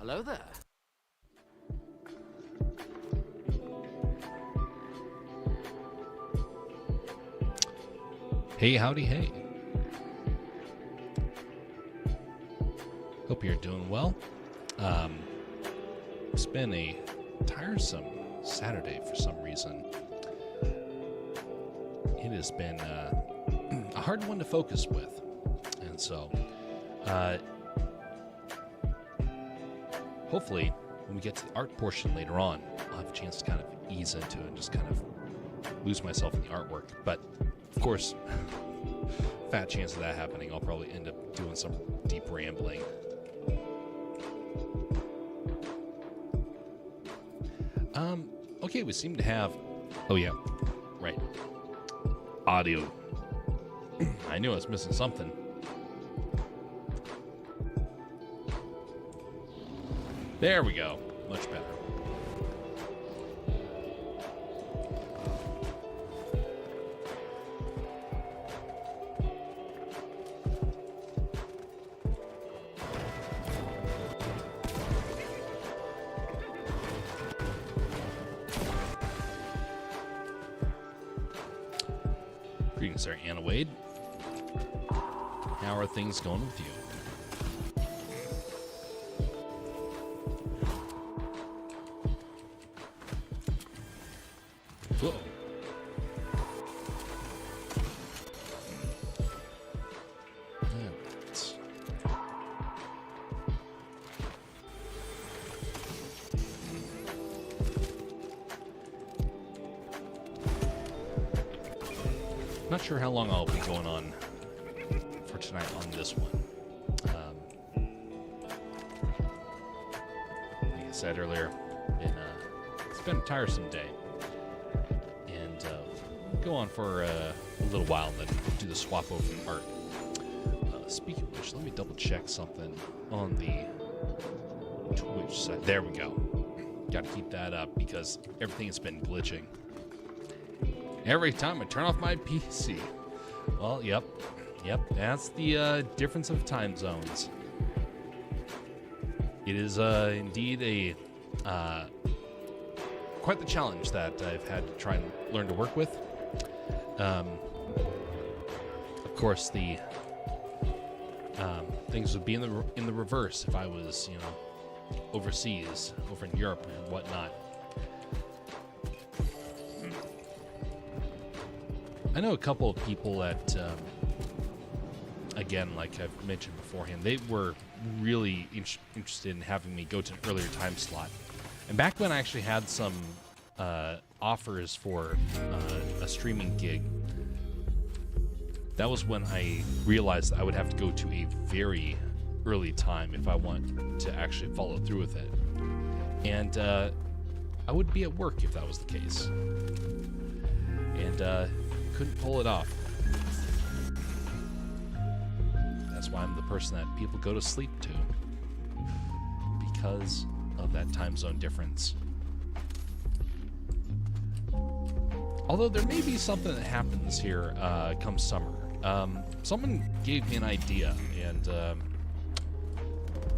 Hello there. Hey, howdy, hey. Hope you're doing well. It's been a tiresome Saturday for some reason. It has been a hard one to focus with. And so, hopefully, when we get to the art portion later on, I'll have a chance to kind of ease into it and just kind of lose myself in the artwork. But, of course, fat chance of that happening. I'll probably end up doing some deep rambling. Okay, we seem to have... Oh, yeah. Right. Audio. I knew I was missing something. There we go. Much better. Greetings there, Anna Wade. How are things going with you? Whoa. Alright. Not sure how long I'll be going on for tonight on this one. Like I said earlier, it's been a tiresome day. And go on for a little while, then do the swap over to art. Speaking of which, let me double check something on the Twitch side. There we go. Got to keep that up because everything has been glitching. Every time I turn off my PC. Well, yep. That's the difference of time zones. It is indeed a quite the challenge that I've had to try and learn to work with. Of course, the things would be in the reverse if I was, overseas, over in Europe and whatnot. I know a couple of people that, again, like I've mentioned beforehand, they were really interested in having me go to an earlier time slot. And back when I actually had some offers for a streaming gig, that was when I realized that I would have to go to a very early time if I want to actually follow through with it. And I would be at work if that was the case. And couldn't pull it off. That's why I'm the person that people go to sleep to. Because of that time zone difference. Although there may be something that happens here come summer. Someone gave me an idea, and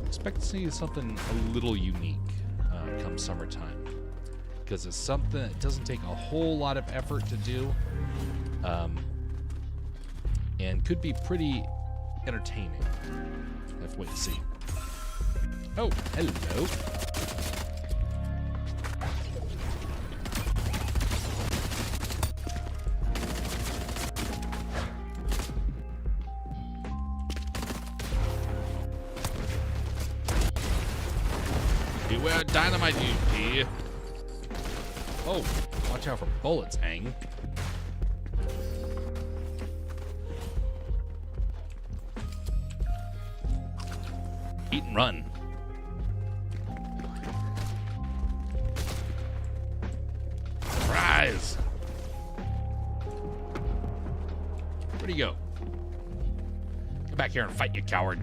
expect to see something a little unique come summertime. Because it's something that doesn't take a whole lot of effort to do, and could be pretty entertaining. I have to wait and see. Oh, hello. Beware dynamite, you dear. Oh, watch out for bullets, Ang. Eat and run. Surprise! Where'd he go? Get back here and fight, you coward.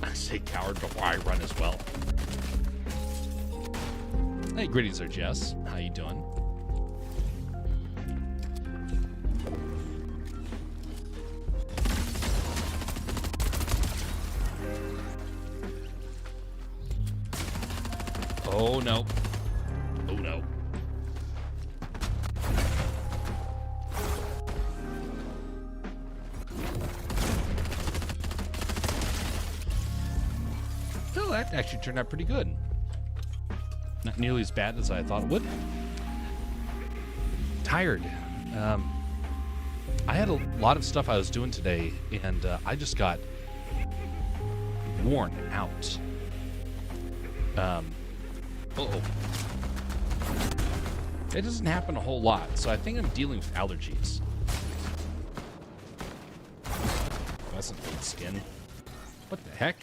I say coward before I run as well. Hey, greetings there, Jess. How you doing? Oh, no. Oh, no. Well, that actually turned out pretty good. Not nearly as bad as I thought it would. Tired. I had a lot of stuff I was doing today, and I just got worn out. Uh-oh. It doesn't happen a whole lot, so I think I'm dealing with allergies. That's some good skin. What the heck?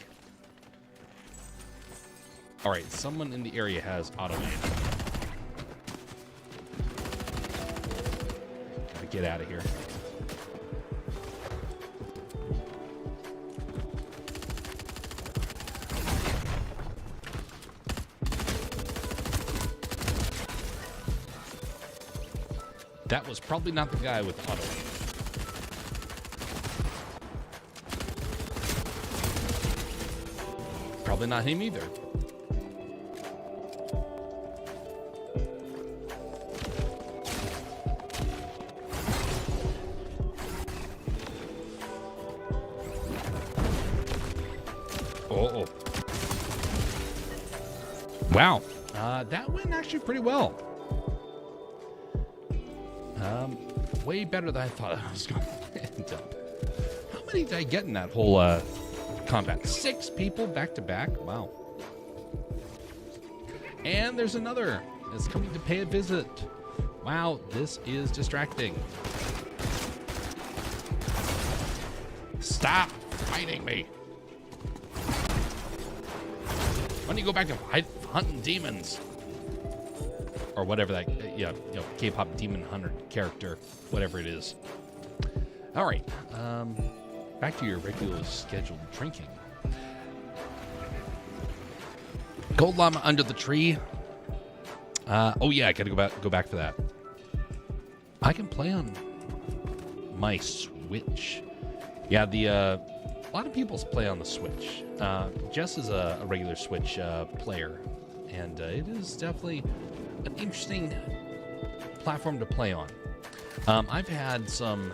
Alright, someone in the area has auto aim. Gotta get out of here. That was probably not the guy with auto aim. Probably not him either. Oh. Wow. That went actually pretty well. Way better than I thought I was going to end up. How many did I get in that whole combat? 6 people back to back? Wow. And there's another that's coming to pay a visit. Wow, this is distracting. Stop fighting me. Why don't you go back to hunting demons? Or whatever that, K-pop demon hunter character, whatever it is. All right, back to your regularly scheduled drinking. Gold llama under the tree. Oh yeah, I gotta go back for that. I can play on my Switch. Yeah, a lot of people play on the Switch. Jess is a regular Switch player, and it is definitely an interesting platform to play on. I've had some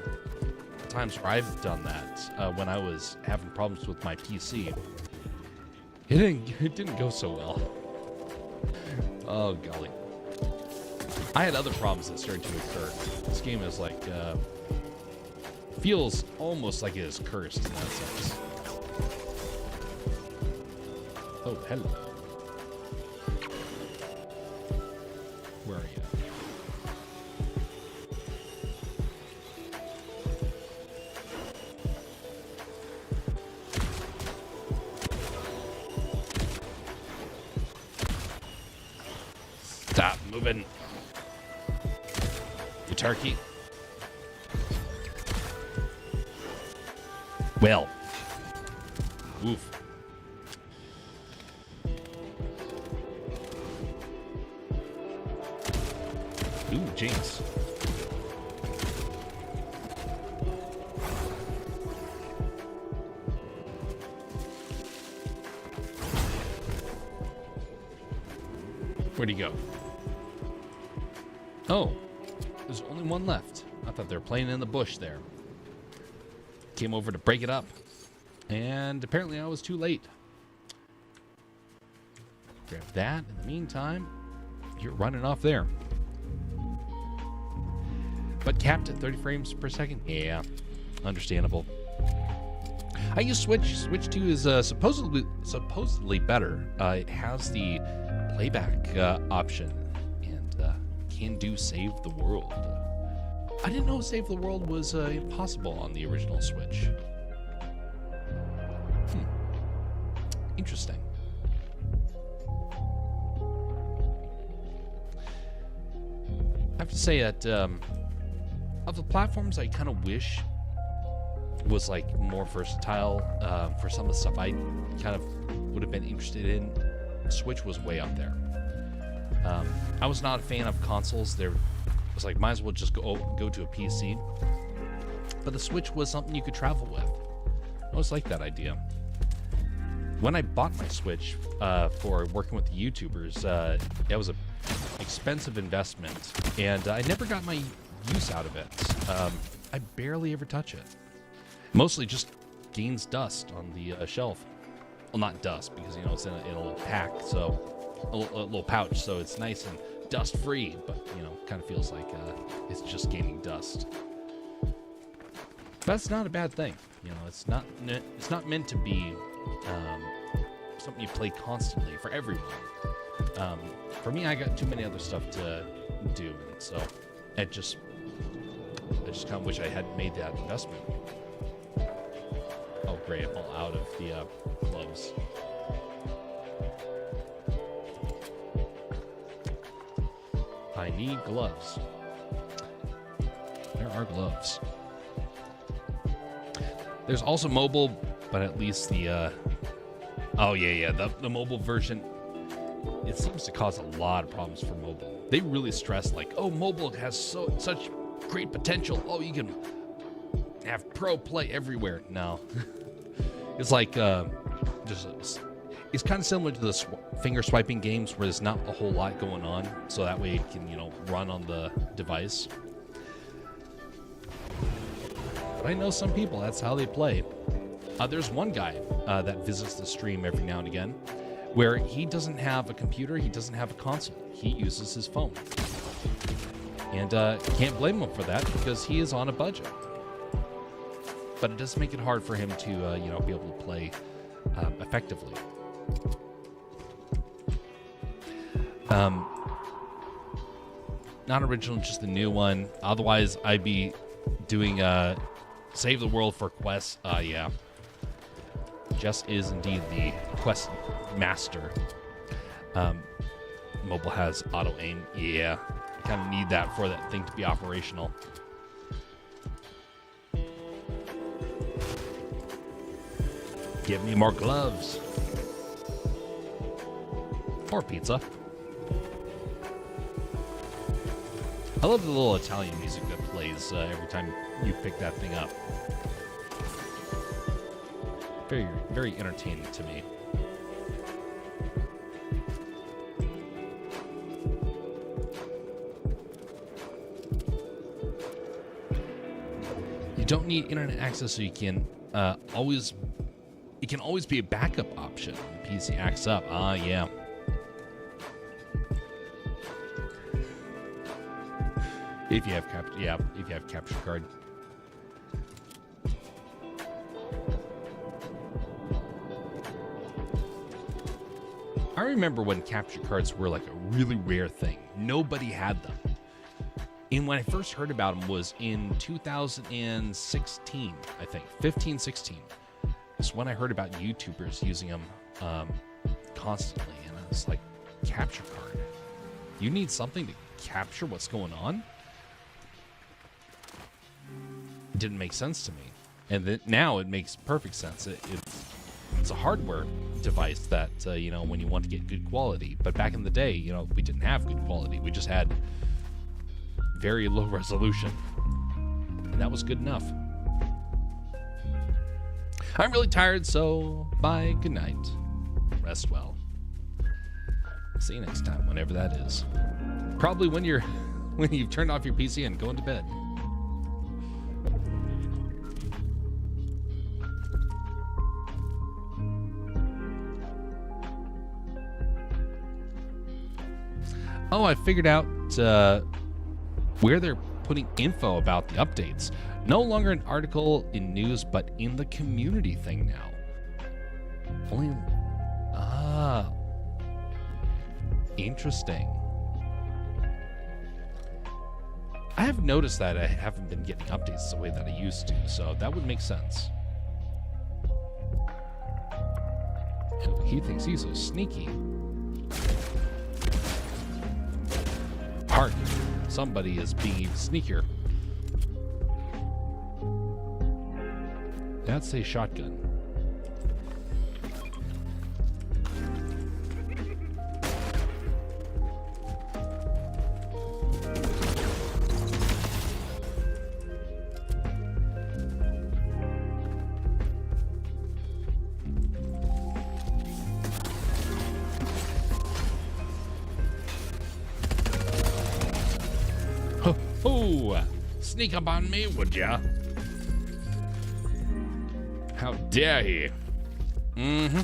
times where I've done that when I was having problems with my PC. It didn't go so well. Oh golly. I had other problems that started to occur. This game is like feels almost like it is cursed in that sense. Oh, hello. Where are you? Stop moving. You turkey. Well. Oof. Ooh, jinx. Where'd he go? Oh, there's only one left. I thought they were playing in the bush there. Came over to break it up, and apparently I was too late. Grab that. In the meantime, you're running off there. But capped at 30 frames per second? Yeah, understandable. I use Switch. Switch 2 is supposedly better. It has the playback option and can do Save the World. I didn't know Save the World was impossible on the original Switch. Interesting. I have to say that of the platforms, I kind of wish was like more versatile for some of the stuff I kind of would have been interested in. Switch was way up there. I was not a fan of consoles. There was like, might as well just go to a PC. But the Switch was something you could travel with. I always liked that idea. when I bought my Switch for working with the YouTubers, it was a expensive investment, and I never got my use out of it. I barely ever touch it. Mostly just gains dust on the shelf. Well, not dust, because, you know, it's in a little pack, so a little pouch, so it's nice and dust-free, but, you know, kind of feels like it's just gaining dust. That's not a bad thing. You know, it's not meant to be something you play constantly for everyone. For me, I got too many other stuff to do, and so I just kind of wish I had made that investment. Oh, great! I'm all out of the gloves. I need gloves. There are gloves. There's also mobile, but at least the the mobile version, it seems to cause a lot of problems for mobile. They really stress, like, oh, mobile has such great potential. Oh, you can have pro play everywhere. No. It's like it's kind of similar to the finger swiping games where there's not a whole lot going on, so that way it can, you know, run on the device. But I know some people, that's how they play. There's one guy that visits the stream every now and again where he doesn't have a computer, he doesn't have a console. He uses his phone. And can't blame him for that because he is on a budget. But it does make it hard for him to, you know, be able to play effectively. Not original, just the new one. Otherwise, I'd be doing Save the World for Quest. Yeah. Jess is indeed the Quest master. Mobile has auto aim. Yeah. You kind of need that for that thing to be operational. Give me more gloves. Or pizza. I love the little Italian music that plays every time you pick that thing up. Very, very entertaining to me. You don't need internet access, so you can always... It can always be a backup option when the PC acts up. Yeah. If you have capture card. I remember when capture cards were like a really rare thing. Nobody had them. And when I first heard about them was in 2016, I think, 15, 16. It's when I heard about YouTubers using them constantly, and I was like, capture card? You need something to capture what's going on? It didn't make sense to me. And now it makes perfect sense. It's a hardware device that, you know, when you want to get good quality. But back in the day, you know, we didn't have good quality. We just had very low resolution. And that was good enough. I'm really tired, so bye, good night. Rest well. See you next time, whenever that is. Probably when you've turned off your PC and going to bed. Oh, I figured out where they're putting info about the updates. No longer an article in news, but in the community thing now. Interesting. I have noticed that I haven't been getting updates the way that I used to, so that would make sense. And he thinks he's so sneaky. Hark, somebody is being even sneakier. That's a shotgun. Oh, sneak up on me, would ya? How dare he? Mm-hmm.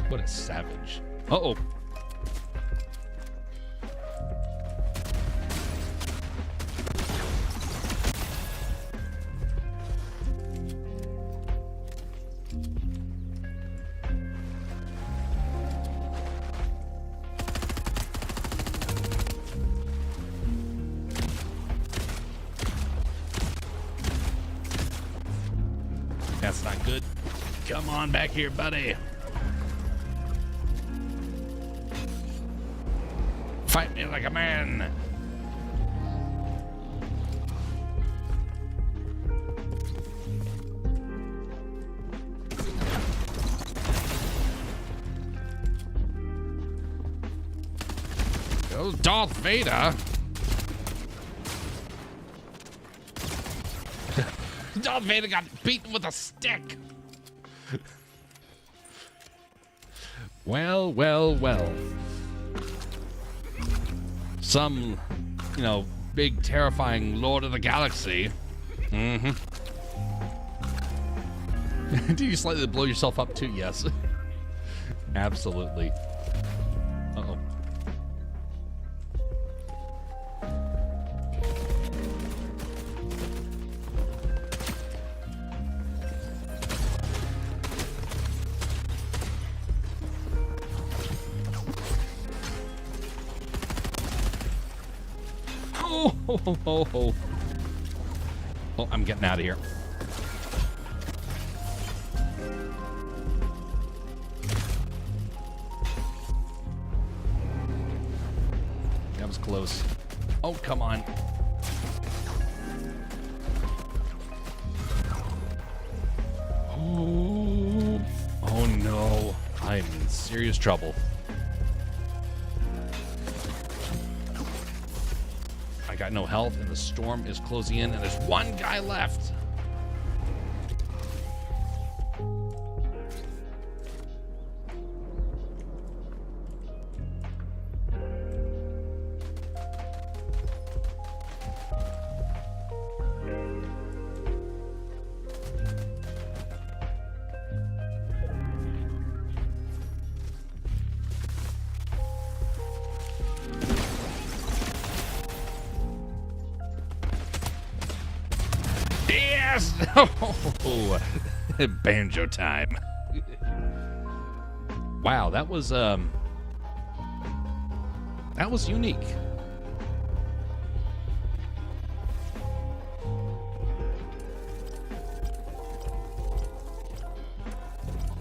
What a savage. Uh-oh. That's not good. Come on back here, buddy. Fight me like a man. Goes Darth Vader. Darth Vader got beaten with a stick. Well, well, well. Some, big, terrifying Lord of the Galaxy. Mm-hmm. Do you slightly blow yourself up too? Yes. Absolutely. Uh-oh. Oh, I'm getting out of here. That was close. Oh, come on. Oh no. I'm in serious trouble. Got no health, and the storm is closing in, and there's one guy left. Yes! Oh, banjo time. Wow, that was unique.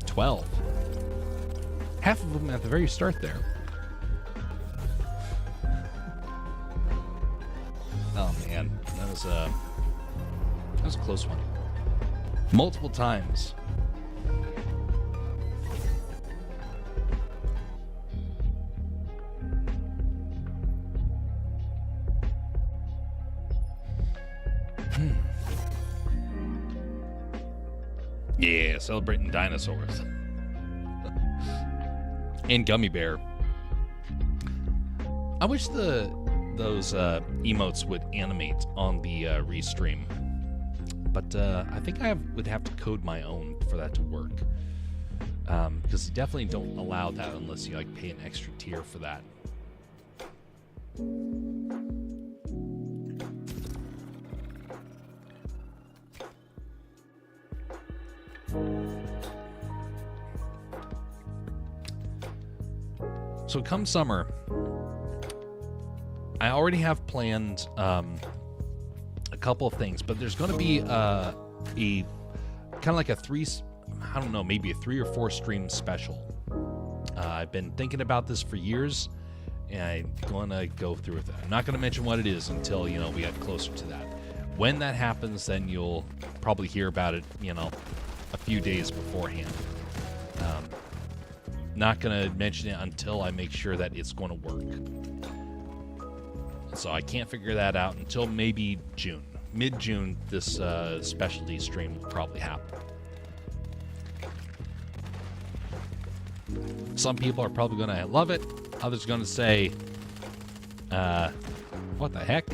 $12. Half of them at the very start there. Oh man, that was a close one. Multiple times. Yeah, celebrating dinosaurs. And Gummy Bear. I wish those emotes would animate on the restream. But I think I would have to code my own for that to work. Because you definitely don't allow that unless you pay an extra tier for that. So come summer, I already have planned a couple of things, but there's going to be a kind of like maybe a 3 or 4 stream special. I've been thinking about this for years, and I'm going to go through with it. I'm not going to mention what it is until, we get closer to that. When that happens, then you'll probably hear about it, a few days beforehand. Not going to mention it until I make sure that it's going to work. So I can't figure that out until maybe June. Mid-June, this specialty stream will probably happen. Some people are probably going to love it. Others are going to say, what the heck?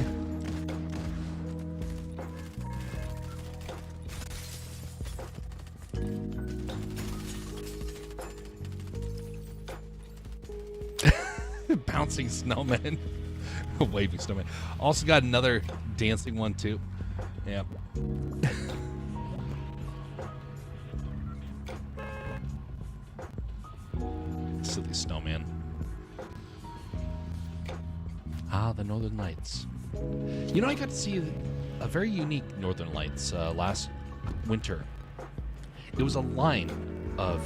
Bouncing snowman. Waving snowman. Also got another dancing one too. Yep. Silly snowman. Ah, the Northern Lights. You know, I got to see a very unique Northern Lights last winter. It was a line of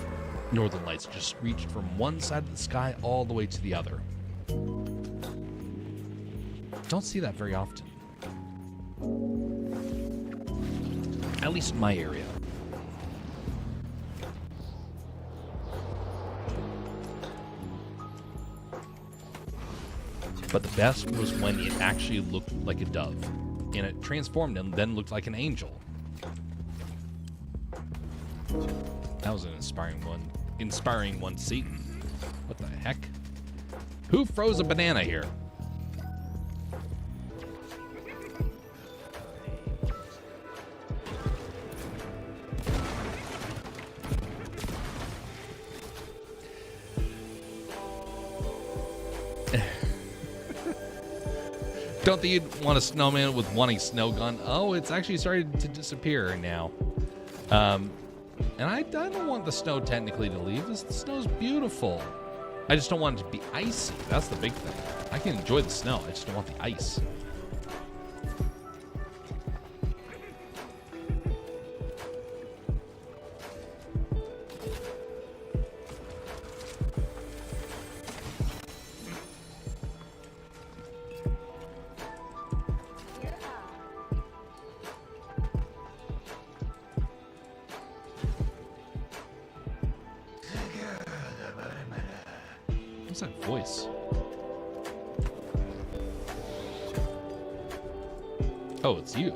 Northern Lights just reached from one side of the sky all the way to the other. Don't see that very often. At least in my area. But the best was when it actually looked like a dove. And it transformed and then looked like an angel. That was an inspiring one. Inspiring one to see. What the heck? Who froze a banana here? Don't think you'd want a snowman with wanting snow gun. Oh, it's actually started to disappear now. And I don't want the snow technically to leave. The snow's beautiful. I just don't want it to be icy. That's the big thing. I can enjoy the snow. I just don't want the ice. What's that voice? Oh, it's you.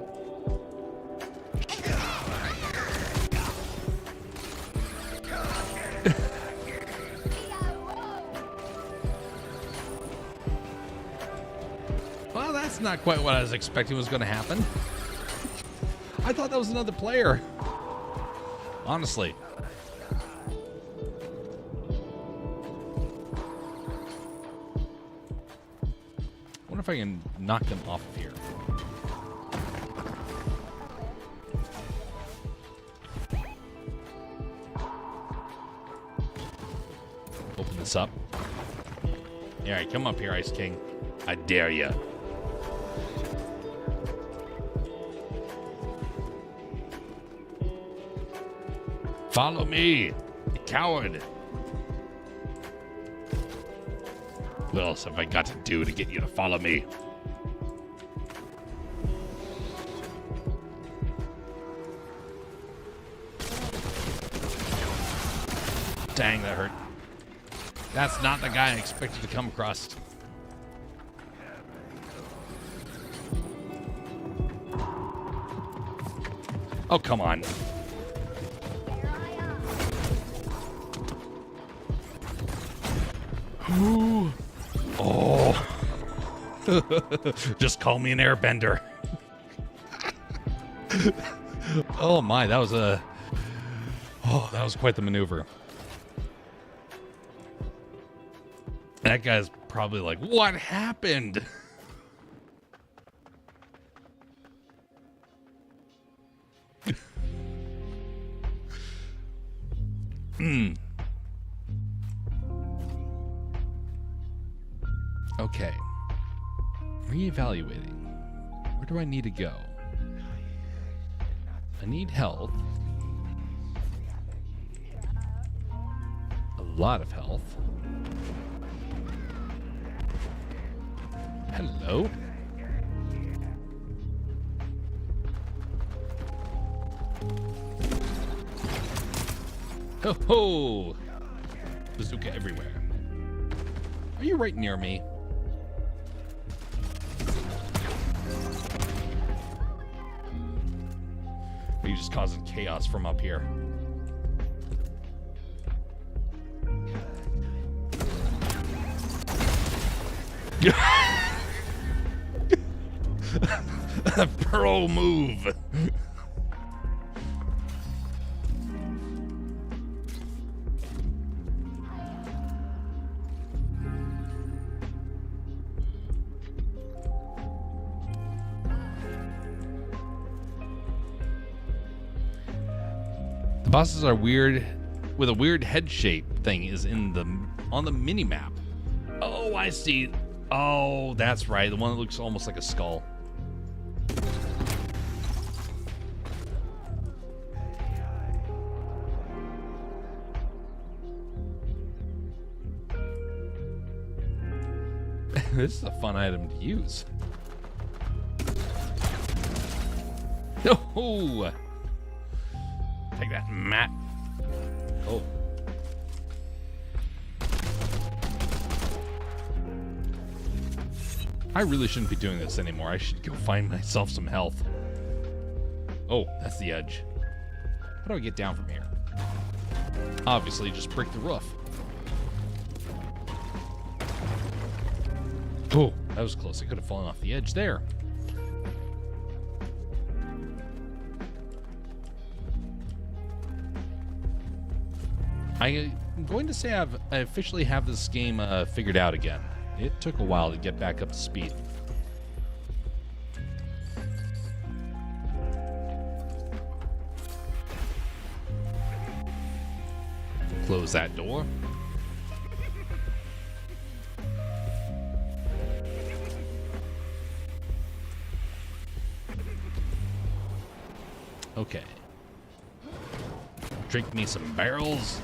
Well, that's not quite what I was expecting was going to happen. I thought that was another player. Honestly. If I can knock them off of here. Open this up. All right, come up here, Ice King. I dare you. Follow me, you coward. What else have I got to do to get you to follow me? Dang, that hurt. That's not the guy I expected to come across. Oh, come on. Ooh. Oh. Just call me an airbender. Oh my, that was quite the maneuver. That guy's probably like, what happened? Okay. Reevaluating. Where do I need to go? I need health. A lot of health. Hello. Ho ho! Bazooka everywhere. Are you right near me? Are you just causing chaos from up here? Pro move. The bosses are weird, with a weird head shape thing is on the mini map. Oh, I see. Oh, that's right. The one that looks almost like a skull. This is a fun item to use. Oh, take that, Matt. Oh. I really shouldn't be doing this anymore. I should go find myself some health. Oh, that's the edge. How do I get down from here? Obviously, just break the roof. Oh, that was close. I could have fallen off the edge there. I'm going to say I officially have this game figured out again. It took a while to get back up to speed. Close that door. Okay. Drink me some barrels.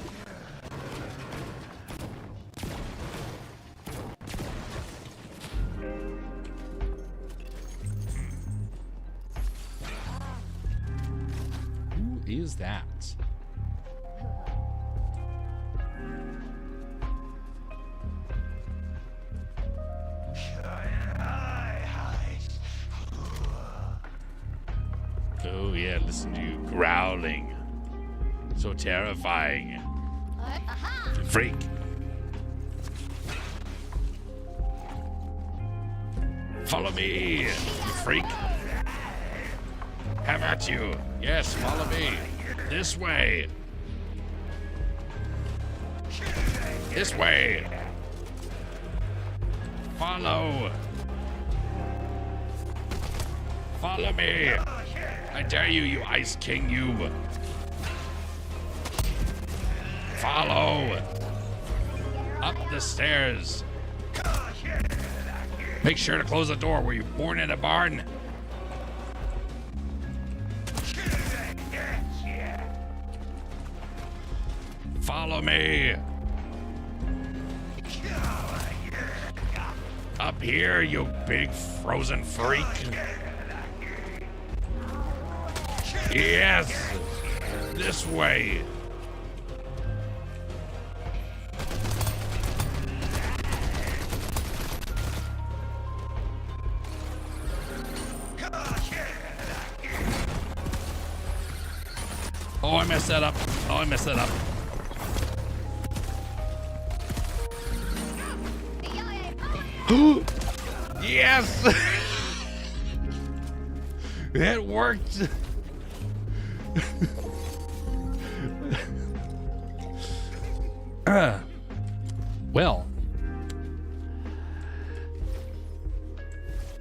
Who is that? Oh yeah, listen to you growling. So terrifying. Freak. Follow me, you freak. Have at you. Yes, follow me. This way. This way. Follow. Follow me. I dare you, you Ice King, you. Follow. Up the stairs. Make sure to close the door. Were you born in a barn? Follow me. Up here, you big frozen freak. Yes! This way! Oh, I messed that up. Oh, I messed that up. Yes! It worked! Well,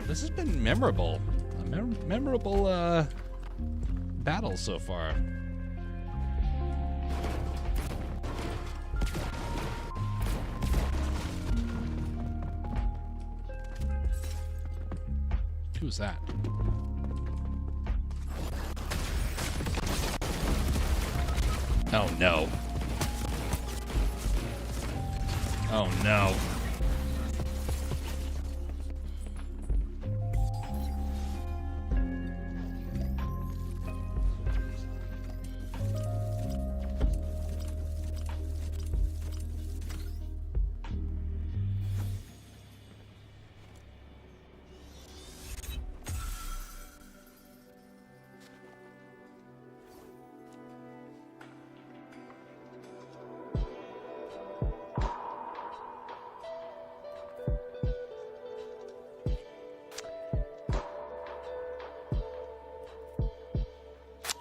this has been memorable. A memorable battle so far. Who's that? Oh no. Oh no.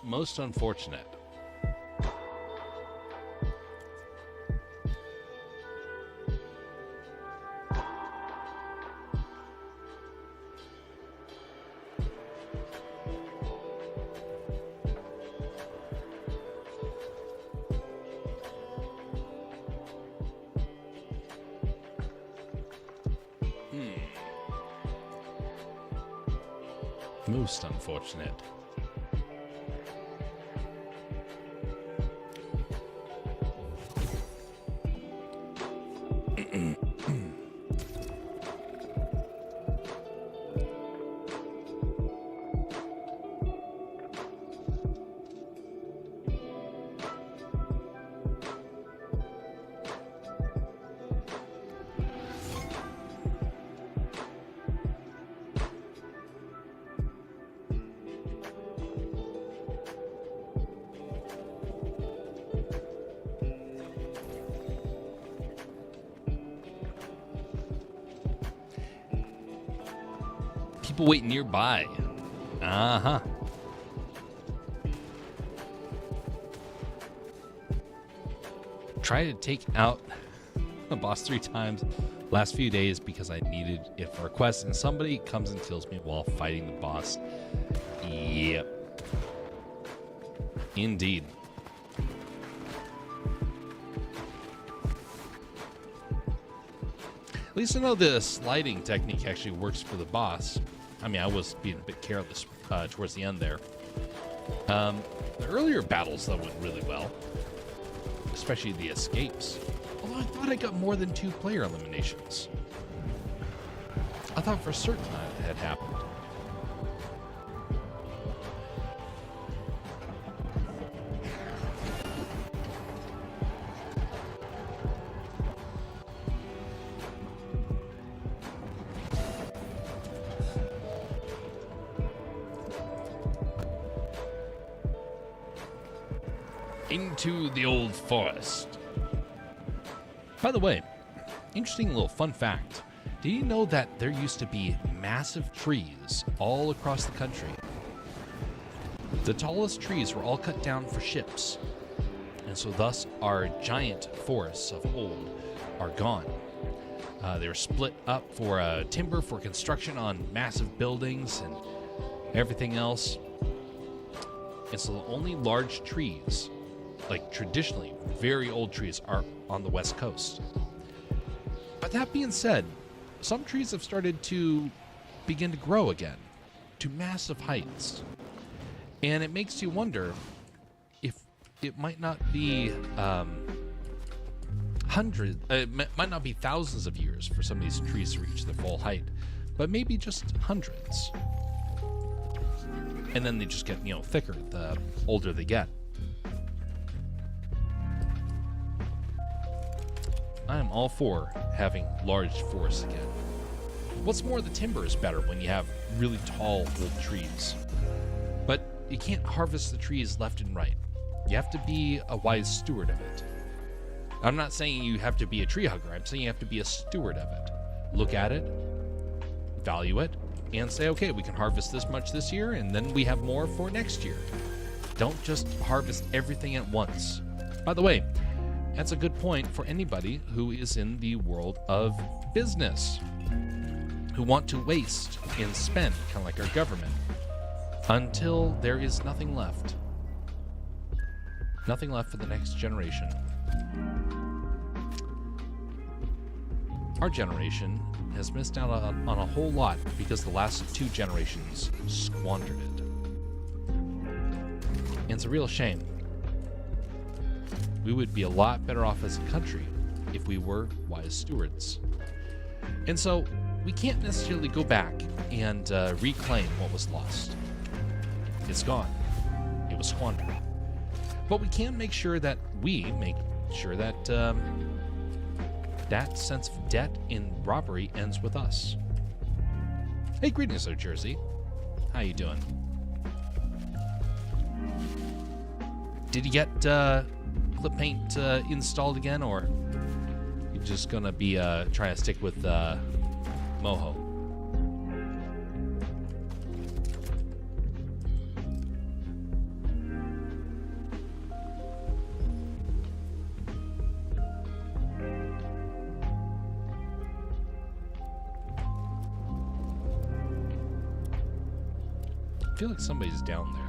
most unfortunate. Most unfortunate. People wait nearby. Uh-huh. Try to take out a boss 3 times last few days because I needed it for a quest, and somebody comes and kills me while fighting the boss. Yep. Indeed. At least I know the sliding technique actually works for the boss. I mean, I was being a bit careless towards the end there. The earlier battles, though, went really well. Especially the escapes. Although I thought I got more than 2 player eliminations. I thought for certain that had happened. Into the old forest. By the way, interesting little fun fact. Did you know that there used to be massive trees all across the country? The tallest trees were all cut down for ships. And so thus our giant forests of old are gone. They were split up for timber for construction on massive buildings and everything else. And so the only large trees, like traditionally very old trees, are on the west coast. But that being said, some trees have started to begin to grow again to massive heights. And it makes you wonder if it might not be might not be thousands of years for some of these trees to reach their full height, but maybe just hundreds. And then they just get, thicker the older they get. I am all for having large forests again. What's more, the timber is better when you have really tall old trees. But you can't harvest the trees left and right. You have to be a wise steward of it. I'm not saying you have to be a tree hugger. I'm saying you have to be a steward of it. Look at it, value it, and say, okay, we can harvest this much this year, and then we have more for next year. Don't just harvest everything at once. By the way, that's a good point for anybody who is in the world of business, who want to waste and spend, kind of like our government, until there is nothing left. Nothing left for the next generation. Our generation has missed out on a whole lot because the last 2 generations squandered it. And it's a real shame. We would be a lot better off as a country if we were wise stewards. And so we can't necessarily go back and reclaim what was lost. It's gone. It was squandered. But we can make sure that that sense of debt in robbery ends with us. Hey, greetings there, Jersey. How you doing? Did you get clip paint installed again, or you just gonna be trying to stick with Moho? feel like somebody's down there.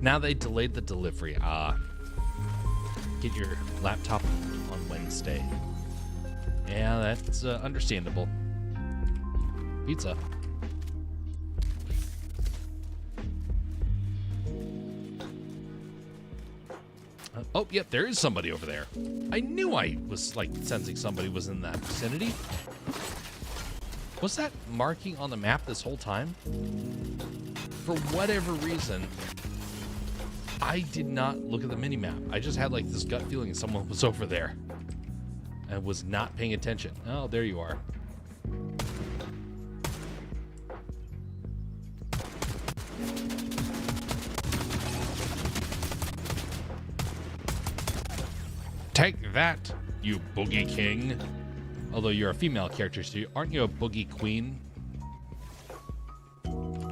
Now they delayed the delivery. Get your laptop on Wednesday. Yeah, that's understandable. Pizza. Oh, yep, there is somebody over there. I knew I was, like, sensing somebody was in that vicinity. Was that marking on the map this whole time? For whatever reason, I did not look at the mini-map. I just had, like, this gut feeling someone was over there. And was not paying attention. Oh, there you are. Take that, you boogie king. Although you're a female character, so aren't you a boogie queen?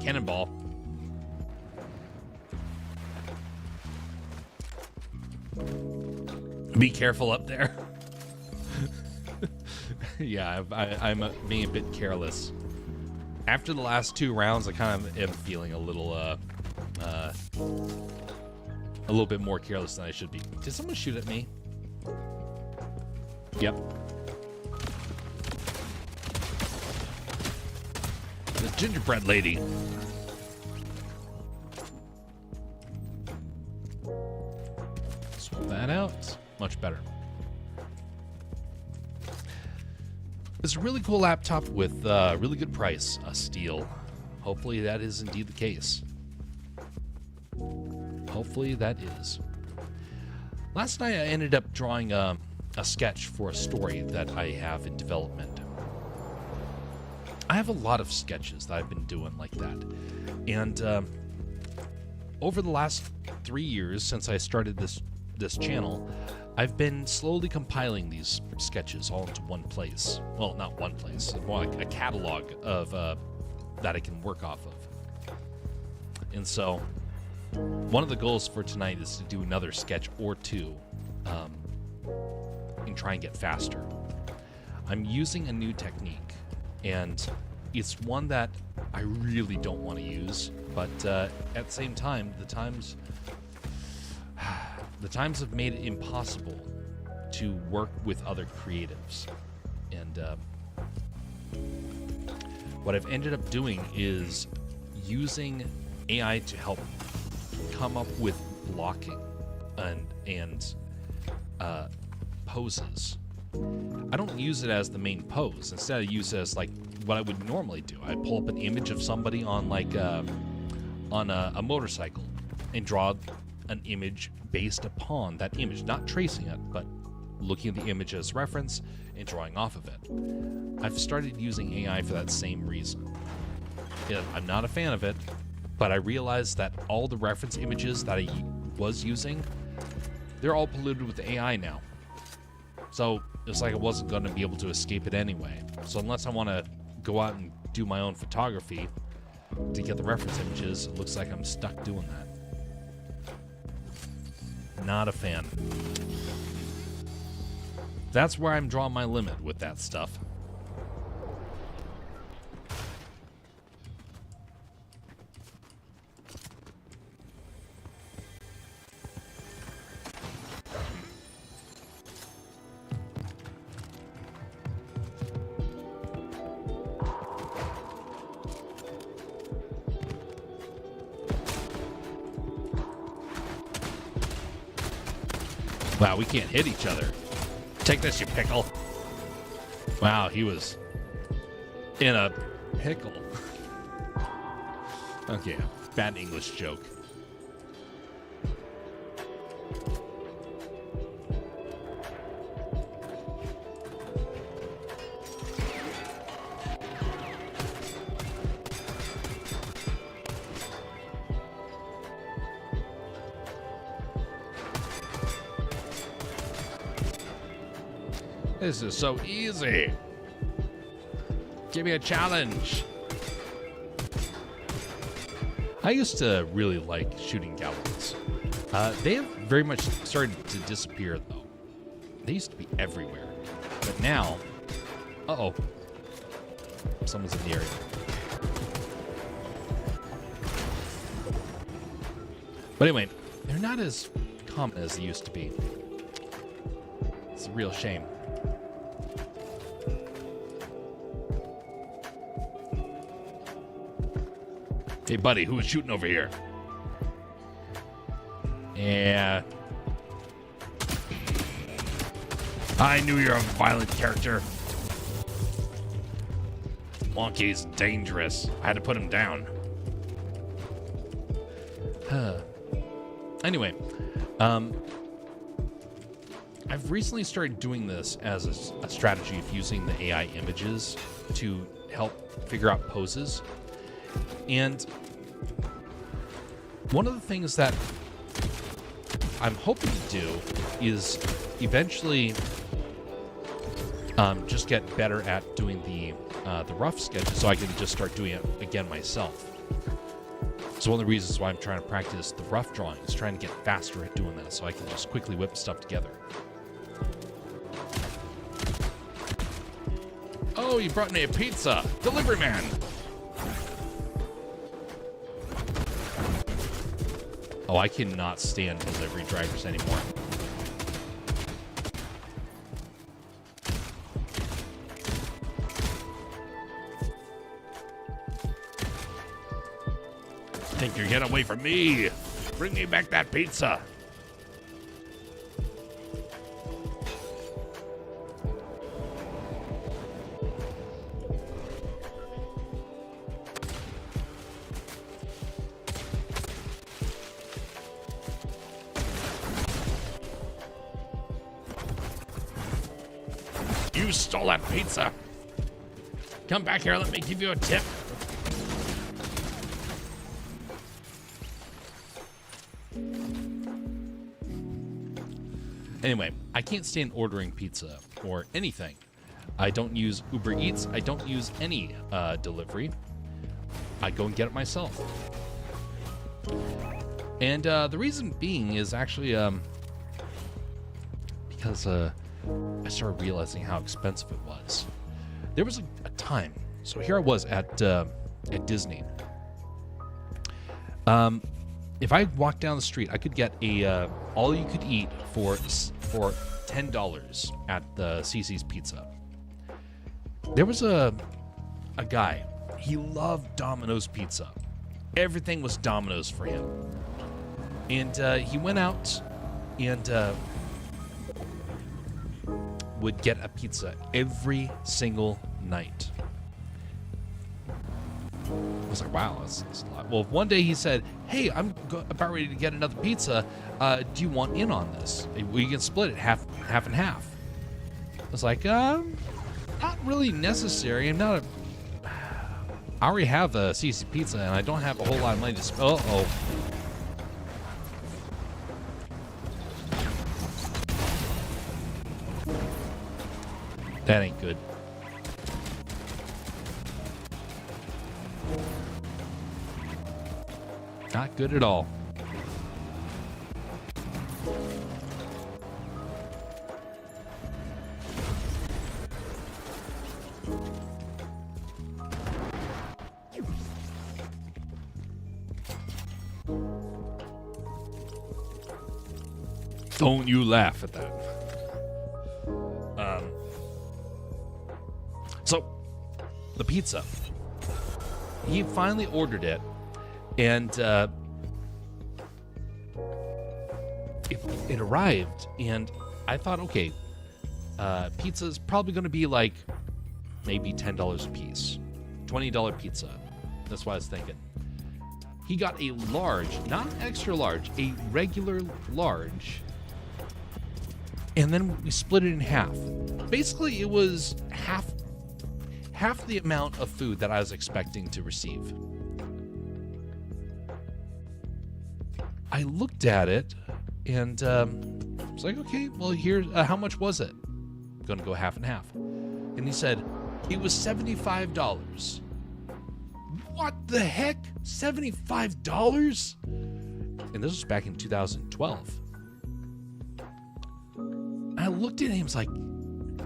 Cannonball. Be careful up there. Yeah, I'm being a bit careless. After the last 2 rounds, I kind of am feeling a little bit more careless than I should be. Did someone shoot at me? Yep. The gingerbread lady. Swap that out. Much better. It's a really cool laptop with a really good price, a steal. Hopefully that is indeed the case. Hopefully that is. Last night I ended up drawing a sketch for a story that I have in development. I have a lot of sketches that I've been doing like that. And over the last 3 years since I started this channel, I've been slowly compiling these sketches all into one place. Well, not one place, more like a catalog of that I can work off of. And so, one of the goals for tonight is to do another sketch or 2 and try and get faster. I'm using a new technique, and it's one that I really don't want to use, but at the same time, the times have made it impossible to work with other creatives. And what I've ended up doing is using AI to help come up with blocking and poses. I don't use it as the main pose. Instead, I use it as like what I would normally do. I pull up an image of somebody on like a motorcycle and draw an image based upon that image, not tracing it, but looking at the image as reference and drawing off of it. I've started using AI for that same reason. Yeah, I'm not a fan of it, but I realized that all the reference images that I was using, they're all polluted with AI now. So it's like I wasn't going to be able to escape it anyway. So unless I want to go out and do my own photography to get the reference images, it looks like I'm stuck doing that. Not a fan. That's where I'm drawing my limit with that stuff. Wow, we can't hit each other. Take this, you pickle. Wow, he was in a pickle. Okay, bad English joke. This is so easy. Give me a challenge. I used to really like shooting galleons. They have very much started to disappear, though. They used to be everywhere. But now... Uh-oh. Someone's in the area. But anyway, they're not as common as they used to be. It's a real shame. Hey, buddy, who was shooting over here? Yeah. I knew you're a violent character. Monkey's dangerous. I had to put him down. Anyway, I've recently started doing this as a strategy of using the AI images to help figure out poses. And one of the things that I'm hoping to do is eventually just get better at doing the rough sketches so I can just start doing it again myself. So one of the reasons why I'm trying to practice the rough drawings, trying to get faster at doing that so I can just quickly whip stuff together. Oh, you brought me a pizza. Delivery man. Oh, I cannot stand delivery drivers anymore. Think you're getting away from me? Bring me back that pizza. You stole that pizza. Come back here, let me give you a tip. Anyway, I can't stand ordering pizza or anything. I don't use Uber Eats. I don't use any delivery. I go and get it myself. And the reason being is actually because I started realizing how expensive it was. There was a time. So here I was at Disney. If I walked down the street, I could get a all-you-could-eat for $10 at the CC's Pizza. There was a guy. He loved Domino's Pizza. Everything was Domino's for him. And he went out and would get a pizza every single night. I was like, wow, that's a lot. Well, one day he said, hey, I'm about ready to get another pizza. Do you want in on this? We can split it half and half. I was like, not really necessary. I already have a CC Pizza, and I don't have a whole lot of money to spend. Uh-oh. That ain't good. Not good at all. Don't you laugh at that. So, the pizza. He finally ordered it. And it arrived, and I thought, okay, pizza is probably going to be like maybe $10 a piece, $20 pizza. That's what I was thinking. He got a large, not an extra large, a regular large, and then we split it in half. Basically, it was half the amount of food that I was expecting to receive. I looked at it and was like, okay, well, here's how much was it? I'm going to go half and half. And he said, it was $75. What the heck? $75? And this was back in 2012. I looked at him, I was like,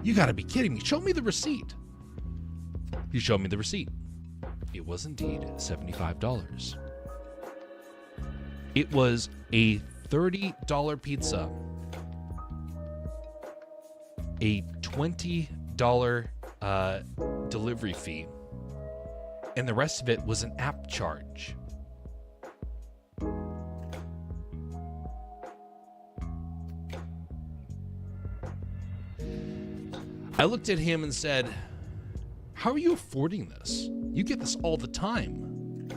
you gotta be kidding me. Show me the receipt. He showed me the receipt. It was indeed $75. It was a $30 pizza, a $20 delivery fee, and the rest of it was an app charge. I looked at him and said, how are you affording this? You get this all the time.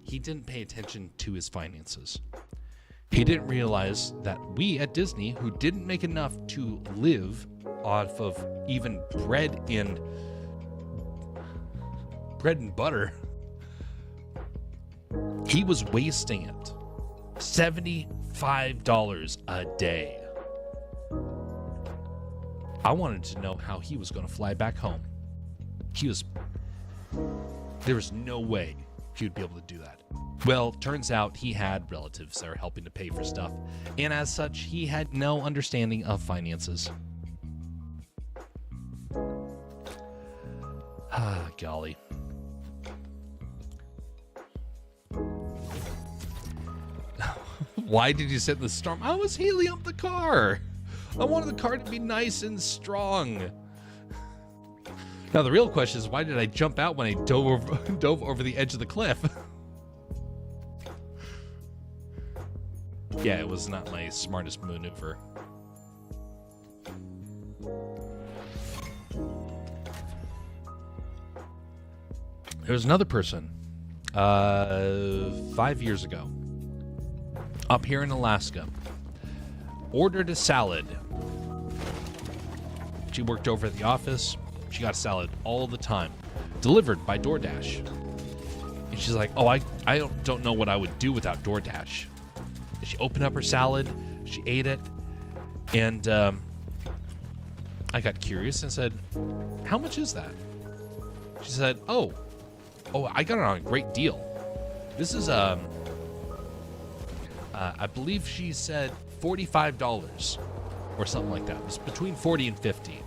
He didn't pay attention to his finances. He didn't realize that we at Disney, who didn't make enough to live off of even bread and butter, he was wasting it. $75 a day. I wanted to know how he was going to fly back home. There was no way he would be able to do that. Well, turns out he had relatives that were helping to pay for stuff, and as such, he had no understanding of finances. Ah, golly. Why did you sit in the storm? I was healing up the car. I wanted the car to be nice and strong. Now, the real question is, why did I jump out when I dove over the edge of the cliff? Yeah, it was not my smartest maneuver. There was another person 5 years ago up here in Alaska. Ordered a salad. She worked over at the office. She got salad all the time, delivered by DoorDash. And she's like, oh, I don't know what I would do without DoorDash. And she opened up her salad. She ate it. And I got curious and said, how much is that? She said, oh, I got it on a great deal. This is, I believe she said $45 or something like that. It was between 40 and 50.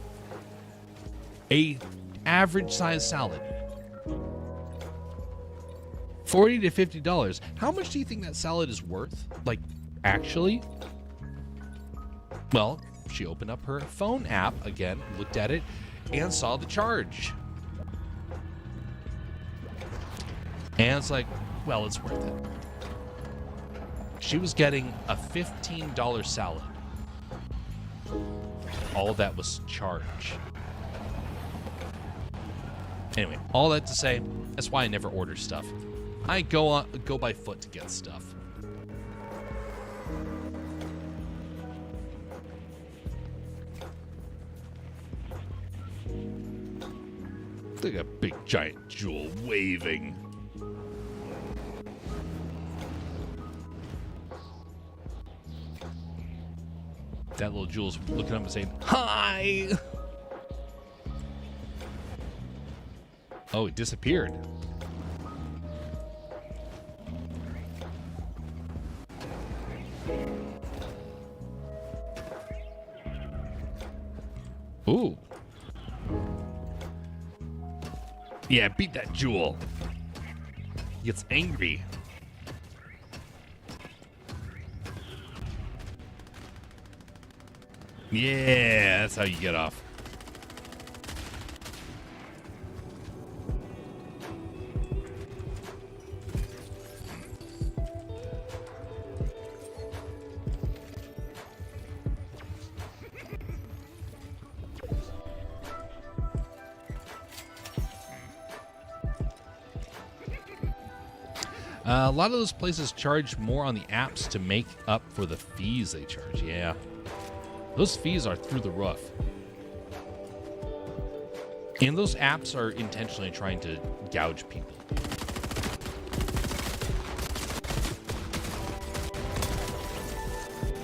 A average size salad. $40 to $50. How much do you think that salad is worth? Like, actually? Well, she opened up her phone app again, looked at it, and saw the charge. And it's like, well, it's worth it. She was getting a $15 salad. All of that was charge. Anyway, all that to say, that's why I never order stuff. I go by foot to get stuff. Look at a big giant jewel waving. That little jewel's looking up and saying, hi! Oh, it disappeared. Ooh. Yeah, beat that jewel. He gets angry. Yeah, that's how you get off. A lot of those places charge more on the apps to make up for the fees they charge. Yeah. Those fees are through the roof. And those apps are intentionally trying to gouge people.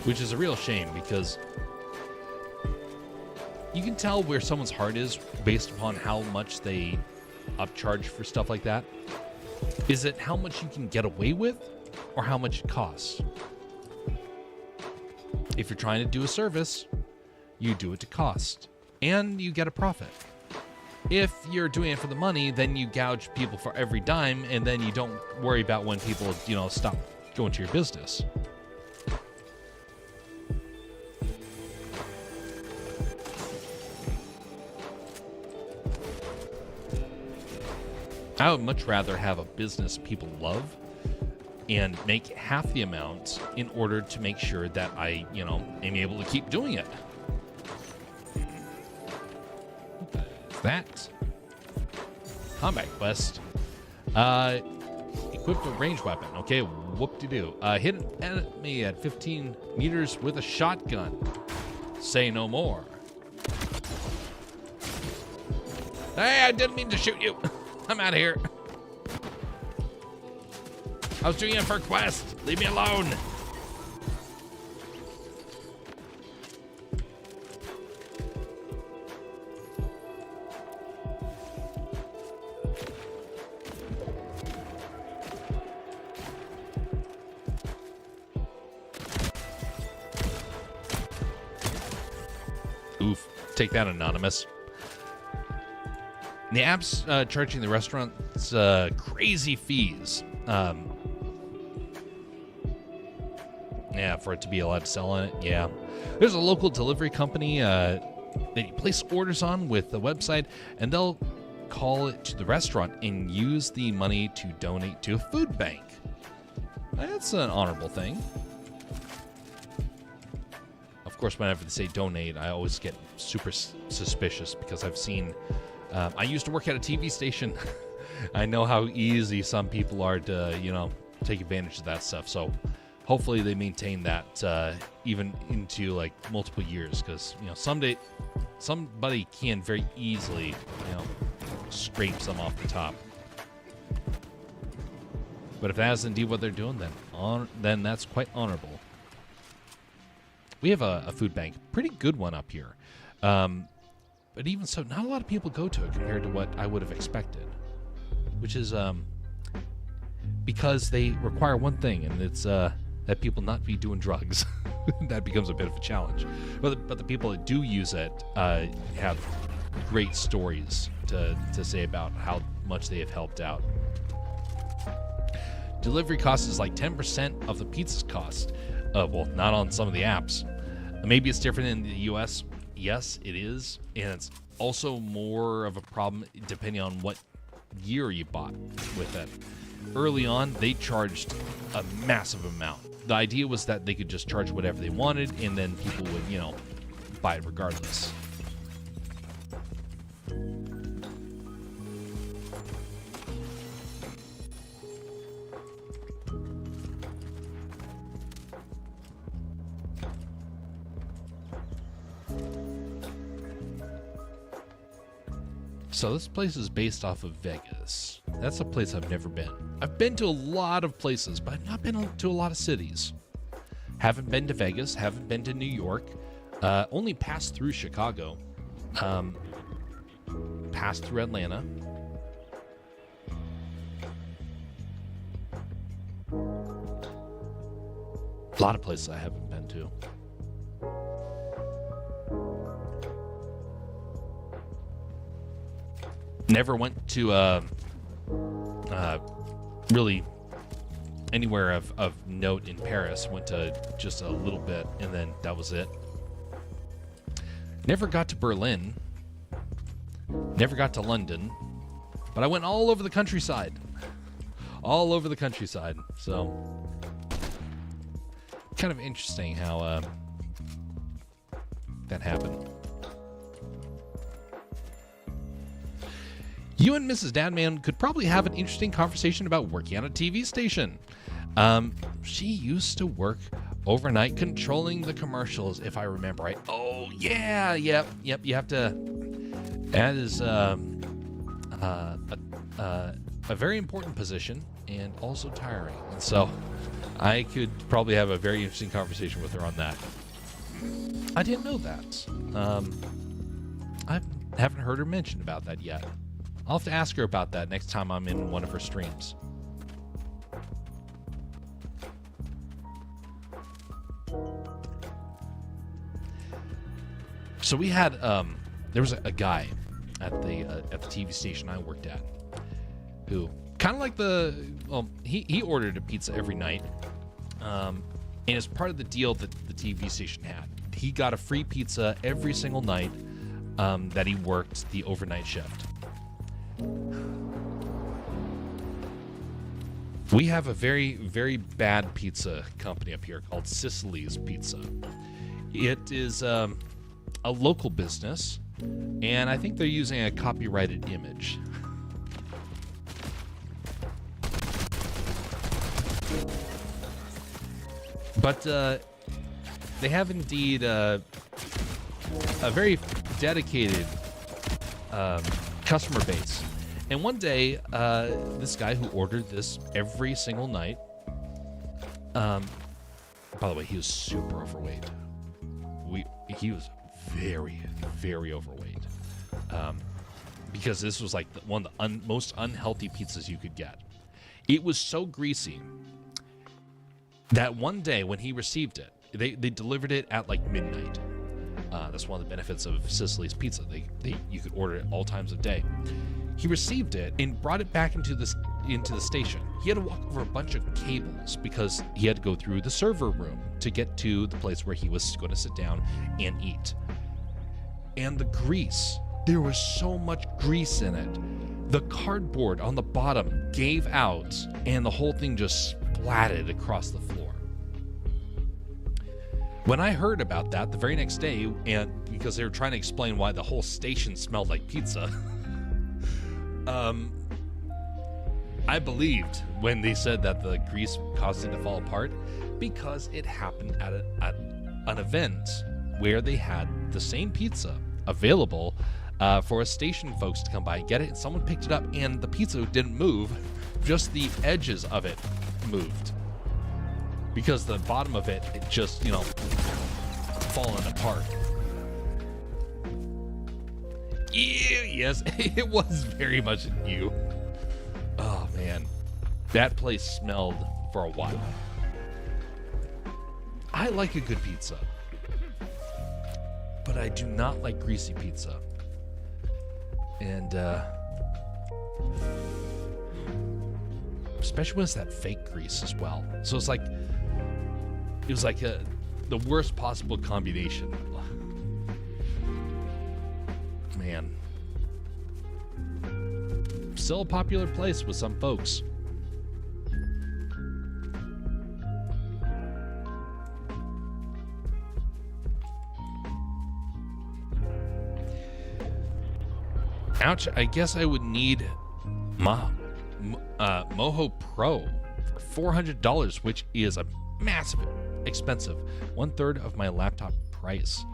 Which is a real shame because you can tell where someone's heart is based upon how much they upcharge for stuff like that? Is it how much you can get away with or how much it costs? If you're trying to do a service, you do it to cost and you get a profit. If you're doing it for the money, then you gouge people for every dime, and then you don't worry about when people, stop going to your business. I would much rather have a business people love and make half the amount in order to make sure that I, am able to keep doing it. That combat quest, equipped a ranged weapon. Okay, whoop-de-doo. Hit an enemy at 15 meters with a shotgun. Say no more. Hey, I didn't mean to shoot you. I'm out of here. I was doing it for a quest. Leave me alone. Oof. Take that, Anonymous. The app's charging the restaurants crazy fees. Yeah, for it to be allowed to sell on it. Yeah. There's a local delivery company that you place orders on with the website, and they'll call it to the restaurant and use the money to donate to a food bank. That's an honorable thing. Of course, whenever they say donate, I always get super suspicious because I've seen... I used to work at a TV station. I know how easy some people are to, take advantage of that stuff. So hopefully they maintain that even into like multiple years, because, someday somebody can very easily, scrape some off the top. But if that is indeed what they're doing, then that's quite honorable. We have a food bank, pretty good one up here. But even so, not a lot of people go to it compared to what I would have expected, which is because they require one thing, and it's that people not be doing drugs. That becomes a bit of a challenge. But the people that do use it have great stories to say about how much they have helped out. Delivery cost is like 10% of the pizza's cost. Well, not on some of the apps. Maybe it's different in the U.S. Yes, it is. And it's also more of a problem depending on what year you bought with it. Early on, they charged a massive amount. The idea was that they could just charge whatever they wanted, and then people would, buy it regardless. So this place is based off of Vegas. That's a place I've never been. I've been to a lot of places, but I've not been to a lot of cities. Haven't been to Vegas, haven't been to New York, only passed through Chicago, passed through Atlanta. A lot of places I haven't been to. Never went to really anywhere of note in Paris. Went to just a little bit, and then that was it. Never got to Berlin. Never got to London. But I went all over the countryside. All over the countryside. So, kind of interesting how that happened. You and Mrs. Dadman could probably have an interesting conversation about working on a TV station. She used to work overnight controlling the commercials, if I remember right. Oh, yeah, yep. You have to... That is a very important position and also tiring. And so I could probably have a very interesting conversation with her on that. I didn't know that. I haven't heard her mention about that yet. I'll have to ask her about that next time I'm in one of her streams. So we had there was a guy at the TV station I worked at who kind of like he ordered a pizza every night, and as part of the deal that the TV station had, he got a free pizza every single night that he worked the overnight shift. We have a very, very bad pizza company up here called Sicily's Pizza. It is a local business, and I think they're using a copyrighted image. But they have indeed a very dedicated customer base. And one day, this guy who ordered this every single night, by the way, he was super overweight. He was very, very overweight. Because this was like one of the most unhealthy pizzas you could get. It was so greasy that one day when he received it, they delivered it at like midnight. That's one of the benefits of Sicily's Pizza. You could order it all times of day. He received it and brought it back into the station. He had to walk over a bunch of cables because he had to go through the server room to get to the place where he was going to sit down and eat. And the grease, there was so much grease in it. The cardboard on the bottom gave out and the whole thing just splatted across the floor. When I heard about that the very next day, and because they were trying to explain why the whole station smelled like pizza, I believed when they said that the grease caused it to fall apart, because it happened at an event where they had the same pizza available for a station folks to come by and get it, and someone picked it up and the pizza didn't move, just the edges of it moved. Because the bottom of it just, fallen apart. Ew, yes, it was very much an ew. Oh, man. That place smelled for a while. I like a good pizza. But I do not like greasy pizza. And, especially when it's that fake grease as well. So it was like the worst possible combination. Man. Still a popular place with some folks. Ouch, I guess I would need Moho Pro for $400, which is a massive expensive, 1/3 of my laptop price.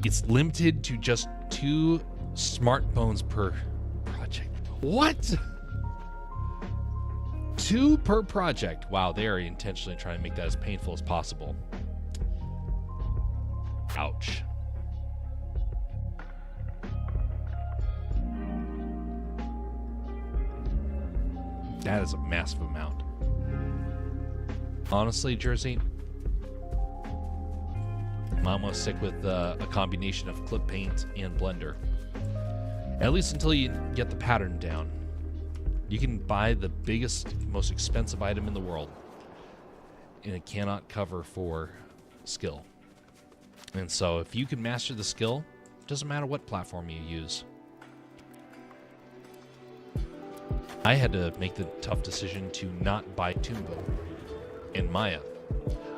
It's limited to just 2 smartphones per project. What? 2 per project. Wow, they are intentionally trying to make that as painful as possible. Ouch. That is a massive amount. Honestly, Jersey, I'm going to stick with a combination of clip paint and blender. At least until you get the pattern down. You can buy the biggest, most expensive item in the world, and it cannot cover for skill. And so if you can master the skill, it doesn't matter what platform you use. I had to make the tough decision to not buy Tumbo and Maya,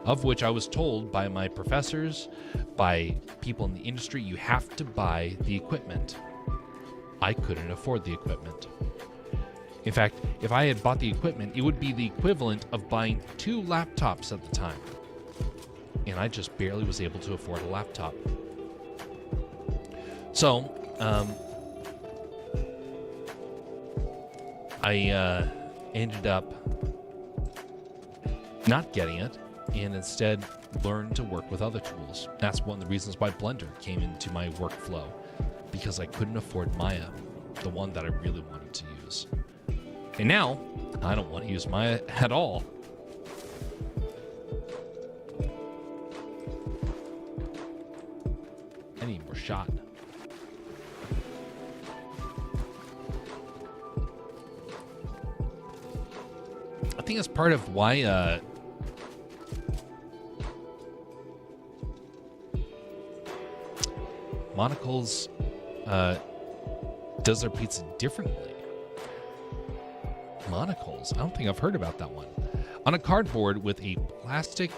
of which I was told by my professors, by people in the industry, you have to buy the equipment. I couldn't afford the equipment. In fact, if I had bought the equipment, it would be the equivalent of buying 2 laptops at the time. And I just barely was able to afford a laptop. So, I ended up not getting it, and instead learned to work with other tools. That's one of the reasons why Blender came into my workflow. because I couldn't afford Maya, the one that I really wanted to use. And now, I don't want to use Maya at all. I need more shot. I think that's part of why Monocle's does their pizza differently. Monocle's? I don't think I've heard about that one. On a cardboard with a plastic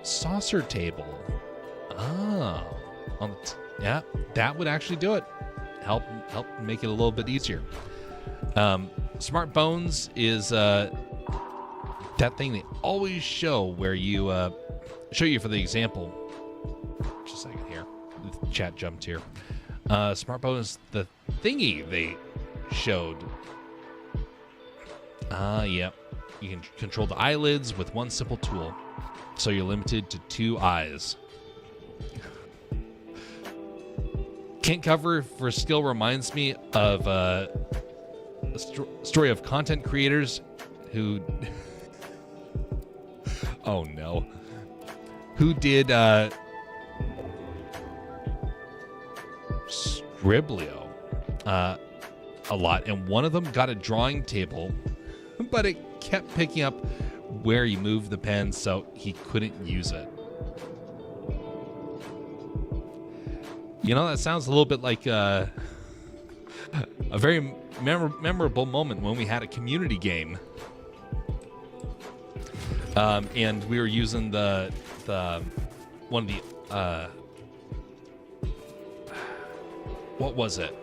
saucer table. Ah. Yeah, that would actually do it. Help make it a little bit easier. Smart Bones is that thing they always show where you show you for the example. Just a second here. The chat jumped here. Smart Bones, the thingy they showed. Yep. You can control the eyelids with one simple tool. So you're limited to 2 eyes. Can't cover for skill reminds me of a story of content creators who oh no, who did Scriblio a lot, and one of them got a drawing table, but it kept picking up where you move the pen, so he couldn't use it. You know, that sounds a little bit like a very memorable moment when we had a community game. And we were using the one of the what was it?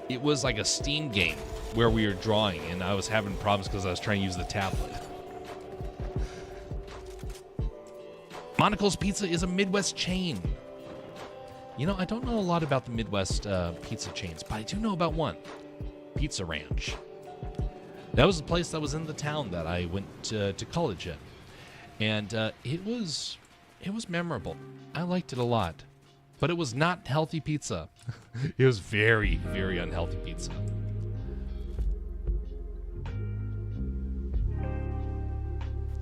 It was like a Steam game where we were drawing, and I was having problems because I was trying to use the tablet. Monocle's Pizza is a Midwest chain. You know, I don't know a lot about the Midwest pizza chains, but I do know about one. Pizza Ranch. That was the place that was in the town that I went to college in. And it was memorable. I liked it a lot. But it was not healthy pizza. It was very, very unhealthy pizza.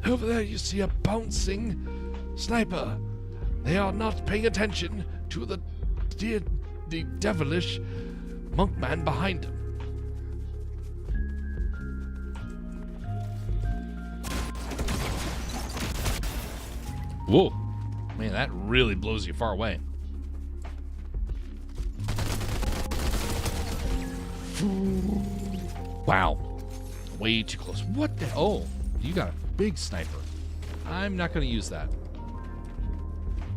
Over there you see a bouncing sniper. They are not paying attention to the devilish monk man behind him. Whoa. Man, that really blows you far away. Wow. Way too close. What the? Oh, you got a big sniper. I'm not going to use that.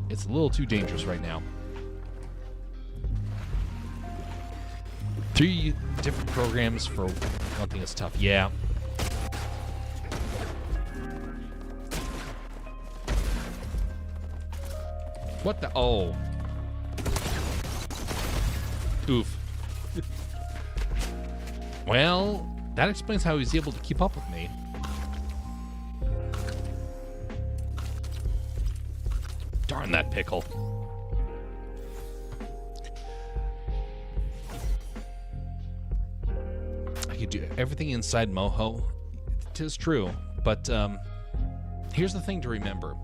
It's a little too dangerous right now. 3 different programs for one thing that's tough. Yeah. What the? Oh. Oof. Well, that explains how he's able to keep up with me. Darn that pickle. I could do everything inside Moho. Tis true, but here's the thing to remember.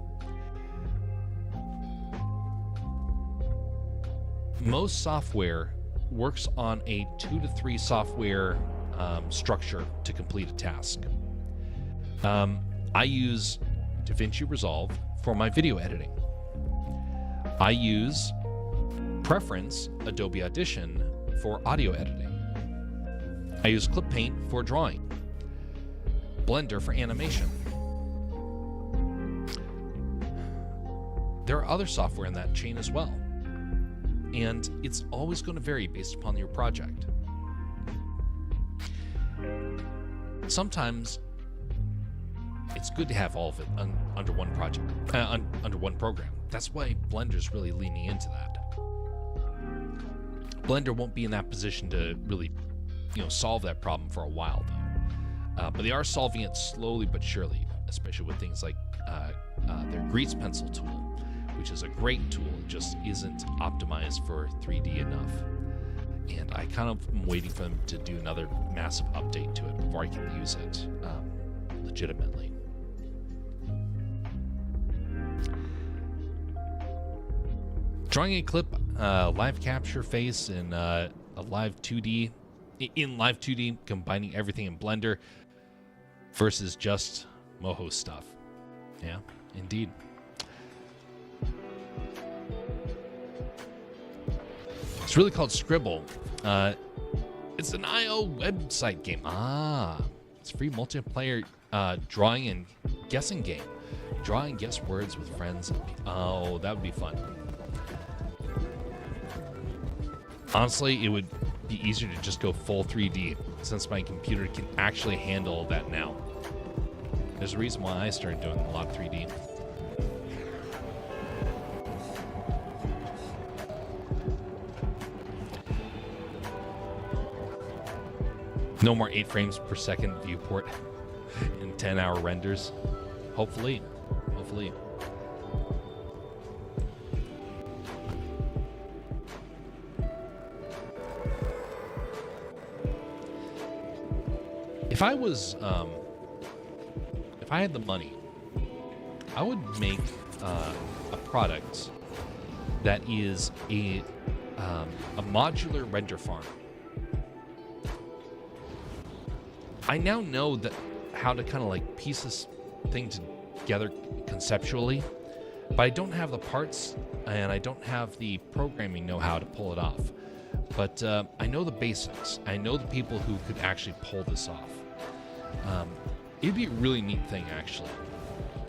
Most software works on a 2 to 3 software structure to complete a task. I use DaVinci Resolve for my video editing. I use Preference Adobe Audition for audio editing. I use Clip Paint for drawing. Blender for animation. There are other software in that chain as well. And it's always going to vary based upon your project. Sometimes it's good to have all of it under one project, under one program. That's why Blender's really leaning into that. Blender won't be in that position to really, solve that problem for a while, though. But they are solving it slowly but surely, especially with things like their grease pencil tool, which is a great tool. It just isn't optimized for 3D enough. And I kind of am waiting for them to do another massive update to it before I can use it legitimately. Drawing a clip, live capture face in a live 2D, in live 2D, combining everything in Blender versus just Moho stuff. Yeah, indeed. It's really called Scribble. It's an IO website game. It's a free multiplayer drawing and guessing game. Draw and guess words with friends. Oh, that would be fun. Honestly, it would be easier to just go full 3D since my computer can actually handle that now. There's a reason why I started doing a lot of 3D. No more 8 frames per second viewport in 10-hour renders. Hopefully. Hopefully. If I was, if I had the money, I would make a product that is a modular render farm. I now know that how to kind of like piece this thing together conceptually, but I don't have the parts and I don't have the programming know-how to pull it off. But I know the basics. I know the people who could actually pull this off. It'd be a really neat thing, actually.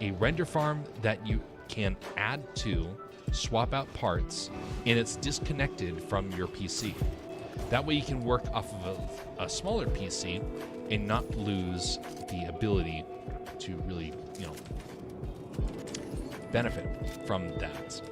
A render farm that you can add to, swap out parts, and it's disconnected from your PC. That way you can work off of a smaller PC and not lose the ability to really, benefit from that.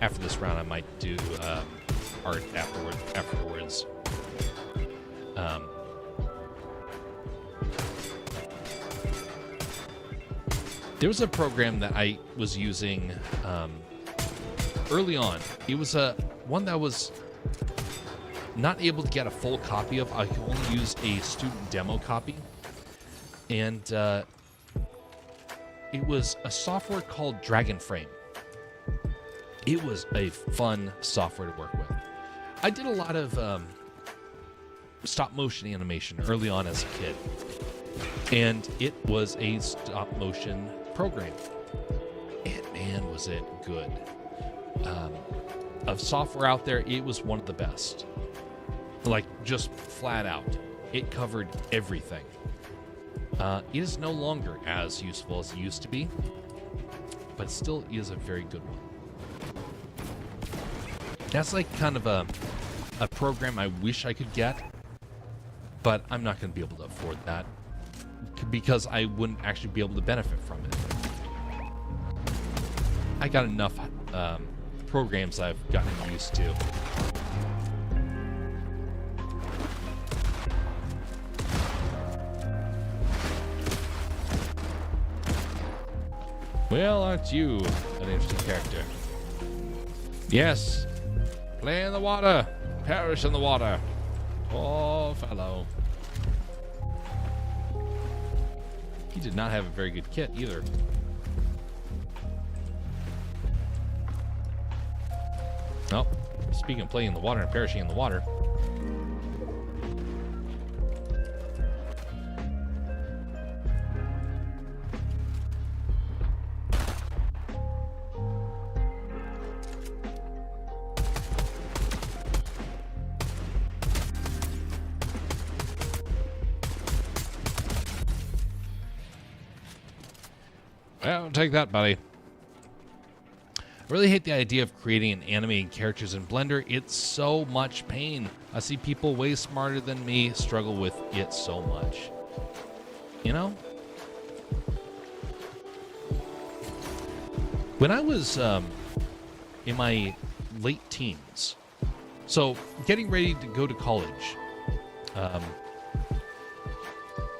After this round, I might do art afterwards. There was a program that I was using early on. It was one that was not able to get a full copy of. I could only use a student demo copy. And it was a software called Dragonframe. It was a fun software to work with. I did a lot of stop motion animation early on as a kid. And it was a stop motion program. And man, was it good. Of software out there, it was one of the best. Like, just flat out. It covered everything. It is no longer as useful as it used to be, but still is a very good one. That's like kind of a program I wish I could get, but I'm not going to be able to afford that because I wouldn't actually be able to benefit from it. I got enough programs I've gotten used to. Well, aren't you an interesting character? Yes. Play in the water. Perish in the water. Poor fellow. He did not have a very good kit either. Oh, speaking of playing in the water and perishing in the water. Well, take that, buddy. I really hate the idea of creating and animating characters in Blender. It's so much pain. I see people way smarter than me struggle with it so much. You know? When I was in my late teens, so getting ready to go to college,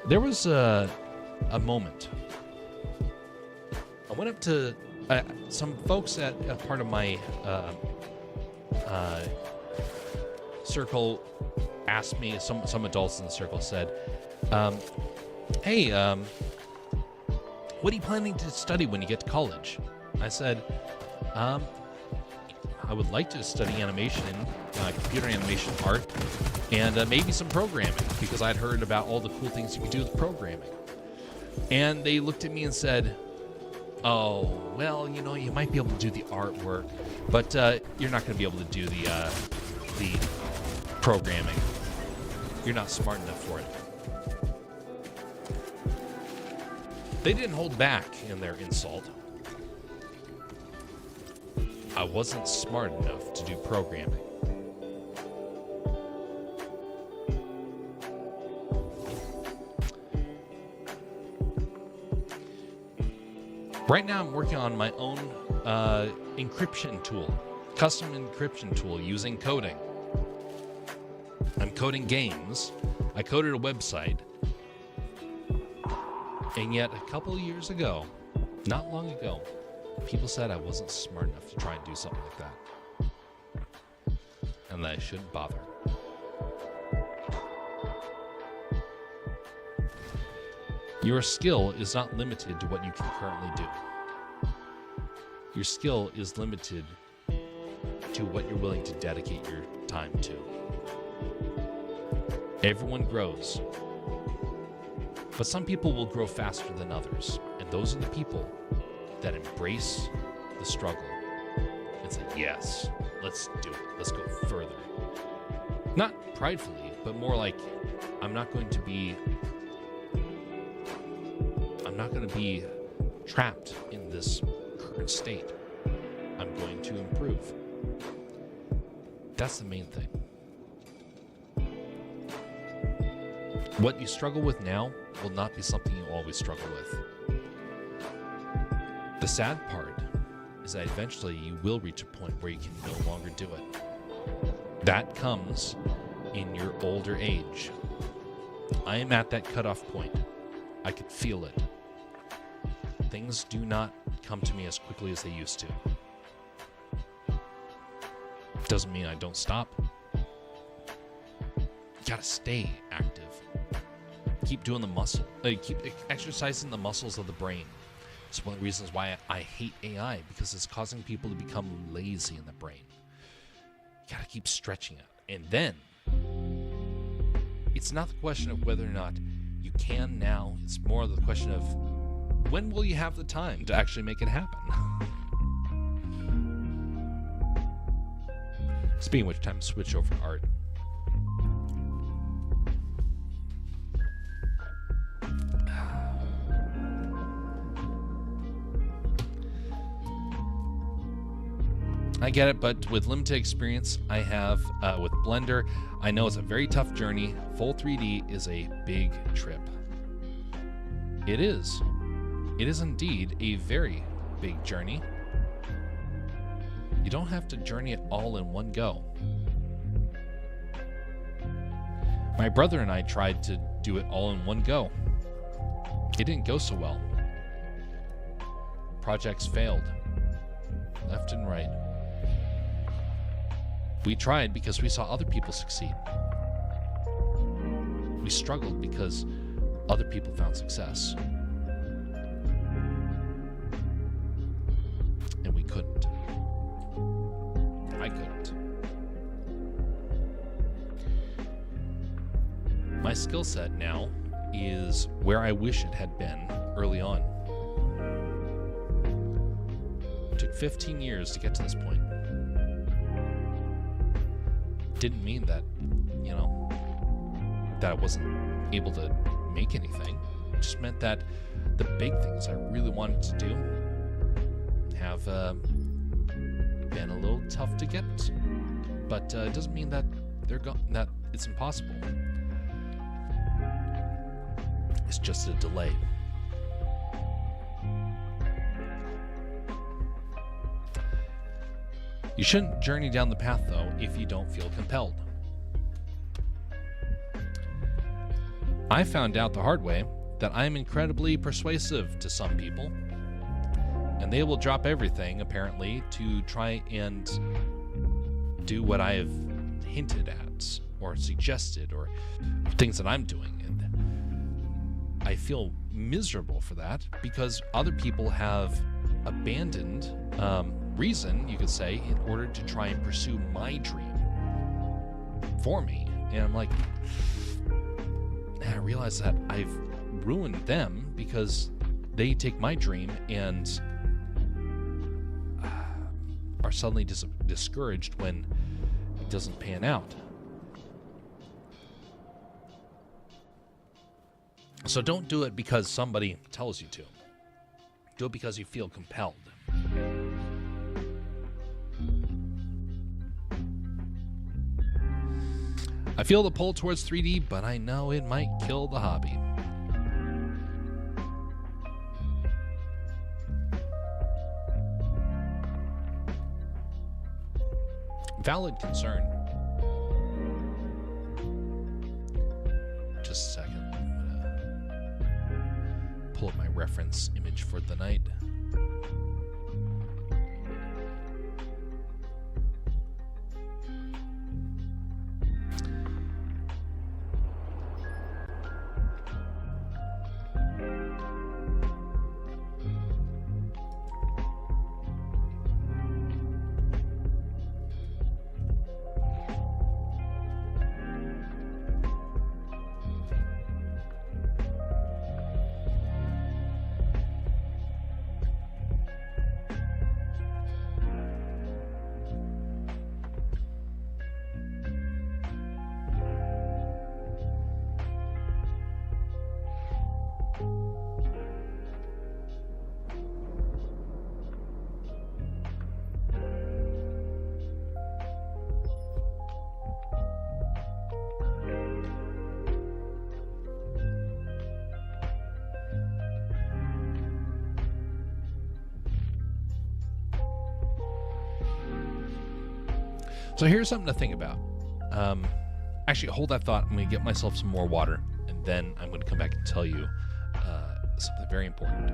there was a moment. I went up to some folks at a part of my circle asked me, some adults in the circle said, hey, what are you planning to study when you get to college? I said, I would like to study animation, computer animation, art, and maybe some programming, because I'd heard about all the cool things you could do with programming. And they looked at me and said, oh, well, you know, you might be able to do the artwork, but you're not going to be able to do the programming. You're not smart enough for it. They didn't hold back in their insult. I wasn't smart enough to do programming. Right now I'm working on my own encryption tool, custom encryption tool using coding. I'm coding games. I coded a website. And yet a couple of years ago, not long ago, people said I wasn't smart enough to try and do something like that. And that I shouldn't bother. Your skill is not limited to what you can currently do. Your skill is limited to what you're willing to dedicate your time to. Everyone grows, but some people will grow faster than others, and those are the people that embrace the struggle and say, yes, let's do it, let's go further. Not pridefully, but more like, I'm not going to be trapped in this current state. I'm going to improve. That's the main thing. What you struggle with now will not be something you always struggle with. The sad part is that eventually you will reach a point where you can no longer do it. That comes in your older age. I am at that cutoff point. I can feel it. Things do not come to me as quickly as they used to. Doesn't mean I don't stop. You gotta stay active. Keep doing the muscle. Keep exercising the muscles of the brain. It's one of the reasons why I hate AI, because it's causing people to become lazy in the brain. You gotta keep stretching it. And then, it's not the question of whether or not you can now. It's more the question of, when will you have the time to actually make it happen? Speaking of which, time to switch over to art. I get it, but with limited experience I have with Blender, I know it's a very tough journey. Full 3D is a big trip. It is. It is indeed a very big journey. You don't have to journey it all in one go. My brother and I tried to do it all in one go. It didn't go so well. Projects failed, left and right. We tried because we saw other people succeed. We struggled because other people found success. And we couldn't. I couldn't. My skill set now is where I wish it had been early on. It took 15 years to get to this point. Didn't mean that, that I wasn't able to make anything. It just meant that the big things I really wanted to do have been a little tough to get. But it doesn't mean that that it's impossible. It's just a delay. You shouldn't journey down the path, though, if you don't feel compelled. I found out the hard way that I'm incredibly persuasive to some people, and they will drop everything, apparently, to try and do what I have hinted at or suggested or things that I'm doing. And I feel miserable for that because other people have abandoned reason, you could say, in order to try and pursue my dream for me. And I'm like, and I realize that I've ruined them because they take my dream and are suddenly discouraged when it doesn't pan out. So don't do it because somebody tells you to. Do it because you feel compelled. I feel the pull towards 3D, but I know it might kill the hobby. Valid concern. Just a second. I'm gonna pull up my reference image for the night. So here's something to think about. Actually, hold that thought. I'm going to get myself some more water, and then I'm going to come back and tell you something very important.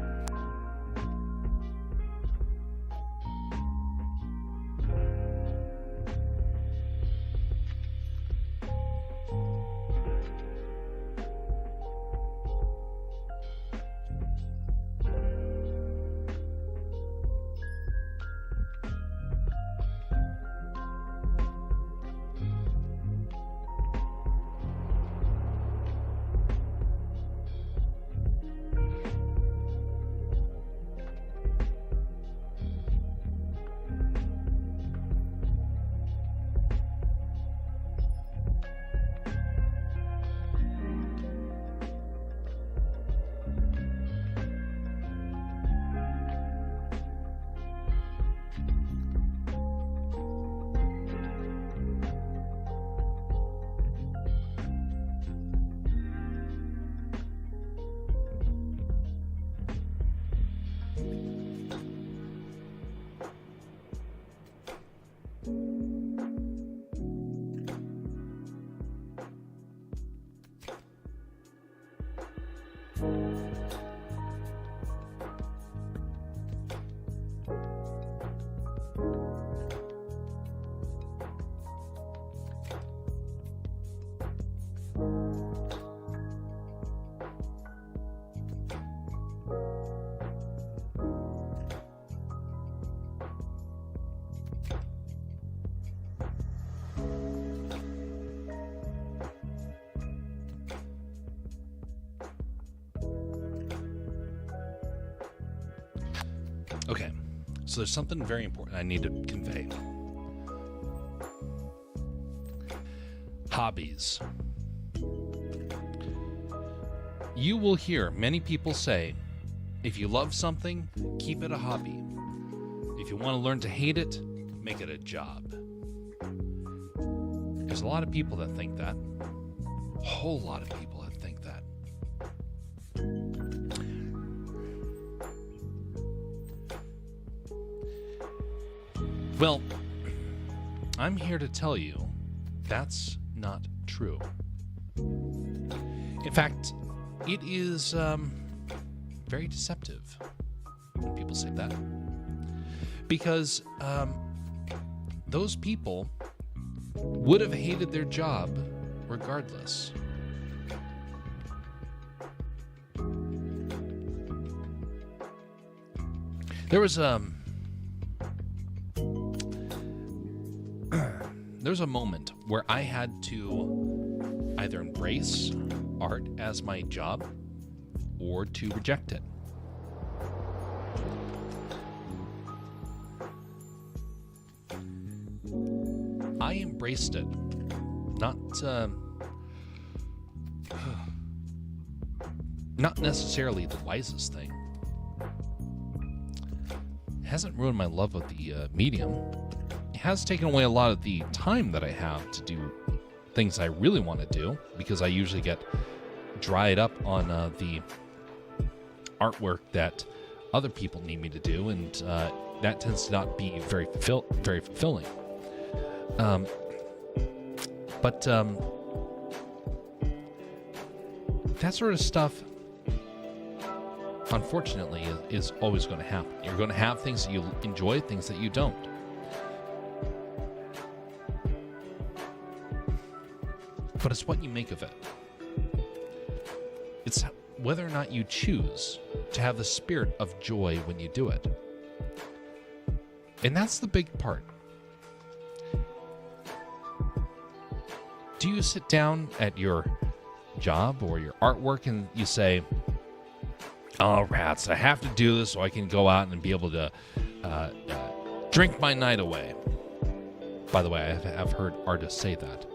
Okay, so there's something very important I need to convey. Hobbies. You will hear many people say, if you love something, keep it a hobby. If you want to learn to hate it, make it a job. There's a lot of people that think that. A whole lot of people that think that. Well, I'm here to tell you that's not true. In fact, it is very deceptive when people say that. Because those people would have hated their job regardless. There was a moment where I had to either embrace art as my job or to reject it. I embraced it. Not necessarily the wisest thing. It hasn't ruined my love of the medium. It has taken away a lot of the time that I have to do things I really want to do, because I usually get dried up on the artwork that other people need me to do, and that tends to not be very fulfilling. But that sort of stuff, unfortunately, is always going to happen. You're going to have things that you enjoy, things that you don't. But it's what you make of it. It's whether or not you choose to have the spirit of joy when you do it. And that's the big part. Do you sit down at your job or your artwork and you say, "Oh, rats, I have to do this so I can go out and be able to drink my night away"? By the way, I've heard artists say that.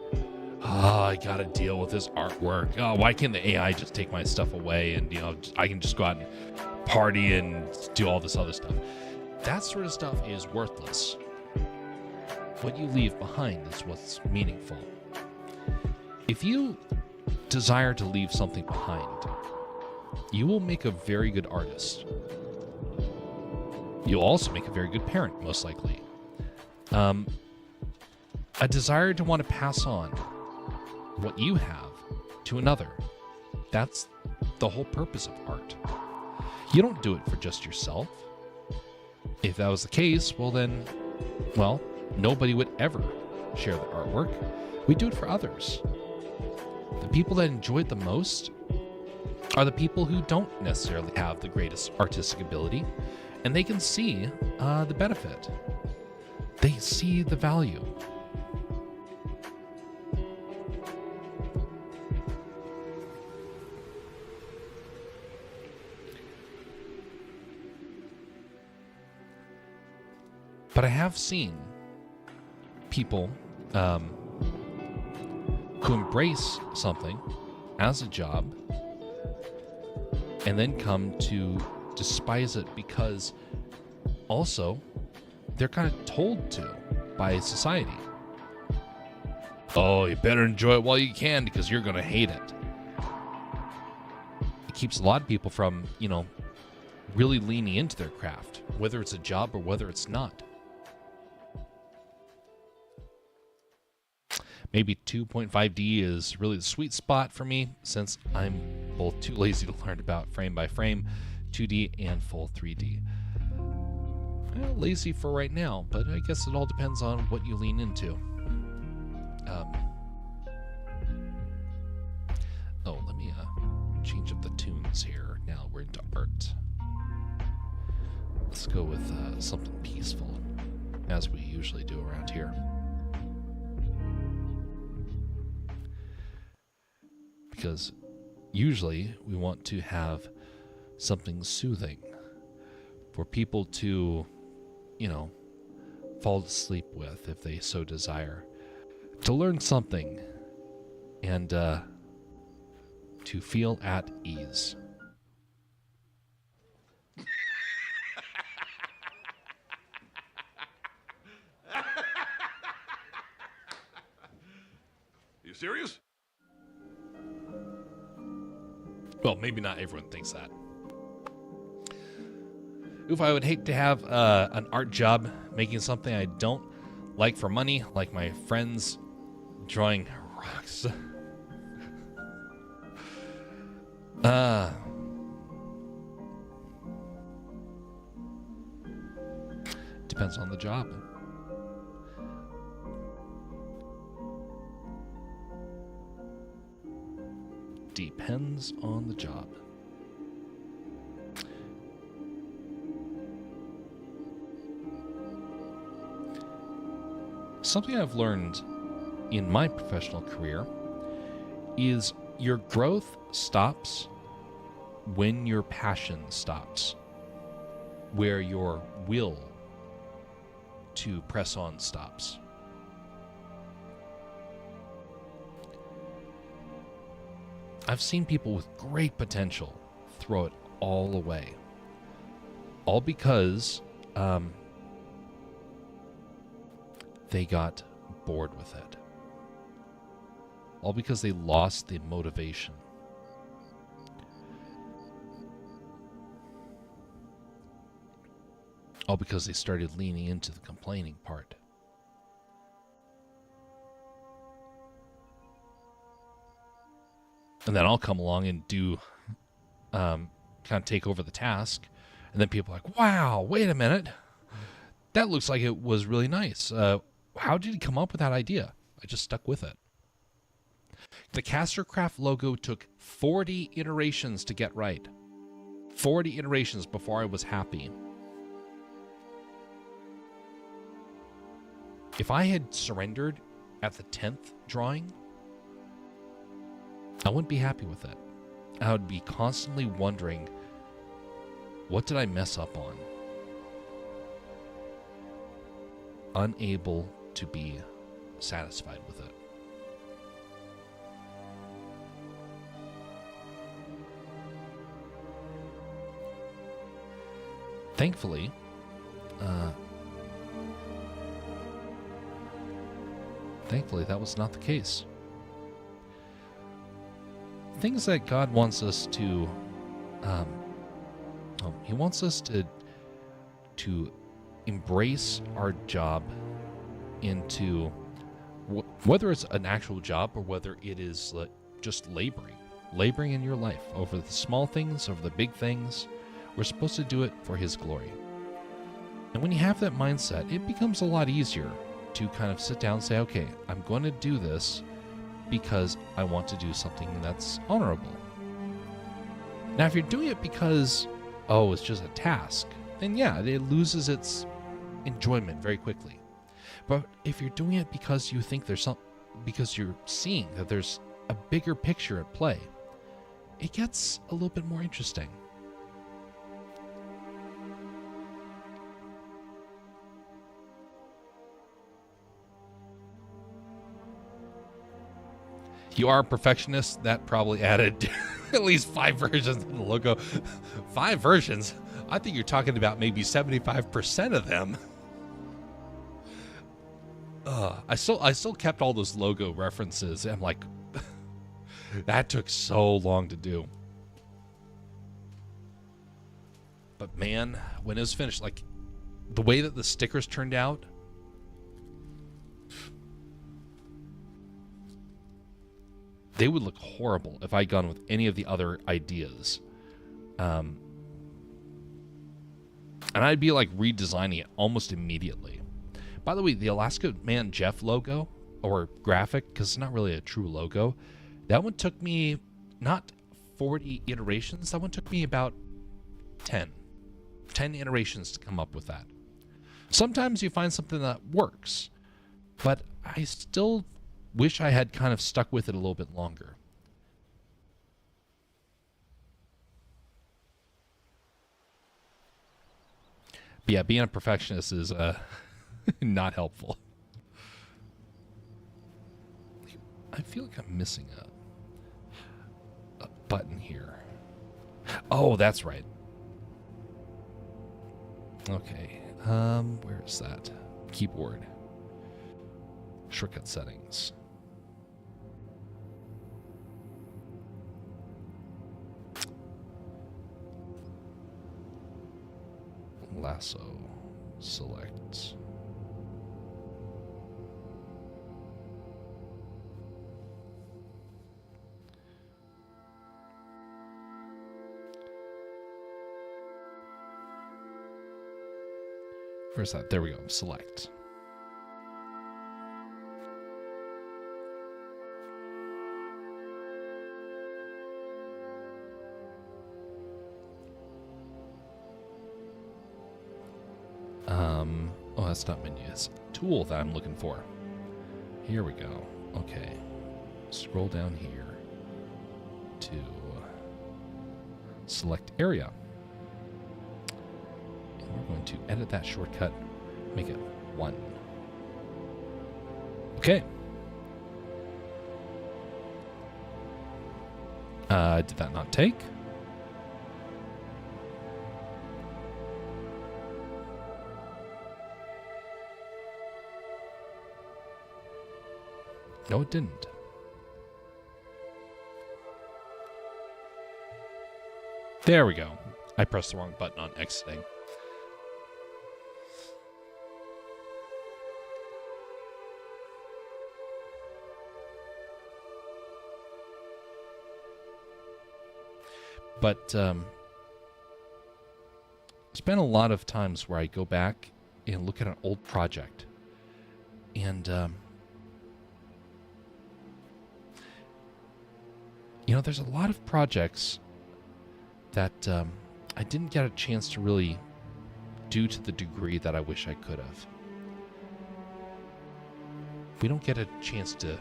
"Oh, I gotta deal with this artwork. Oh, why can't the AI just take my stuff away and, I can just go out and party and do all this other stuff?" That sort of stuff is worthless. What you leave behind is what's meaningful. If you desire to leave something behind, you will make a very good artist. You'll also make a very good parent, most likely. A desire to want to pass on what you have to another. That's the whole purpose of art. You don't do it for just yourself. If that was the case, then nobody would ever share the artwork. We do it for others. The people that enjoy it the most are the people who don't necessarily have the greatest artistic ability, and they can see the benefit. They see the value. But I have seen people who embrace something as a job and then come to despise it because also they're kind of told to by society. "Oh, you better enjoy it while you can because you're going to hate it." It keeps a lot of people from, really leaning into their craft, whether it's a job or whether it's not. Maybe 2.5D is really the sweet spot for me, since I'm both too lazy to learn about frame by frame, 2D and full 3D. Lazy for right now, but I guess it all depends on what you lean into. Let me change up the tunes here. Now we're into art. Let's go with something peaceful, as we usually do around here. Because usually we want to have something soothing for people to, fall asleep with if they so desire. To learn something and to feel at ease. You serious? Well, maybe not everyone thinks that. Oof, I would hate to have an art job making something I don't like for money, like my friends drawing rocks. Depends on the job. Depends on the job. Something I've learned in my professional career is your growth stops when your passion stops, where your will to press on stops. I've seen people with great potential throw it all away, all because they got bored with it, all because they lost the motivation. All because they started leaning into the complaining part. And then I'll come along and do, kind of take over the task. And then people are like, wow, wait a minute. That looks like it was really nice. How did you come up with that idea? I just stuck with it. The Castercraft logo took 40 iterations to get right. 40 iterations before I was happy. If I had surrendered at the 10th drawing, I wouldn't be happy with it. I would be constantly wondering, what did I mess up on? Unable to be satisfied with it. Thankfully, that was not the case. Things that God wants us to, He wants us to embrace our job into whether it's an actual job or whether it is just laboring in your life over the small things, over the big things. We're supposed to do it for His glory. And when you have that mindset, it becomes a lot easier to kind of sit down and say, okay, I'm going to do this because I want to do something that's honorable. Now, if you're doing it because, it's just a task, then yeah, it loses its enjoyment very quickly. But if you're doing it because you think because you're seeing that there's a bigger picture at play, it gets a little bit more interesting. You are a perfectionist. That probably added at least 5 versions of the logo. 5 versions? I think you're talking about maybe 75% of them. I still kept all those logo references. I'm like, that took so long to do. But man, when it was finished, like the way that the stickers turned out, they would look horrible if I'd gone with any of the other ideas. And I'd be like redesigning it almost immediately. By the way, the Alaska Man Jeff logo, or graphic, because it's not really a true logo, that one took me not 40 iterations. That one took me about 10 iterations to come up with that. Sometimes you find something that works, but I still wish I had kind of stuck with it a little bit longer. But yeah, being a perfectionist is not helpful. I feel like I'm missing a button here. Oh, that's right. Okay. Where is that? Keyboard. Shortcut settings. Lasso. Select. Where's that? There we go. Select. Oh, that's not menu. It's tool that I'm looking for. Here we go. Okay. Scroll down here to select area. And we're going to edit that shortcut, make it 1. Okay. Did that not take? No, it didn't. There we go. I pressed the wrong button on exiting. But spent a lot of times where I go back and look at an old project, and you know, there's a lot of projects that I didn't get a chance to really do to the degree that I wish I could have. We don't get a chance to,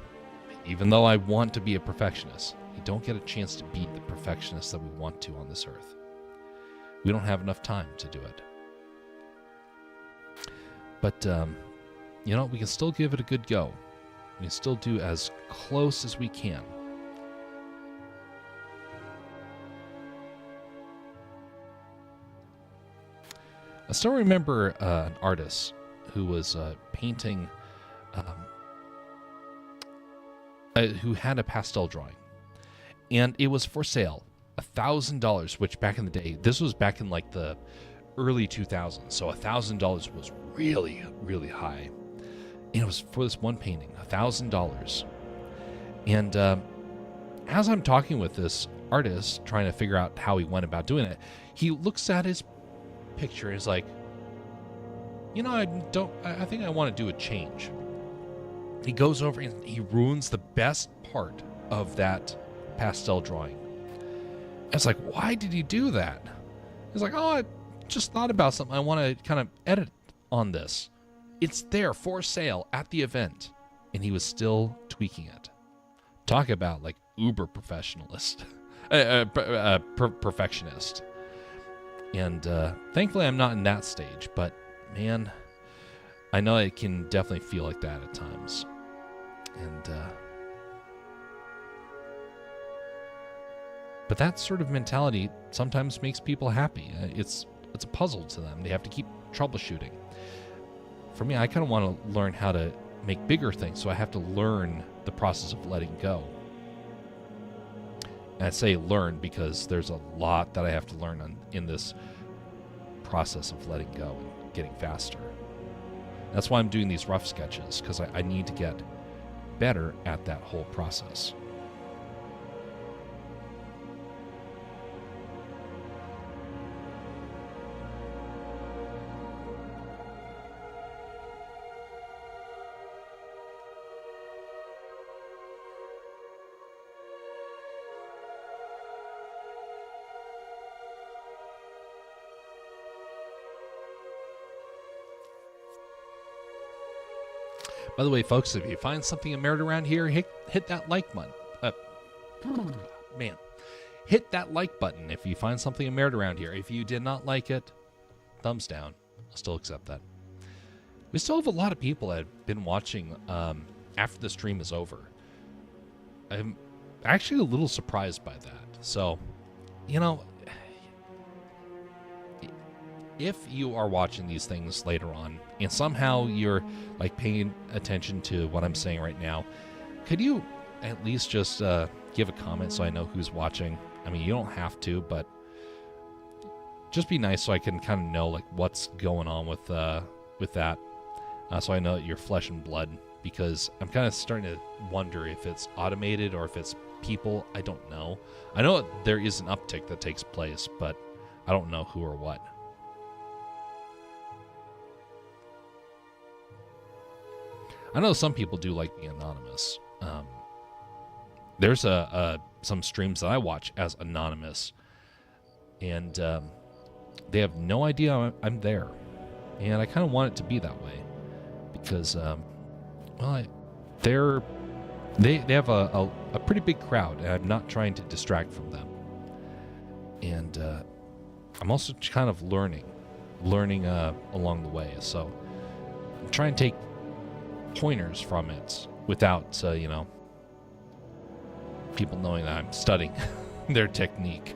even though I want to be a perfectionist, we don't get a chance to be the perfectionist that we want to on this earth. We don't have enough time to do it. But, you know, we can still give it a good go. We can still do as close as we can. I still remember an artist who was painting, who had a pastel drawing, and it was for sale, $1,000, which back in the day, this was back in like the early 2000s, so $1,000 was really, really high. And it was for this one painting, $1,000. And as I'm talking with this artist, trying to figure out how he went about doing it, he looks at his picture and is like, you know, I think I want to do a change. He goes over and he ruins the best part of that pastel drawing. It's like, why did he do that? He's like, oh, I just thought about something. I want to kind of edit on this. It's there for sale at the event. And he was still tweaking it. Talk about like uber professionalist, perfectionist. And thankfully I'm not in that stage, but man, I know it can definitely feel like that at times. And but that sort of mentality sometimes makes people happy. It's a puzzle to them. They have to keep troubleshooting. For me, I kind of want to learn how to make bigger things, so I have to learn the process of letting go. And I say learn because there's a lot that I have to learn in this process of letting go and getting faster. That's why I'm doing these rough sketches, because I need to get better at that whole process. By the way, folks, if you find something of merit around here, hit that like button. Hit that like button if you find something of merit around here. If you did not like it, thumbs down. I'll still accept that. We still have a lot of people that have been watching after the stream is over. I'm actually a little surprised by that. So, you know, if you are watching these things later on and somehow you're like paying attention to what I'm saying right now, could you at least just give a comment so I know who's watching? I mean, you don't have to, but just be nice so I can kind of know like what's going on with that, so I know that you're flesh and blood, because I'm kind of starting to wonder if it's automated or if it's people. I don't know. I know there is an uptick that takes place, but I don't know who or what. I know some people do like being anonymous. There's some streams that I watch as anonymous, and they have no idea I'm there, and I kind of want it to be that way because, they have a pretty big crowd, and I'm not trying to distract from them, and I'm also kind of learning along the way, so I'm trying to take pointers from it without people knowing that I'm studying their technique.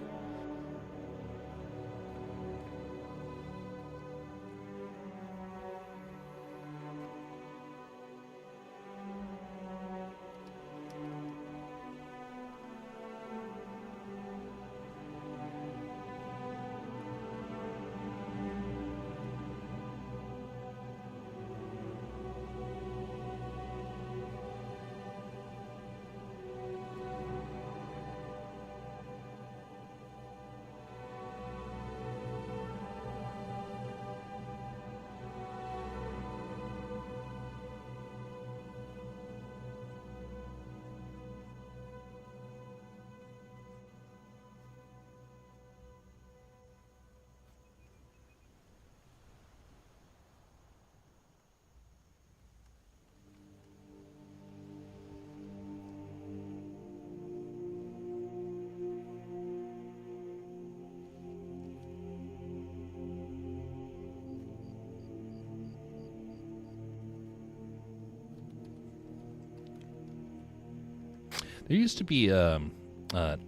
There used to be an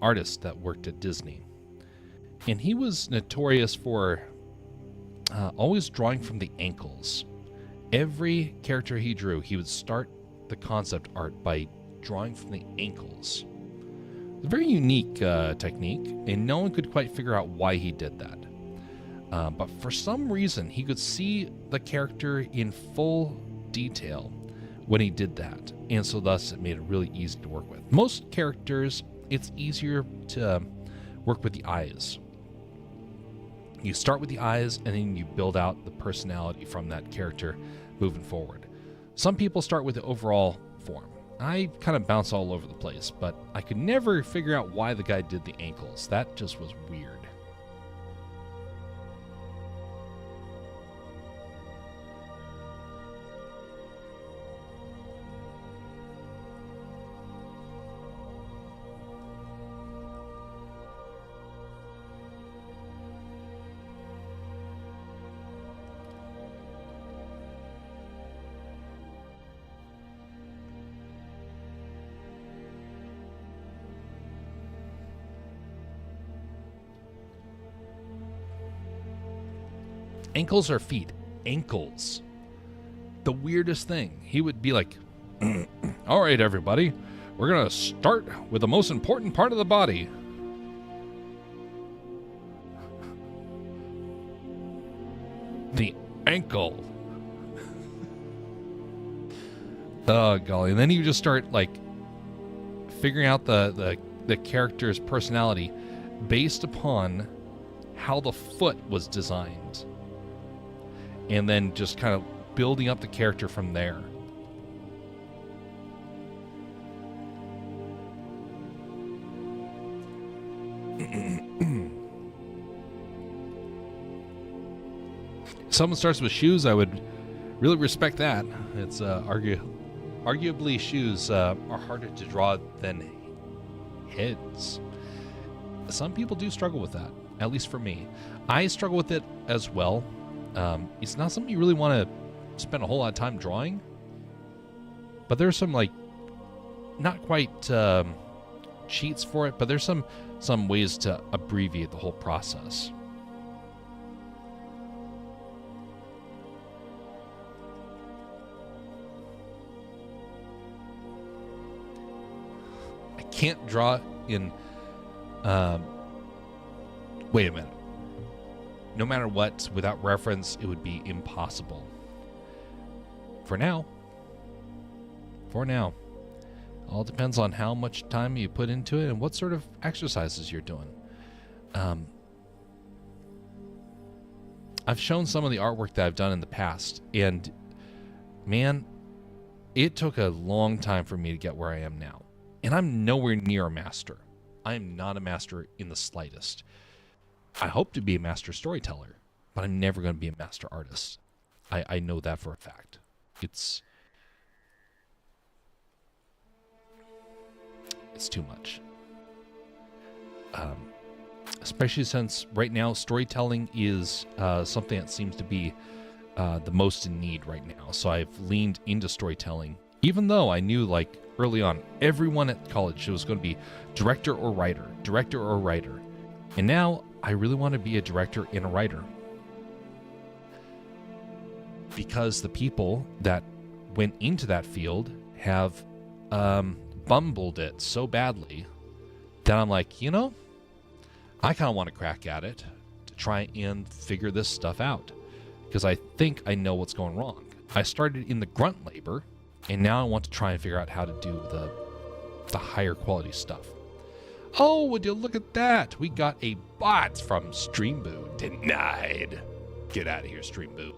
artist that worked at Disney, and he was notorious for always drawing from the ankles. Every character he drew, he would start the concept art by drawing from the ankles. It's a very unique technique, and no one could quite figure out why he did that. But for some reason, he could see the character in full detail when he did that, and so thus it made it really easy to work with. Most characters, it's easier to work with the eyes. You start with the eyes, and then you build out the personality from that character moving forward. Some people start with the overall form. I kind of bounce all over the place, but I could never figure out why the guy did the ankles. That just was weird. Ankles or feet? Ankles. The weirdest thing. He would be like, all right, everybody, we're going to start with the most important part of the body. The ankle. Oh, golly. And then you just start, like, figuring out the character's personality based upon how the foot was designed. And then just kind of building up the character from there. If someone starts with shoes, I would really respect that. It's arguably shoes are harder to draw than heads. Some people do struggle with that, at least for me. I struggle with it as well. It's not something you really want to spend a whole lot of time drawing, but there's some, like, not quite cheats for it, but there's some ways to abbreviate the whole process. I can't draw in wait a minute. No matter what, without reference, it would be impossible. For now. All depends on how much time you put into it and what sort of exercises you're doing. I've shown some of the artwork that I've done in the past, and man, it took a long time for me to get where I am now. And I'm nowhere near a master. I am not a master in the slightest. I hope to be a master storyteller, but I'm never going to be a master artist. I know that for a fact. It's too much. Especially since right now storytelling is something that seems to be the most in need right now. So I've leaned into storytelling, even though I knew like early on, everyone at college was going to be director or writer. And now I really want to be a director and a writer. Because the people that went into that field have bumbled it so badly that I'm like, I kind of want to crack at it to try and figure this stuff out. Because I think I know what's going wrong. I started in the grunt labor, and now I want to try and figure out how to do the higher quality stuff. Oh, would you look at that? We got a bot from Streamboo. Denied. Get out of here, Streamboo.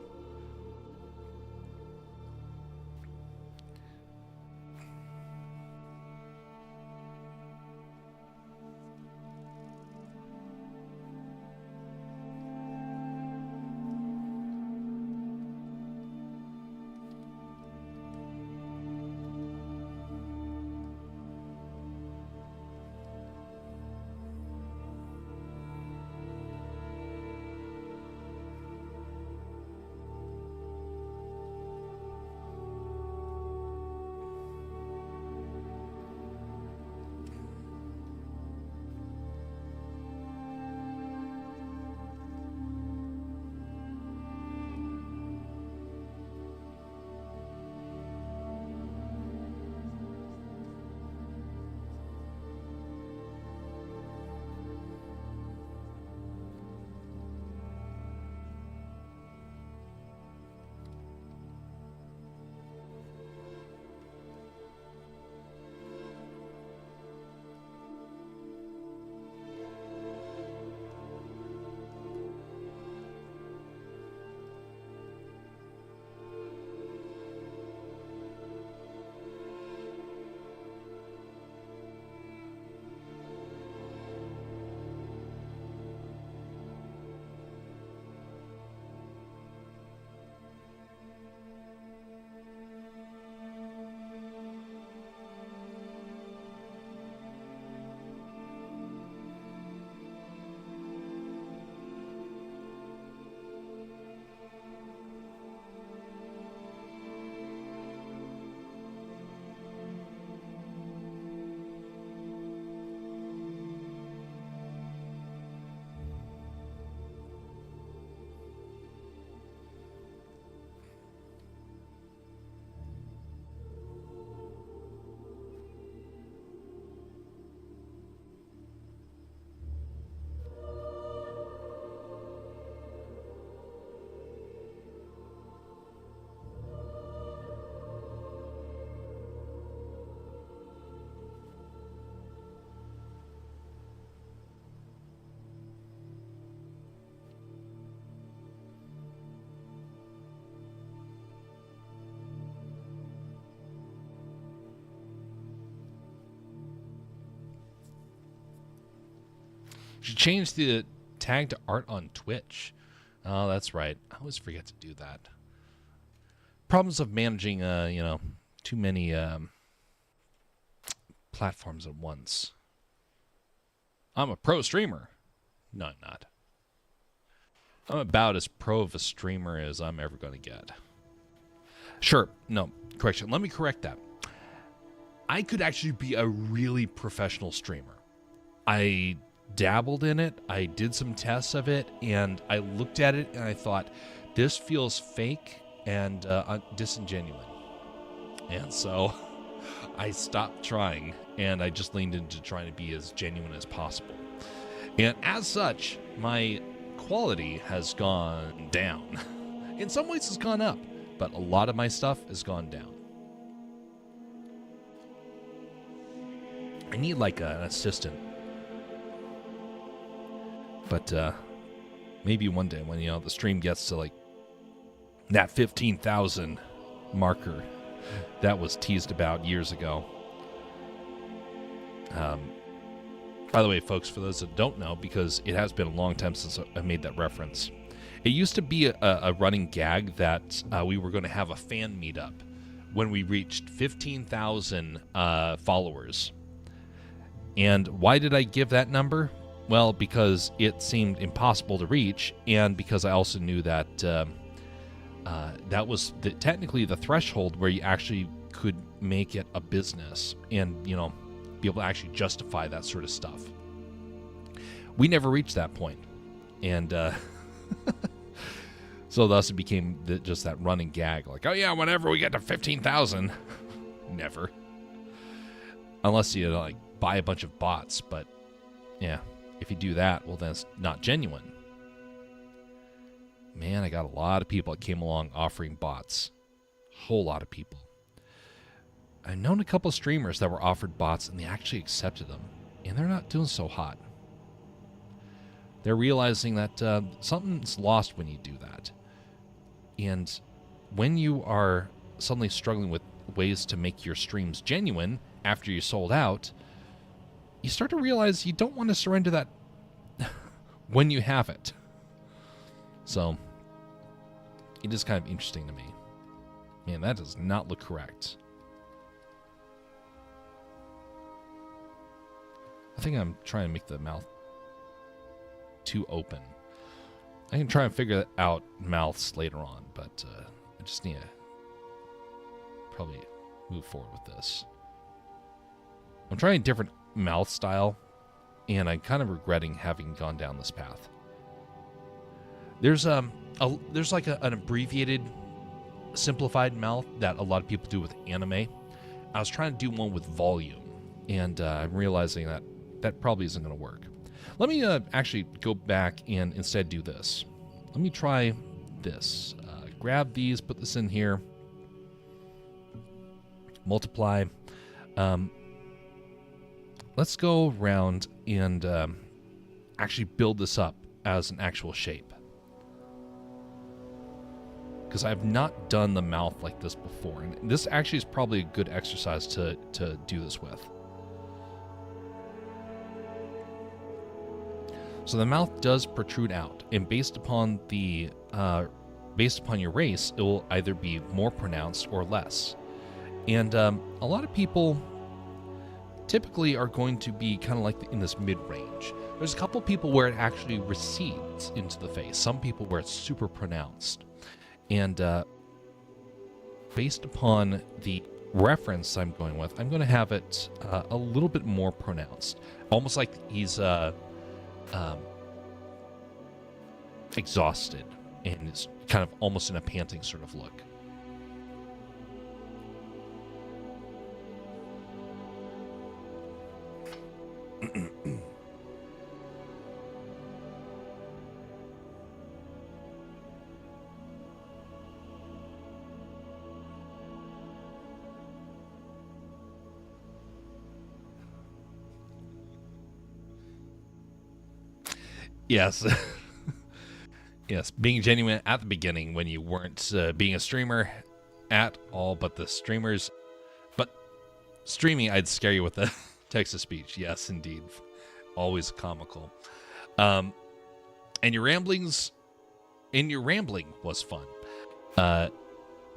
She changed the tag to art on Twitch. Oh, that's right. I always forget to do that. Problems of managing, too many platforms at once. I'm a pro streamer. No, I'm not. I'm about as pro of a streamer as I'm ever going to get. Sure. No, correction. Let me correct that. I could actually be a really professional streamer. I dabbled in it. I did some tests of it, and I looked at it, and I thought, this feels fake and disingenuous. And so I stopped trying, and I just leaned into trying to be as genuine as possible. And as such, my quality has gone down. In some ways, it's gone up, but a lot of my stuff has gone down. I need like an assistant. But maybe one day when the stream gets to like that 15,000 marker, that was teased about years ago. By the way, folks, for those that don't know, because it has been a long time since I made that reference, it used to be a running gag that we were going to have a fan meetup when we reached 15,000 followers. And why did I give that number? Well, because it seemed impossible to reach, and because I also knew that that was technically the threshold where you actually could make it a business and, be able to actually justify that sort of stuff. We never reached that point. And so thus it became just that running gag. Like, oh yeah, whenever we get to 15,000. Never. Unless you buy a bunch of bots. But yeah, if you do that, well, then it's not genuine. Man, I got a lot of people that came along offering bots. Whole lot of people. I've known a couple of streamers that were offered bots and they actually accepted them. And they're not doing so hot. They're realizing that something's lost when you do that. And when you are suddenly struggling with ways to make your streams genuine after you sold out, you start to realize you don't want to surrender that when you have it. So, it is kind of interesting to me. Man, that does not look correct. I think I'm trying to make the mouth too open. I can try and figure out mouths later on, but I just need to probably move forward with this. I'm trying a different mouth style, and I'm kind of regretting having gone down this path. There's like an abbreviated, simplified mouth that a lot of people do with anime. I was trying to do one with volume, and I'm realizing that probably isn't going to work. Let me actually go back and instead do this. Let me try this. Grab these, put this in here. Multiply. Let's go around and actually build this up as an actual shape. Because I've not done the mouth like this before. And this actually is probably a good exercise to do this with. So the mouth does protrude out, and based upon your race, it will either be more pronounced or less. And a lot of people typically are going to be kind of like in this mid-range. There's a couple people where it actually recedes into the face. Some people where it's super pronounced. And based upon the reference I'm going with, I'm going to have it a little bit more pronounced. Almost like he's exhausted, and it's kind of almost in a panting sort of look. Yes. Yes, being genuine at the beginning when you weren't being a streamer at all, but the streamers. But streaming, I'd scare you with the text-to-speech. Yes, indeed. Always comical. And your rambling was fun. But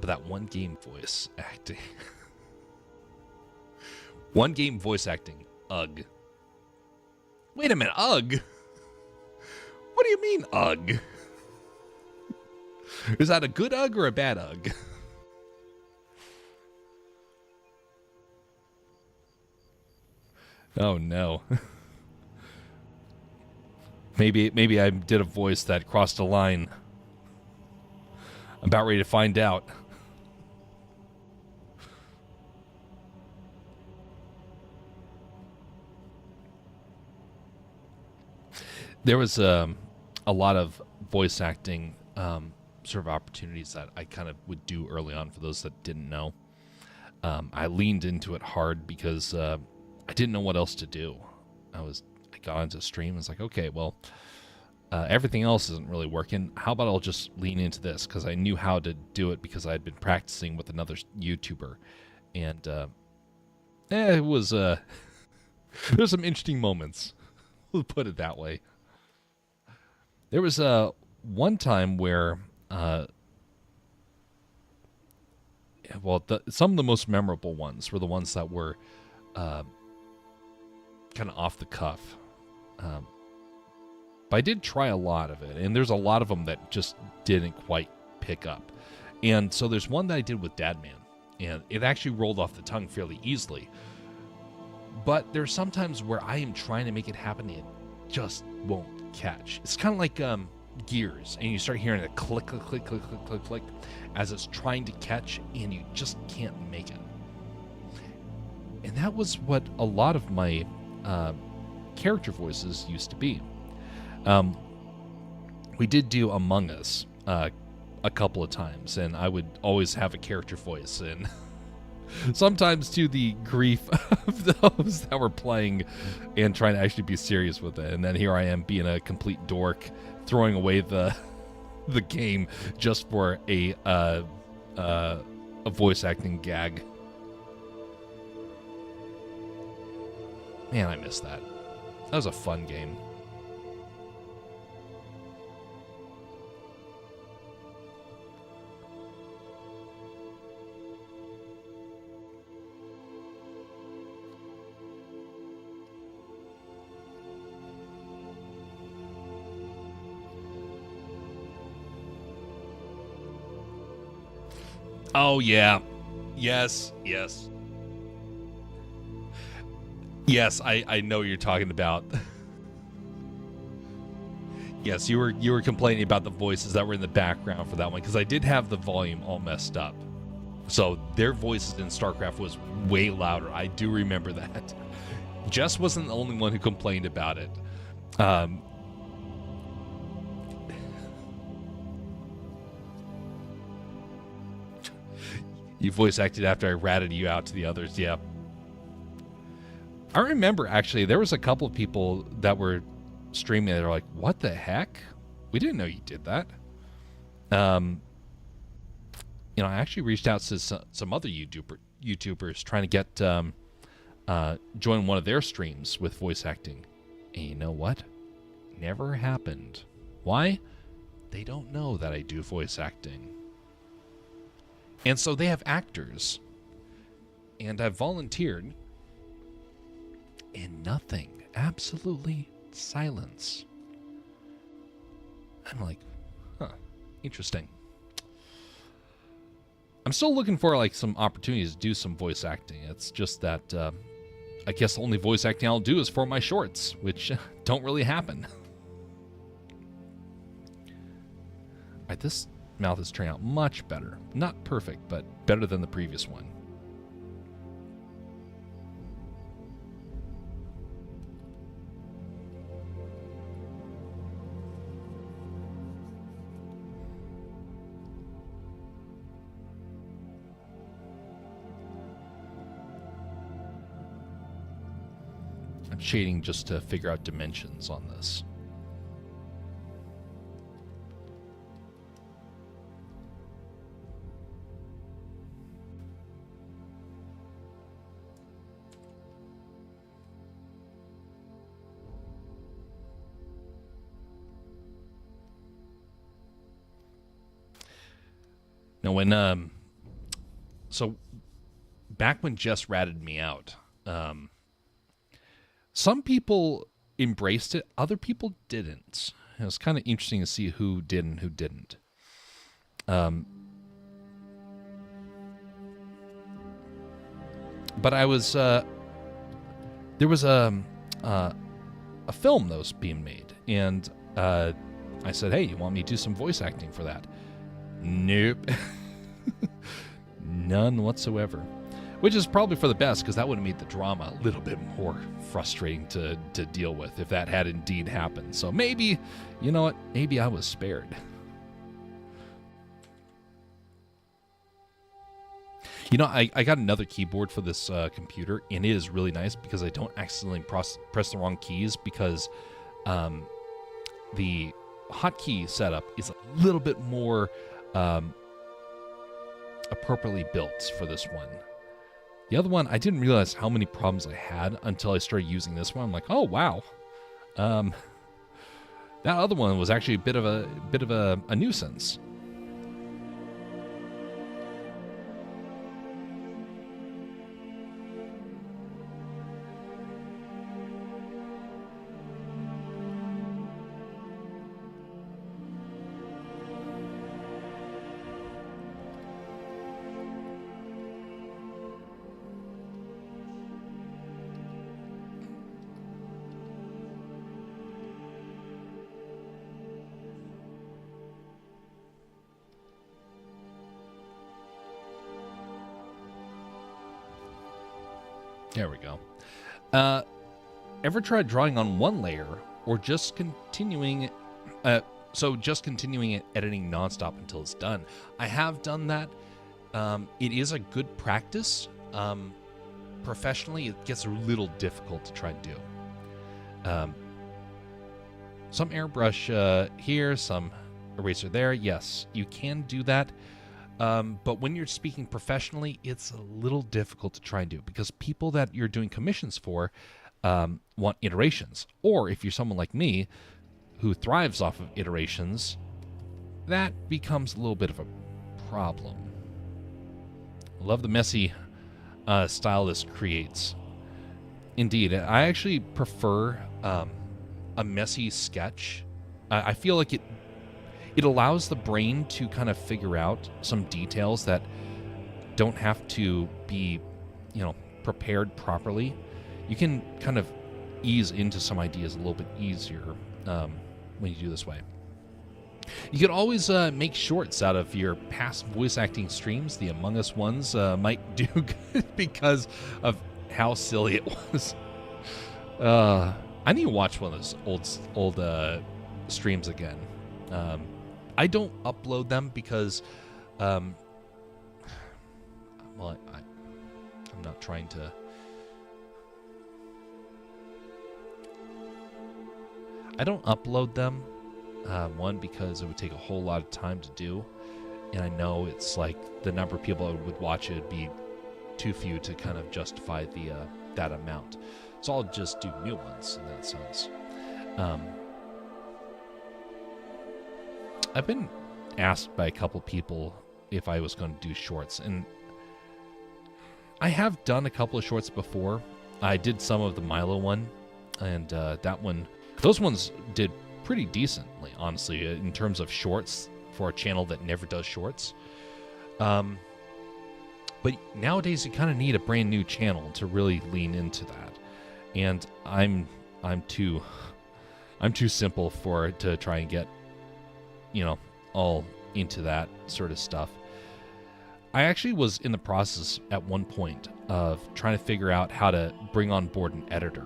that one game voice acting. One game voice acting. Ugh. Wait a minute, ugh? What do you mean, ugh? Is that a good ugh or a bad ugh? Oh no. Maybe I did a voice that crossed a line. I'm about ready to find out. There was a lot of voice acting sort of opportunities that I kind of would do early on for those that didn't know. I leaned into it hard because I didn't know what else to do. I got into stream and was like, okay, well, everything else isn't really working. How about I'll just lean into this? Because I knew how to do it because I had been practicing with another YouTuber. And it was there's some interesting moments. We'll put it that way. There was one time where, some of the most memorable ones were the ones that were kind of off the cuff. But I did try a lot of it, and there's a lot of them that just didn't quite pick up. And so there's one that I did with Dadman, and it actually rolled off the tongue fairly easily. But there's sometimes where I am trying to make it happen, and it just won't catch. It's kind of like gears, and you start hearing a click, click, click, click, click, click, click, as it's trying to catch, and you just can't make it. And that was what a lot of my character voices used to be. We did do Among Us a couple of times, and I would always have a character voice, and sometimes to the grief of those that were playing and trying to actually be serious with it. And then here I am being a complete dork, throwing away the game just for a voice acting gag. Man, I miss that. That was a fun game. Oh, yeah. Yes. Yes, I know what you're talking about. Yes, you were complaining about the voices that were in the background for that one, because I did have the volume all messed up. So their voices in StarCraft was way louder. I do remember that. Jess wasn't the only one who complained about it. You voice acted after I ratted you out to the others, yeah. I remember, actually, there was a couple of people that were streaming. They were like, what the heck? We didn't know you did that. I actually reached out to some other YouTubers trying to get join one of their streams with voice acting. And you know what? Never happened. Why? They don't know that I do voice acting. And so they have actors. And I've volunteered. And nothing. Absolutely silence. I'm like, interesting. I'm still looking for some opportunities to do some voice acting. It's just that I guess the only voice acting I'll do is for my shorts, which don't really happen. All right, this mouth is turning out much better. Not perfect, but better than the previous one. I'm shading just to figure out dimensions on this. Now, when so back when Jess ratted me out, some people embraced it, other people didn't. It was kind of interesting to see who did and who didn't. But I was there was a film that was being made, and I said, "Hey, you want me to do some voice acting for that?" Nope. None whatsoever. Which is probably for the best, because that would have made the drama a little bit more frustrating to deal with if that had indeed happened. So maybe, you know what, maybe I was spared. You know, I got another keyboard for this computer, and it is really nice because I don't accidentally press the wrong keys, because the hotkey setup is a little bit more appropriately built for this one. The other one, I didn't realize how many problems I had until I started using this one. I'm like, oh wow, that other one was actually a bit of a nuisance. There we go. Ever tried drawing on one layer or just continuing just continuing it, editing nonstop until it's done? I have done that. It is a good practice. Professionally, it gets a little difficult to try and do. Some airbrush here, some eraser there. Yes, you can do that. But when you're speaking professionally, it's a little difficult to try and do because people that you're doing commissions for want iterations. Or if you're someone like me who thrives off of iterations, that becomes a little bit of a problem. I love the messy style this creates. Indeed, I actually prefer a messy sketch. I feel like it allows the brain to kind of figure out some details that don't have to be, prepared properly. You can kind of ease into some ideas a little bit easier when you do this way. You could always make shorts out of your past voice acting streams. The Among Us ones might do good because of how silly it was. I need to watch one of those old streams again. I don't upload them because, I'm not trying to. I don't upload them, one, because it would take a whole lot of time to do, and I know it's like the number of people that would watch it would be too few to kind of justify that amount. So I'll just do new ones in that sense. I've been asked by a couple people if I was going to do shorts, and I have done a couple of shorts before. I did some of the Milo one, and those ones did pretty decently, honestly, in terms of shorts for a channel that never does shorts. But nowadays you kind of need a brand new channel to really lean into that, and I'm too simple to try and get all into that sort of stuff. I actually was in the process at one point of trying to figure out how to bring on board an editor.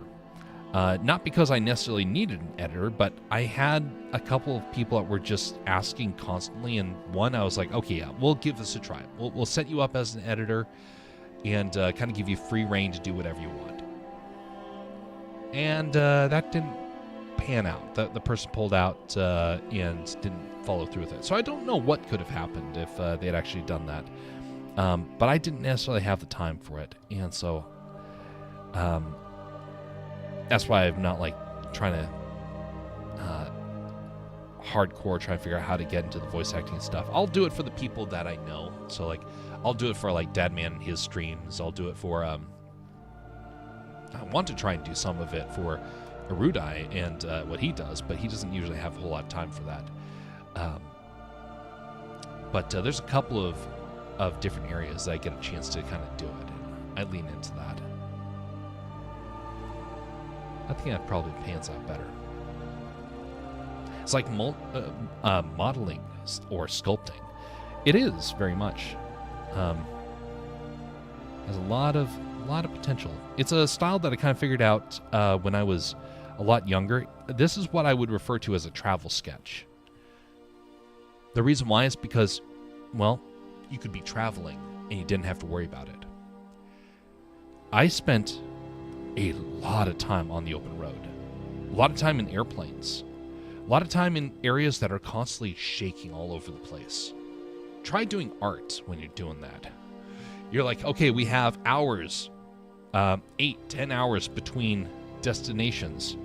Not because I necessarily needed an editor, but I had a couple of people that were just asking constantly, and one I was like, okay, yeah, we'll give this a try. We'll set you up as an editor and kind of give you free reign to do whatever you want. And that didn't pan out. The person pulled out and didn't follow through with it. So I don't know what could have happened if they had actually done that. But I didn't necessarily have the time for it. And so that's why I'm not trying to hardcore trying to figure out how to get into the voice acting stuff. I'll do it for the people that I know. So I'll do it for Dadman and his streams. I'll do it for I want to try and do some of it for Erudai and what he does, but he doesn't usually have a whole lot of time for that. But there's a couple of different areas that I get a chance to kind of do it. I lean into that. I think that probably pans out better. It's like modeling or sculpting. It is very much. Has a lot of potential. It's a style that I kind of figured out when I was a lot younger. This is what I would refer to as a travel sketch. The reason why is because, well, you could be traveling and you didn't have to worry about it. I spent a lot of time on the open road, a lot of time in airplanes, A lot of time in areas that are constantly shaking all over the place. Try doing art when you're doing that. You're like, okay, we have hours, 8-10 hours between destinations.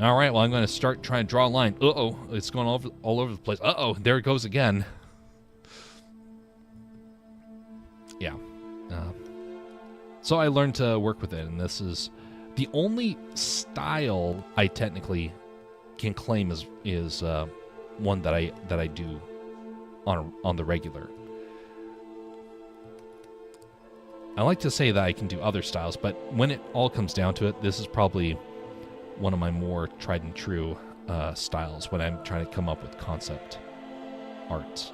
All right, well, I'm going to start trying to draw a line. Uh-oh, it's going all over the place. Uh-oh, there it goes again. Yeah. So I learned to work with it, and this is the only style I technically can claim is one that I do on the regular. I like to say that I can do other styles, but when it all comes down to it, this is probably one of my more tried and true styles when I'm trying to come up with concept art.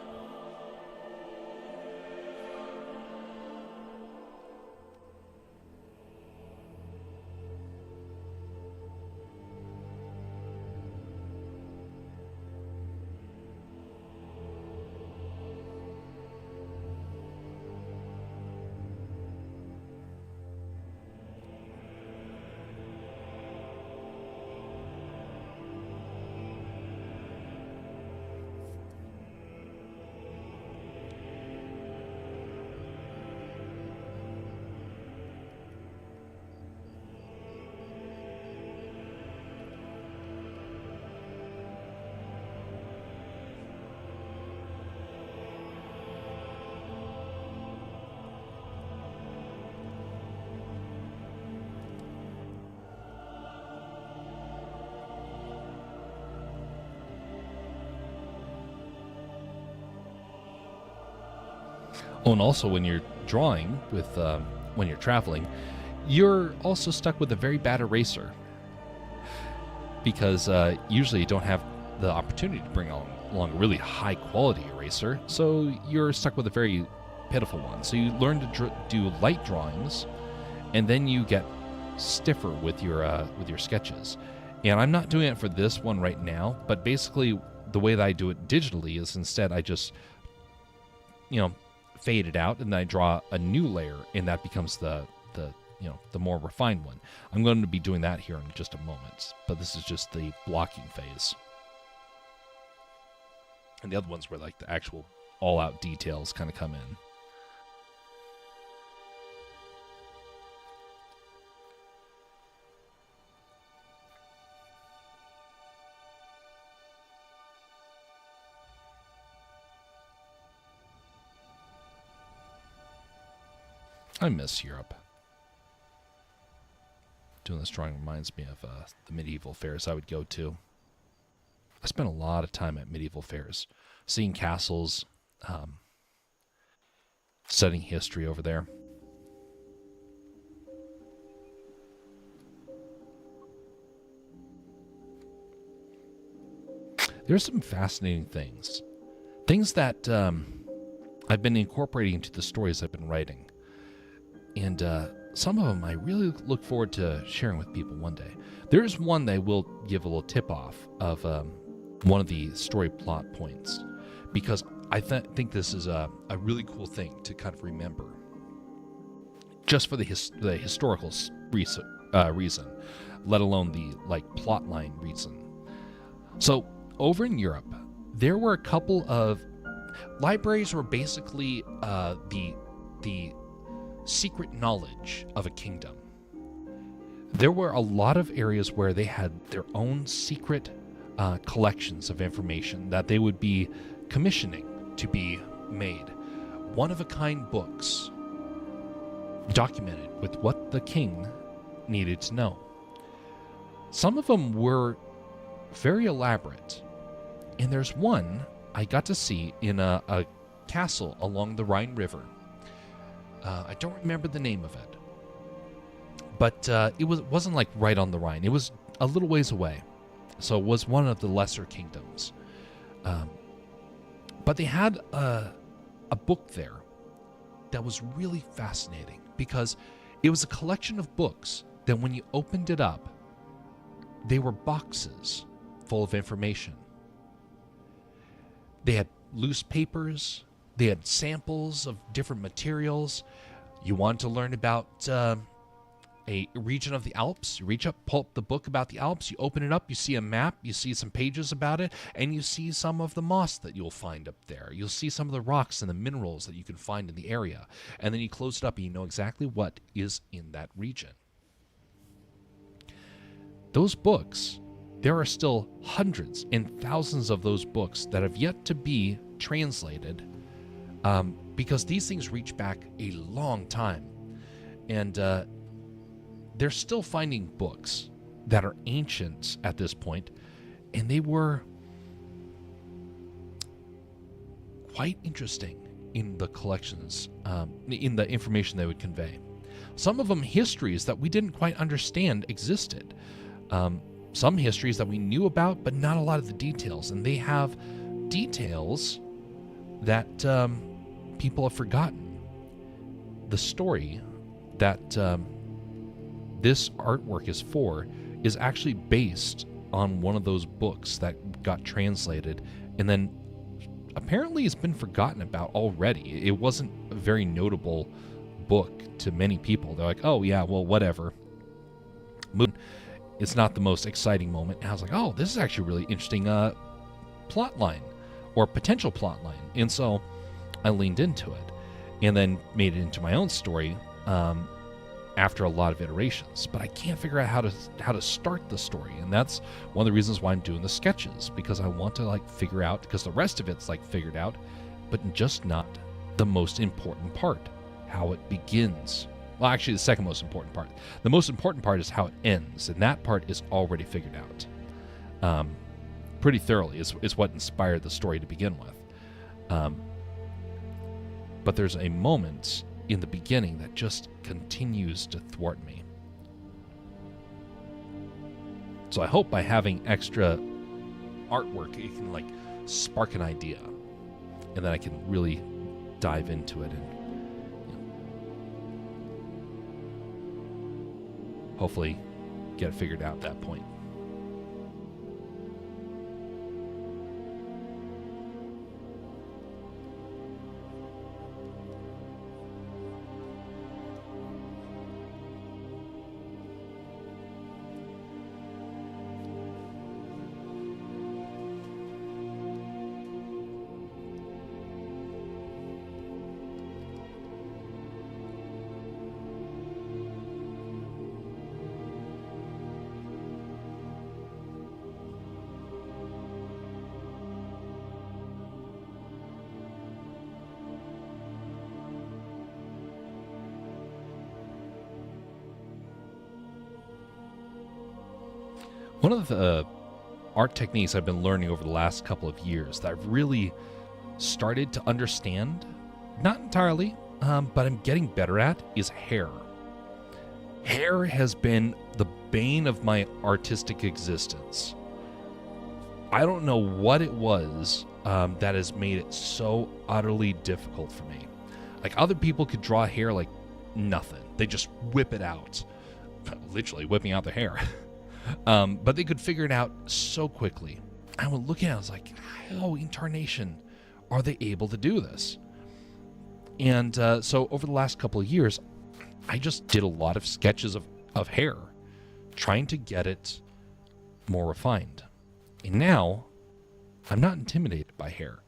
Oh, and also when you're drawing with when you're traveling, you're also stuck with a very bad eraser because usually you don't have the opportunity to bring along a really high quality eraser, so you're stuck with a very pitiful one. So you learn to do light drawings, and then you get stiffer with your sketches. And I'm not doing it for this one right now, but basically the way that I do it digitally is instead I just fade it out, and then I draw a new layer, and that becomes the more refined one. I'm going to be doing that here in just a moment, but this is just the blocking phase. And the other ones where like the actual all-out details kind of come in. I miss Europe. Doing this drawing reminds me of the medieval fairs I would go to. I spent a lot of time at medieval fairs, seeing castles, studying history over there. There's some fascinating things that I've been incorporating into the stories I've been writing. And some of them I really look forward to sharing with people one day. There's one that I will give a little tip-off of one of the story plot points, because I think this is a really cool thing to kind of remember, just for the historical reason, let alone the plot line reason. So over in Europe, there were a couple of libraries were basically the secret knowledge of a kingdom. There were a lot of areas where they had their own secret collections of information that they would be commissioning to be made. One-of-a-kind books documented with what the king needed to know. Some of them were very elaborate, and there's one I got to see in a castle along the Rhine River. I don't remember the name of it, but it wasn't like right on the Rhine. It was a little ways away, so it was one of the lesser kingdoms. But they had a book there that was really fascinating, because it was a collection of books that when you opened it up, they were boxes full of information. They had loose papers. They had samples of different materials. You wanted to learn about a region of the Alps. You reach up, pull up the book about the Alps, you open it up, you see a map, you see some pages about it, and you see some of the moss that you'll find up there. You'll see some of the rocks and the minerals that you can find in the area. And then you close it up and you know exactly what is in that region. Those books, there are still hundreds and thousands of those books that have yet to be translated, because these things reach back a long time. And they're still finding books that are ancient at this point, and they were quite interesting in the collections, in the information they would convey. Some of them histories that we didn't quite understand existed. Some histories that we knew about, but not a lot of the details. And they have details that people have forgotten. The story that this artwork is for is actually based on one of those books that got translated and then apparently it's been forgotten about already. It wasn't a very notable book to many people. They're like, oh yeah, well, whatever. It's not the most exciting moment. And I was like, oh, this is actually a really interesting plot line or potential plot line. And so I leaned into it and then made it into my own story after a lot of iterations. But I can't figure out how to start the story. And that's one of the reasons why I'm doing the sketches, because I want to like figure out, because the rest of it's like figured out, but just not the most important part, how it begins. Well, actually, the second most important part. The most important part is how it ends, and that part is already figured out pretty thoroughly. It's what inspired the story to begin with. But there's a moment in the beginning that just continues to thwart me. So I hope by having extra artwork, it can like spark an idea, and then I can really dive into it and hopefully get it figured out at that point. One of the art techniques I've been learning over the last couple of years that I've really started to understand, not entirely, but I'm getting better at, is hair. Hair has been the bane of my artistic existence. I don't know what it was that has made it so utterly difficult for me. Like, other people could draw hair like nothing. They just whip it out. Literally whipping out their hair. But they could figure it out so quickly. I would look at it, I was like, how in tarnation are they able to do this? And so over the last couple of years, I just did a lot of sketches of hair, trying to get it more refined. And now, I'm not intimidated by hair.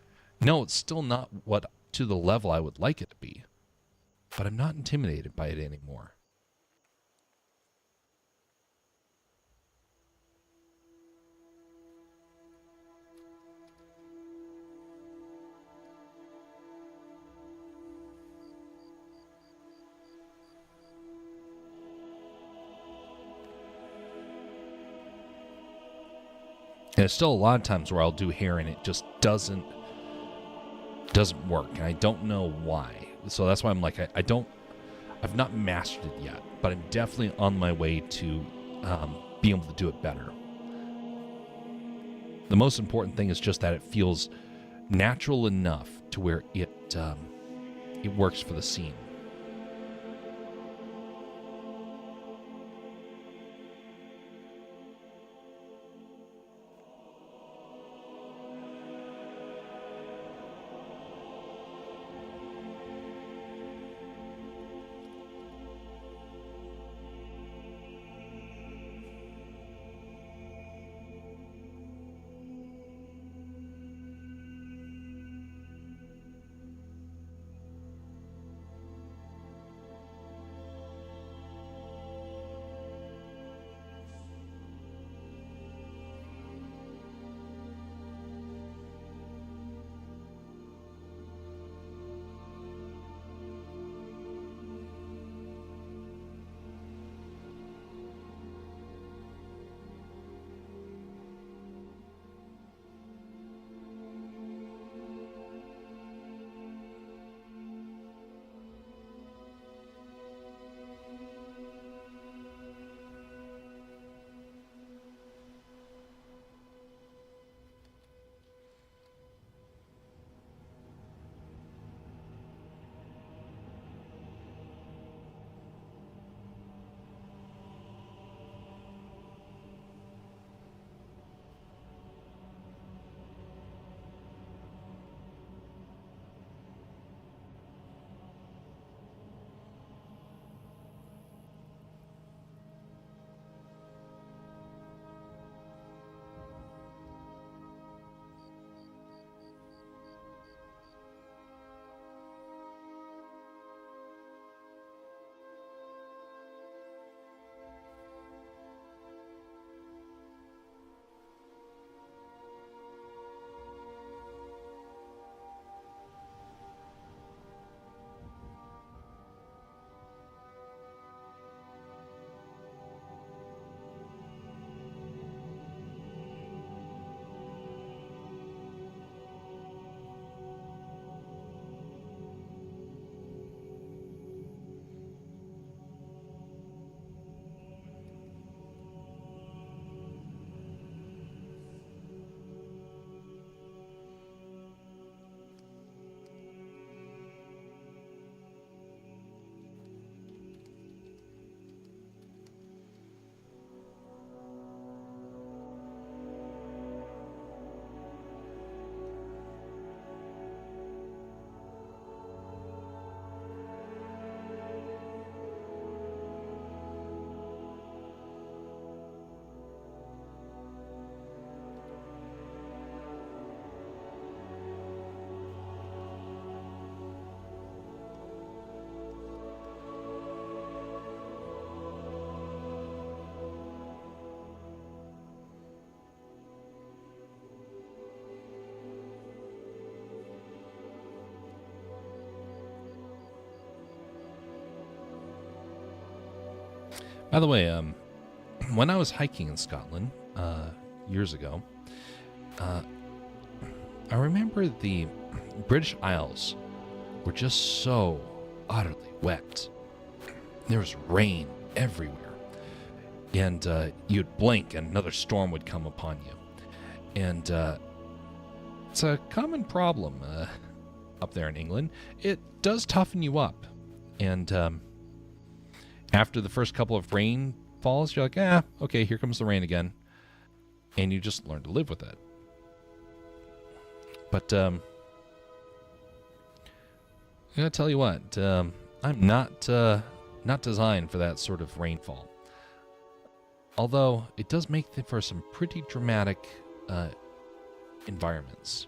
No, it's still not what to the level I would like it to be, but I'm not intimidated by it anymore. And there's still a lot of times where I'll do hair and it just doesn't work, and I don't know why. So that's why I'm like, I've not mastered it yet, but I'm definitely on my way to being able to do it better. The most important thing is just that it feels natural enough to where it works for the scene. By the way, when I was hiking in Scotland years ago, I remember the British Isles were just so utterly wet. There was rain everywhere. And you'd blink and another storm would come upon you. And it's a common problem up there in England. It does toughen you up. And after the first couple of rainfalls, you're like, okay, here comes the rain again. And you just learn to live with it. But I'm going to tell you what, I'm not designed for that sort of rainfall. Although it does make for some pretty dramatic environments.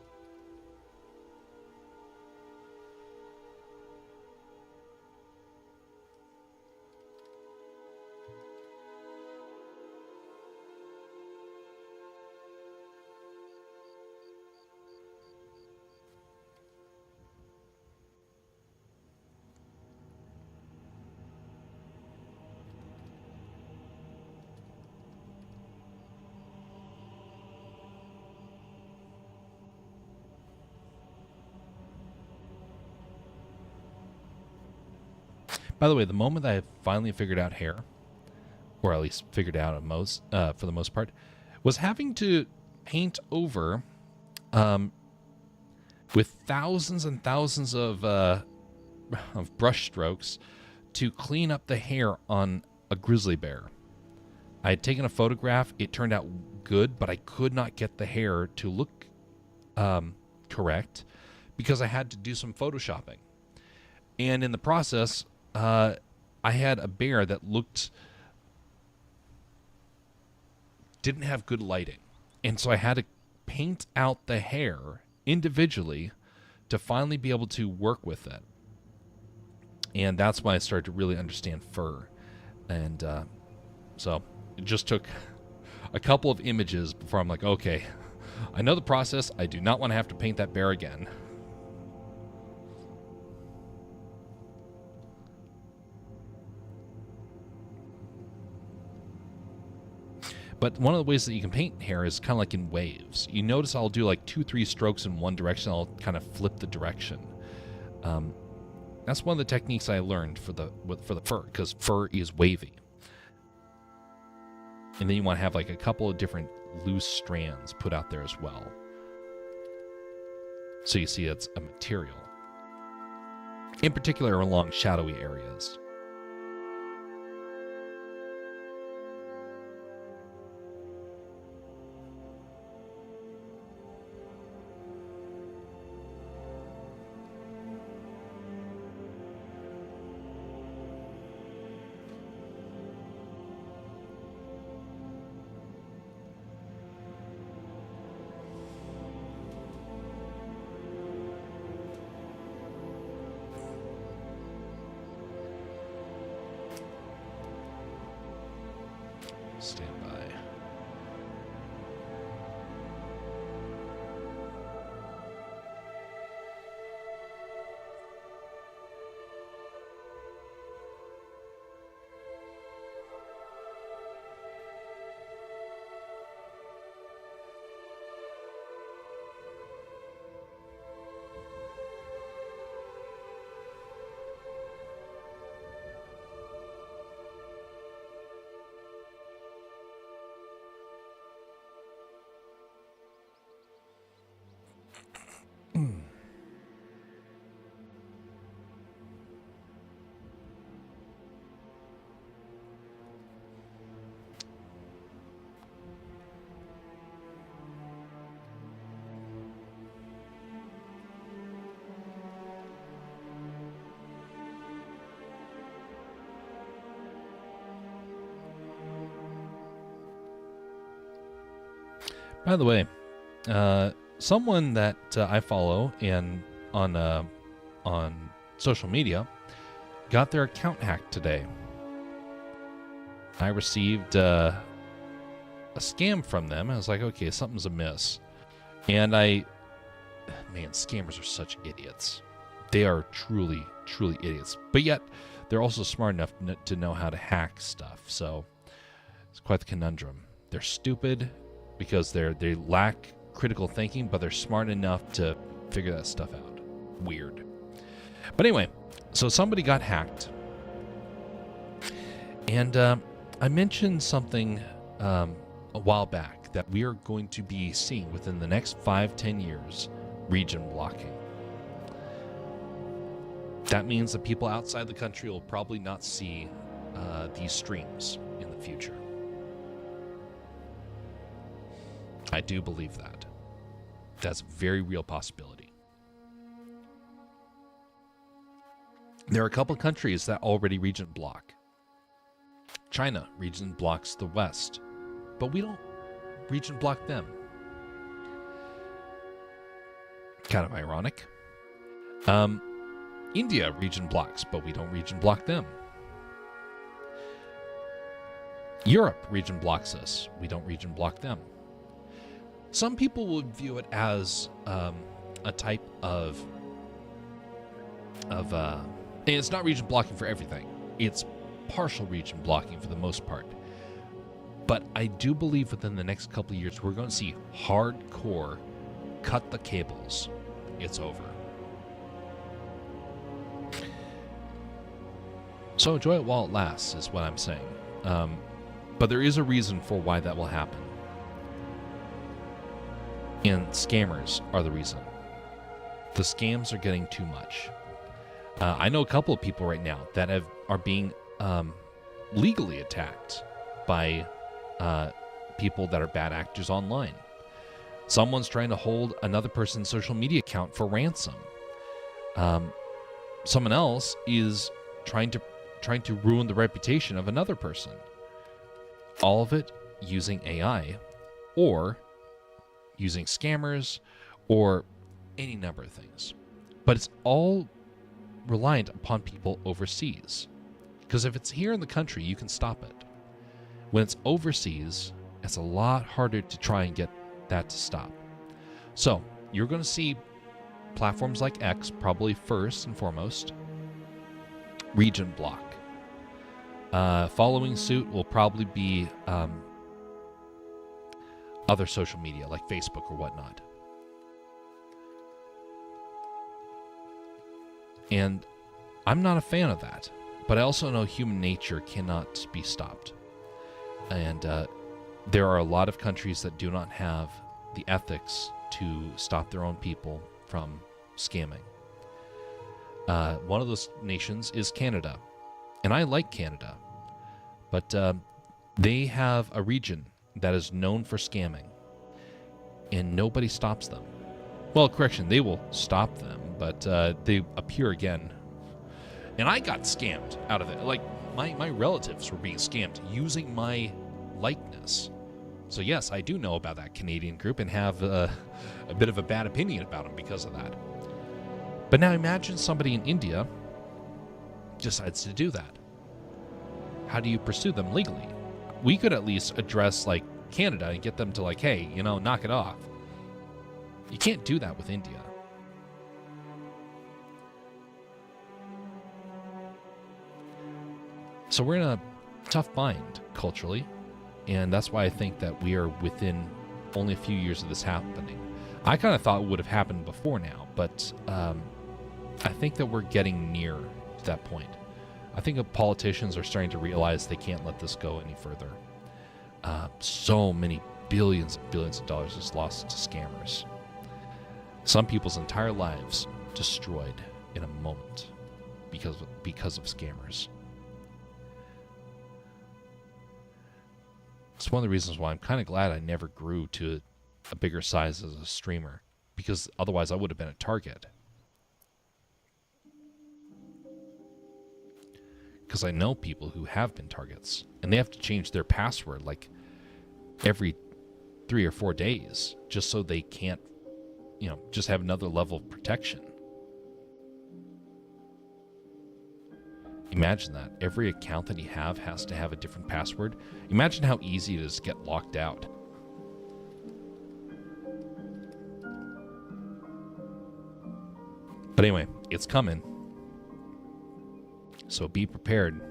By the way, the moment I finally figured out hair, or at least figured out for the most part, was having to paint over with thousands and thousands of brush strokes to clean up the hair on a grizzly bear. I had taken a photograph. It turned out good, but I could not get the hair to look correct because I had to do some photoshopping. And in the process, I had a bear that didn't have good lighting. And so I had to paint out the hair individually to finally be able to work with it. And that's when I started to really understand fur. And so it just took a couple of images before I'm like, okay, I know the process. I do not want to have to paint that bear again. But one of the ways that you can paint hair is kind of like in waves. You notice I'll do like 2-3 strokes in one direction. I'll kind of flip the direction. That's one of the techniques I learned for the fur, because fur is wavy. And then you want to have like a couple of different loose strands put out there as well. So you see it's a material. In particular along shadowy areas. Stand by. By the way, someone that I follow on social media got their account hacked today. I received a scam from them. I was like, okay, something's amiss. And man, scammers are such idiots. They are truly, truly idiots. But yet, they're also smart enough to know how to hack stuff. So it's quite the conundrum. They're stupid because they lack critical thinking, but they're smart enough to figure that stuff out. Weird. But anyway, so somebody got hacked. And I mentioned something a while back that we are going to be seeing within the next 5-10 years, region blocking. That means that people outside the country will probably not see these streams in the future. I do believe that. That's a very real possibility. There are a couple countries that already region block. China region blocks the West, but we don't region block them. Kind of ironic. India region blocks, but we don't region block them. Europe region blocks us. We don't region block them. Some people would view it as a type of and it's not region blocking for everything. It's partial region blocking for the most part. But I do believe within the next couple of years, we're going to see hardcore cut the cables. It's over. So enjoy it while it lasts is what I'm saying. But there is a reason for why that will happen. And scammers are the reason. The scams are getting too much. I know a couple of people right now that are being legally attacked by people that are bad actors online. Someone's trying to hold another person's social media account for ransom. Someone else is trying to ruin the reputation of another person. All of it using AI or using scammers or any number of things. But it's all reliant upon people overseas. Because if it's here in the country, you can stop it. When it's overseas, it's a lot harder to try and get that to stop. So you're going to see platforms like X, probably first and foremost, region block. Following suit will probably be other social media like Facebook or whatnot. And I'm not a fan of that, but I also know human nature cannot be stopped. And there are a lot of countries that do not have the ethics to stop their own people from scamming. One of those nations is Canada. And I like Canada. But they have a region that is known for scamming. And nobody stops them. Well, correction, they will stop them, but they appear again. And I got scammed out of it. Like, my relatives were being scammed using my likeness. So yes, I do know about that Canadian group and have a bit of a bad opinion about them because of that. But now imagine somebody in India decides to do that. How do you pursue them legally? We could at least address, like, Canada and get them to, like, hey, knock it off. You can't do that with India. So we're in a tough bind culturally, and that's why I think that we are within only a few years of this happening. I kind of thought it would have happened before now, but I think that we're getting near to that point. I think that politicians are starting to realize they can't let this go any further. So many billions and billions of dollars is lost to scammers. Some people's entire lives destroyed in a moment because of scammers. It's one of the reasons why I'm kind of glad I never grew to a bigger size as a streamer, because otherwise I would have been a target. Because I know people who have been targets, and they have to change their password like every 3 or 4 days just so they can't, just have another level of protection. Imagine that. Every account that you have has to have a different password. Imagine how easy it is to get locked out. But anyway, it's coming. So be prepared.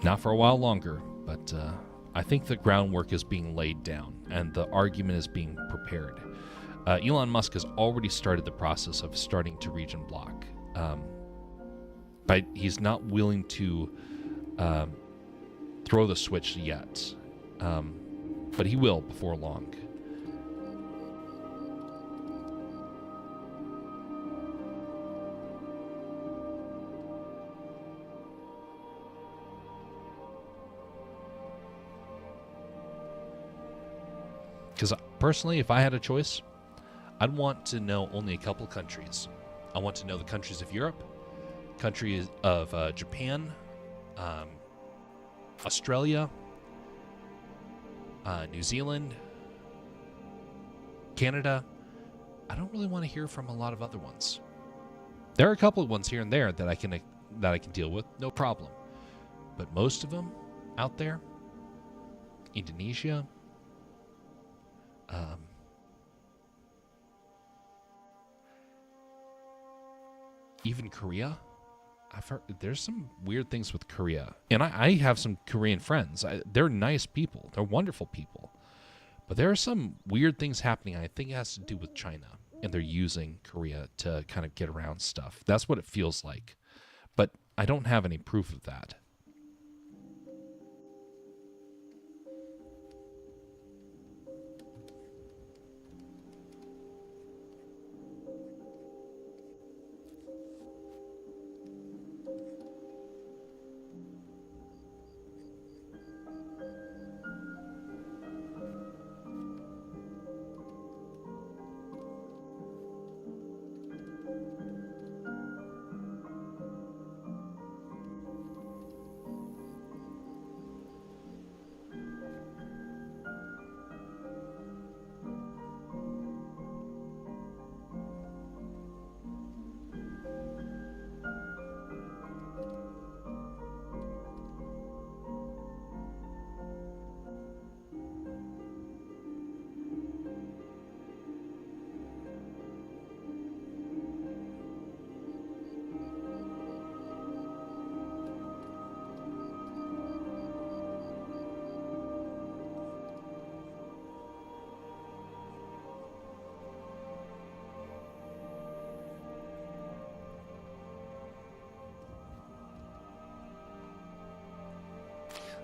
Not for a while longer, but I think the groundwork is being laid down and the argument is being prepared. Elon Musk has already started the process of starting to region block. But he's not willing to throw the switch yet. But he will before long. Because personally, if I had a choice, I'd want to know only a couple countries. I want to know the countries of Europe, countries of Japan, Australia, New Zealand, Canada. I don't really want to hear from a lot of other ones. There are a couple of ones here and there that I can deal with, no problem. But most of them out there, Indonesia, even Korea. I've heard there's some weird things with Korea. And I have some Korean friends. They're nice people. They're wonderful people. But there are some weird things happening. I think it has to do with China. And they're using Korea to kind of get around stuff. That's what it feels like. But I don't have any proof of that.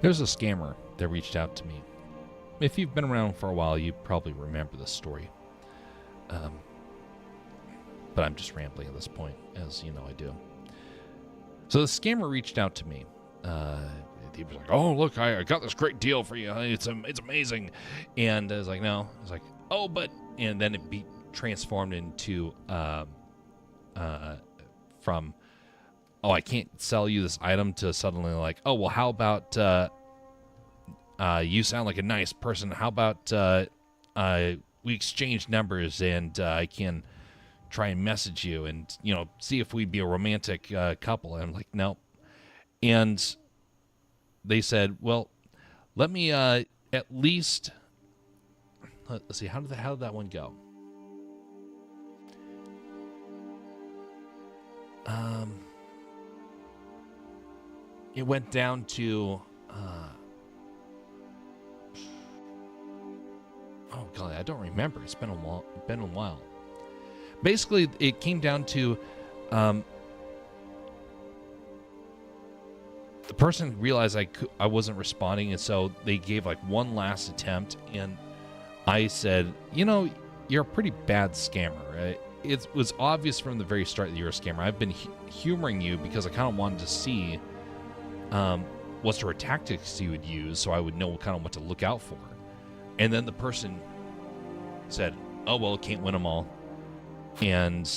There's a scammer that reached out to me. If you've been around for a while, you probably remember this story. But I'm just rambling at this point, as you know I do. So the scammer reached out to me. He was like, "Oh, look, I got this great deal for you. It's amazing." And I was like, "No." I was like, "Oh, but..." And then it be transformed into from, "Oh, I can't sell you this item," to suddenly like, "Oh, well, how about you sound like a nice person. How about we exchange numbers and I can try and message you and, you know, see if we'd be a romantic couple." And I'm like, "No." And they said, "Well, let me at least..." Let's see, how did that one go? It went down to, oh god, I don't remember. It's been a while. Basically, it came down to, the person realized I wasn't responding, and so they gave like one last attempt, and I said, "You know, you're a pretty bad scammer. It was obvious from the very start that you're a scammer. I've been humoring you because I kind of wanted to see what sort of tactics you would use, so I would know kind of what to look out for." And then the person said, "Oh, well, can't win them all." And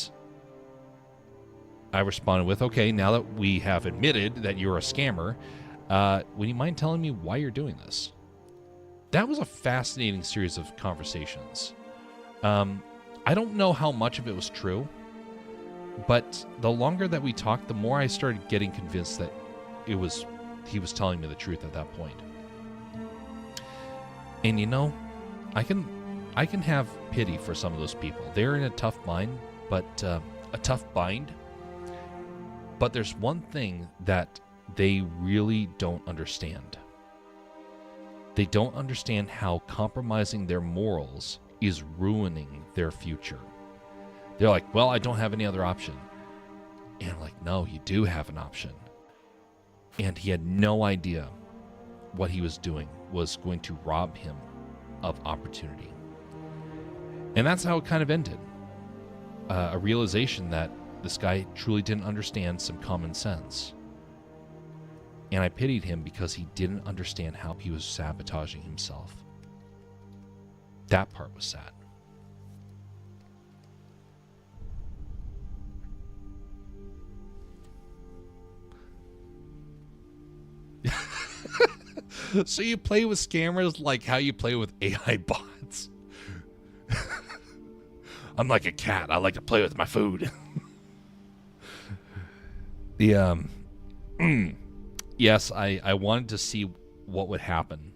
I responded with, "Okay, now that we have admitted that you're a scammer, would you mind telling me why you're doing this?" That was a fascinating series of conversations. I don't know how much of it was true, but the longer that we talked, the more I started getting convinced that he was telling me the truth at that point. And you know, I can have pity for some of those people. They're in a tough bind, but But there's one thing that they really don't understand. They don't understand how compromising their morals is ruining their future. They're like, well, I don't have any other option. And I'm like, no, you do have an option. And he had no idea what he was doing was going to rob him of opportunity. And that's how it kind of ended. A realization that this guy truly didn't understand some common sense. And I pitied him because he didn't understand how he was sabotaging himself. That part was sad. So you play with scammers like how you play with AI bots. I'm like a cat. I like to play with my food. Yes, I wanted to see what would happen.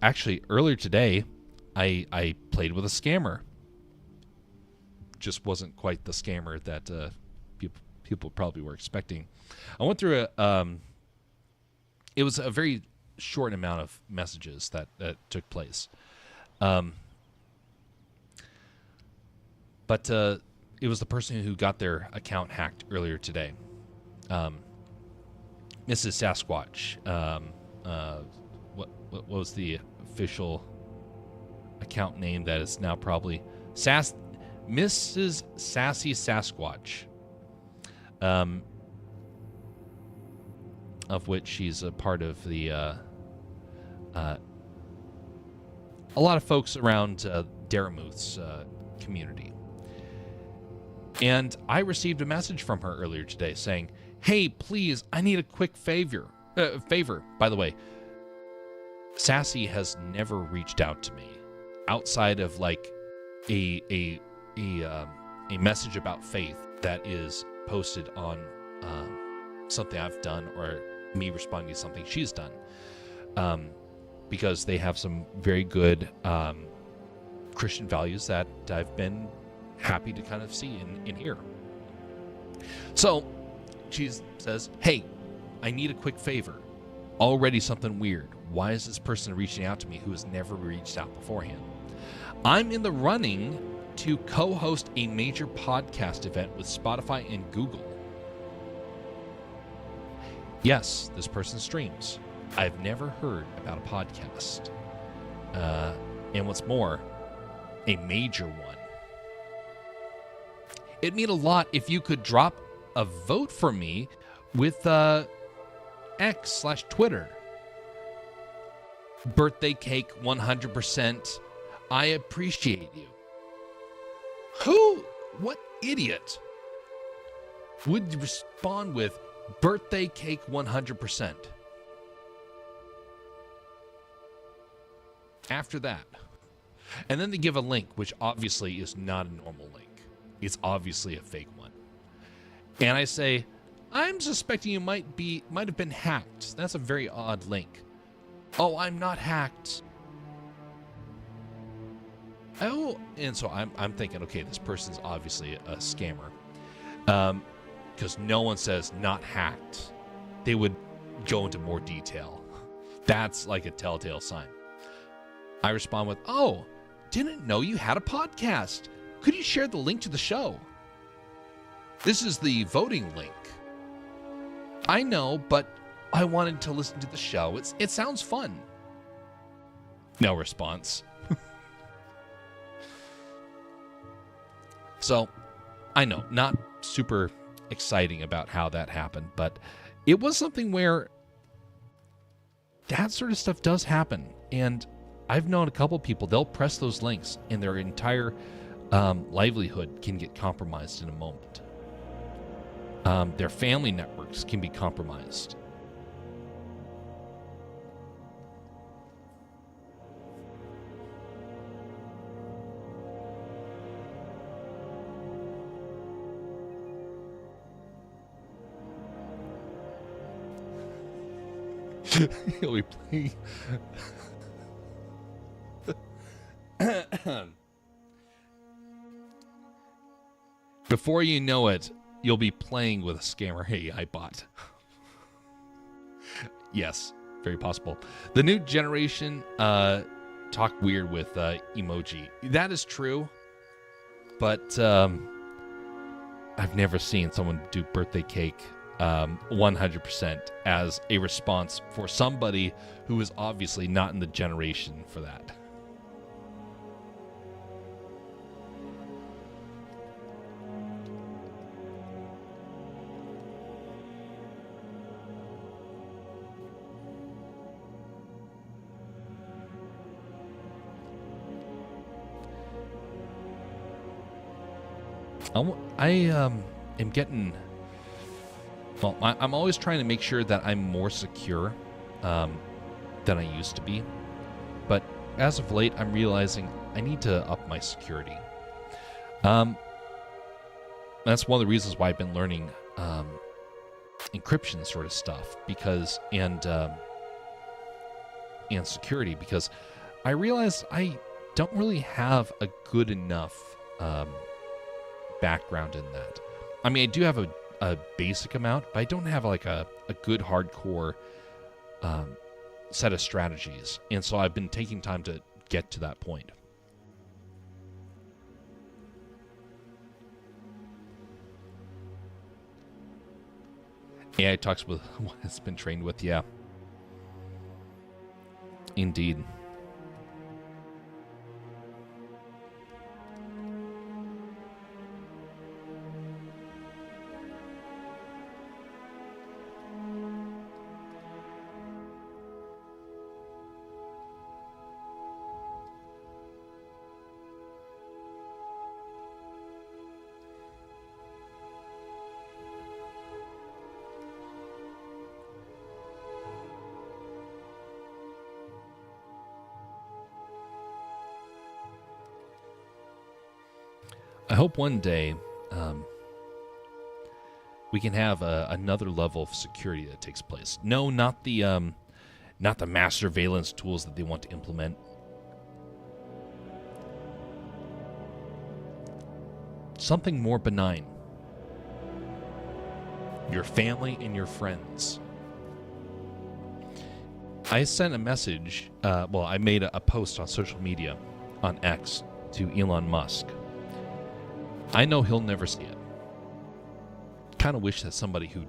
Actually, earlier today, I played with a scammer. Just wasn't quite the scammer that people probably were expecting. I went through it was a very short amount of messages that took place. But it was the person who got their account hacked earlier today. Mrs. Sasquatch. What was the official account name that is now probably Mrs. Sassy Sasquatch. Of which she's a part of the a lot of folks around Daramuth's community. And I received a message from her earlier today saying, hey, please, I need a quick favor. By the way, Sassy has never reached out to me outside of like a message about faith that is posted on something I've done or me responding to something she's done. Because they have some very good Christian values that I've been happy to kind of see in here. So she says, hey, I need a quick favor. Already something weird. Why is this person reaching out to me who has never reached out beforehand? I'm in the running to co-host a major podcast event with Spotify and Google. Yes, this person streams. I've never heard about a podcast. And what's more, a major one. It'd mean a lot if you could drop a vote for me with X/Twitter. Birthday cake 100%. I appreciate you. What idiot would respond with birthday cake 100%? After that. And then they give a link, which obviously is not a normal link. It's obviously a fake one. And I say, I'm suspecting you might have been hacked. That's a very odd link. Oh, I'm not hacked. Oh, and so I'm thinking, okay, this person's obviously a scammer. Because no one says not hacked. They would go into more detail. That's like a telltale sign. I respond with, oh, didn't know you had a podcast. Could you share the link to the show? This is the voting link. I know, but I wanted to listen to the show. It sounds fun. No response. So, I know, not super exciting about how that happened, but it was something where that sort of stuff does happen. And I've known a couple people, they'll press those links and their entire livelihood can get compromised in a moment. Their family networks can be compromised. He'll be playing. Before you know it, you'll be playing with a scammer AI bot. Yes, very possible. The new generation talk weird with emoji. That is true, but I've never seen someone do birthday cake 100% as a response for somebody who is obviously not in the generation for that. I am getting... Well, I'm always trying to make sure that I'm more secure than I used to be. But as of late, I'm realizing I need to up my security. That's one of the reasons why I've been learning encryption sort of stuff, because and security, because I realized I don't really have a good enough background in that. I mean, I do have a basic amount, but I don't have like a good hardcore set of strategies. And so I've been taking time to get to that point. AI talks with what it's been trained with, yeah. Indeed. I hope one day we can have another level of security that takes place. No, not the mass surveillance tools that they want to implement. Something more benign. Your family and your friends. I sent a message, I made a post on social media, on X, to Elon Musk. I know he'll never see it. Kind of wish that somebody who,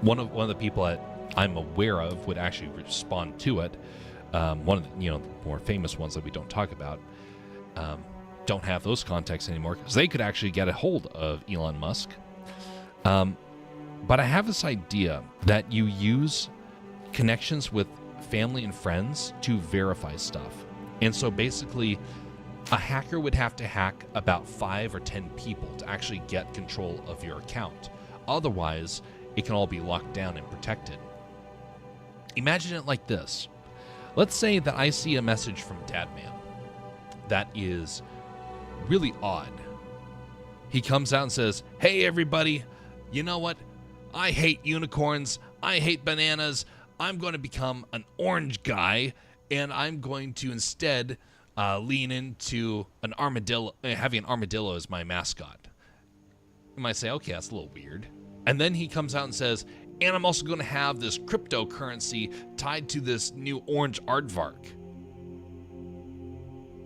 one of the people that I'm aware of would actually respond to it. One of the, the more famous ones that we don't talk about, don't have those contacts anymore, because they could actually get a hold of Elon Musk. But I have this idea that you use connections with family and friends to verify stuff. And so basically, a hacker would have to hack about 5 or 10 people to actually get control of your account. Otherwise, it can all be locked down and protected. Imagine it like this. Let's say that I see a message from Dadman that is really odd. He comes out and says, "Hey everybody, you know what? I hate unicorns. I hate bananas. I'm going to become an orange guy, and I'm going to instead lean into an armadillo, having an armadillo as my mascot." You might say, okay, that's a little weird. And then he comes out and says, "And I'm also going to have this cryptocurrency tied to this new orange aardvark."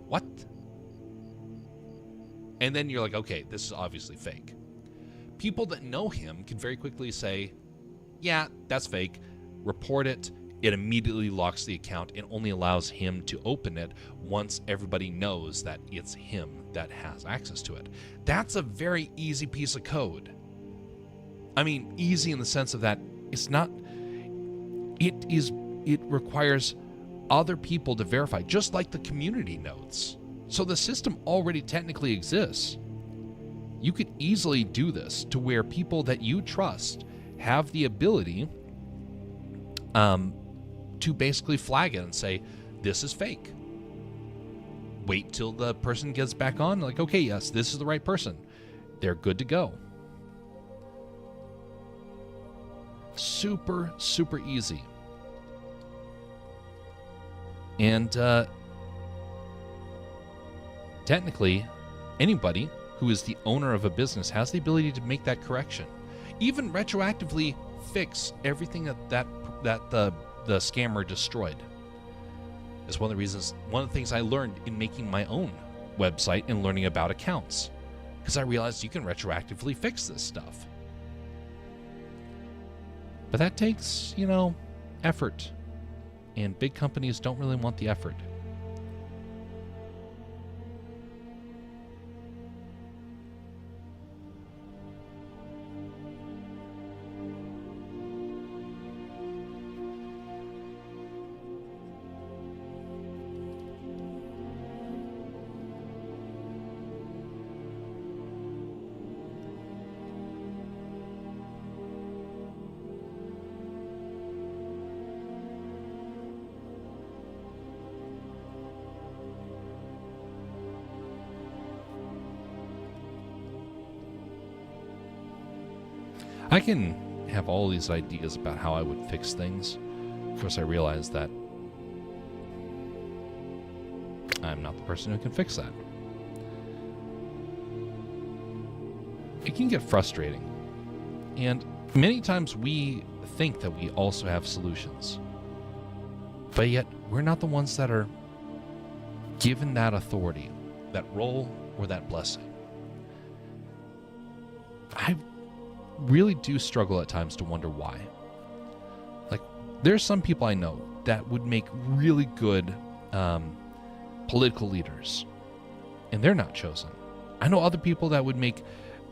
What? And then you're like, okay, this is obviously fake. People that know him can very quickly say, yeah, that's fake. Report it. It immediately locks the account and only allows him to open it once everybody knows that it's him that has access to it. That's a very easy piece of code. I mean, easy in the sense of that it's not, it requires other people to verify, just like the community nodes. So the system already technically exists. You could easily do this to where people that you trust have the ability to basically flag it and say, this is fake. Wait till the person gets back on, like, okay, yes, this is the right person. They're good to go. Super, super easy. And technically, anybody who is the owner of a business has the ability to make that correction, even retroactively fix everything that the scammer destroyed. It's one of the things I learned in making my own website and learning about accounts, because I realized you can retroactively fix this stuff. But that takes, effort, and big companies don't really want the effort. I can have all these ideas about how I would fix things. Of course, I realize that I'm not the person who can fix that. It can get frustrating. And many times we think that we also have solutions. But yet, we're not the ones that are given that authority, that role, or that blessing. I really do struggle at times to wonder why. Like, there's some people I know that would make really good political leaders, and they're not chosen. I know other people that would make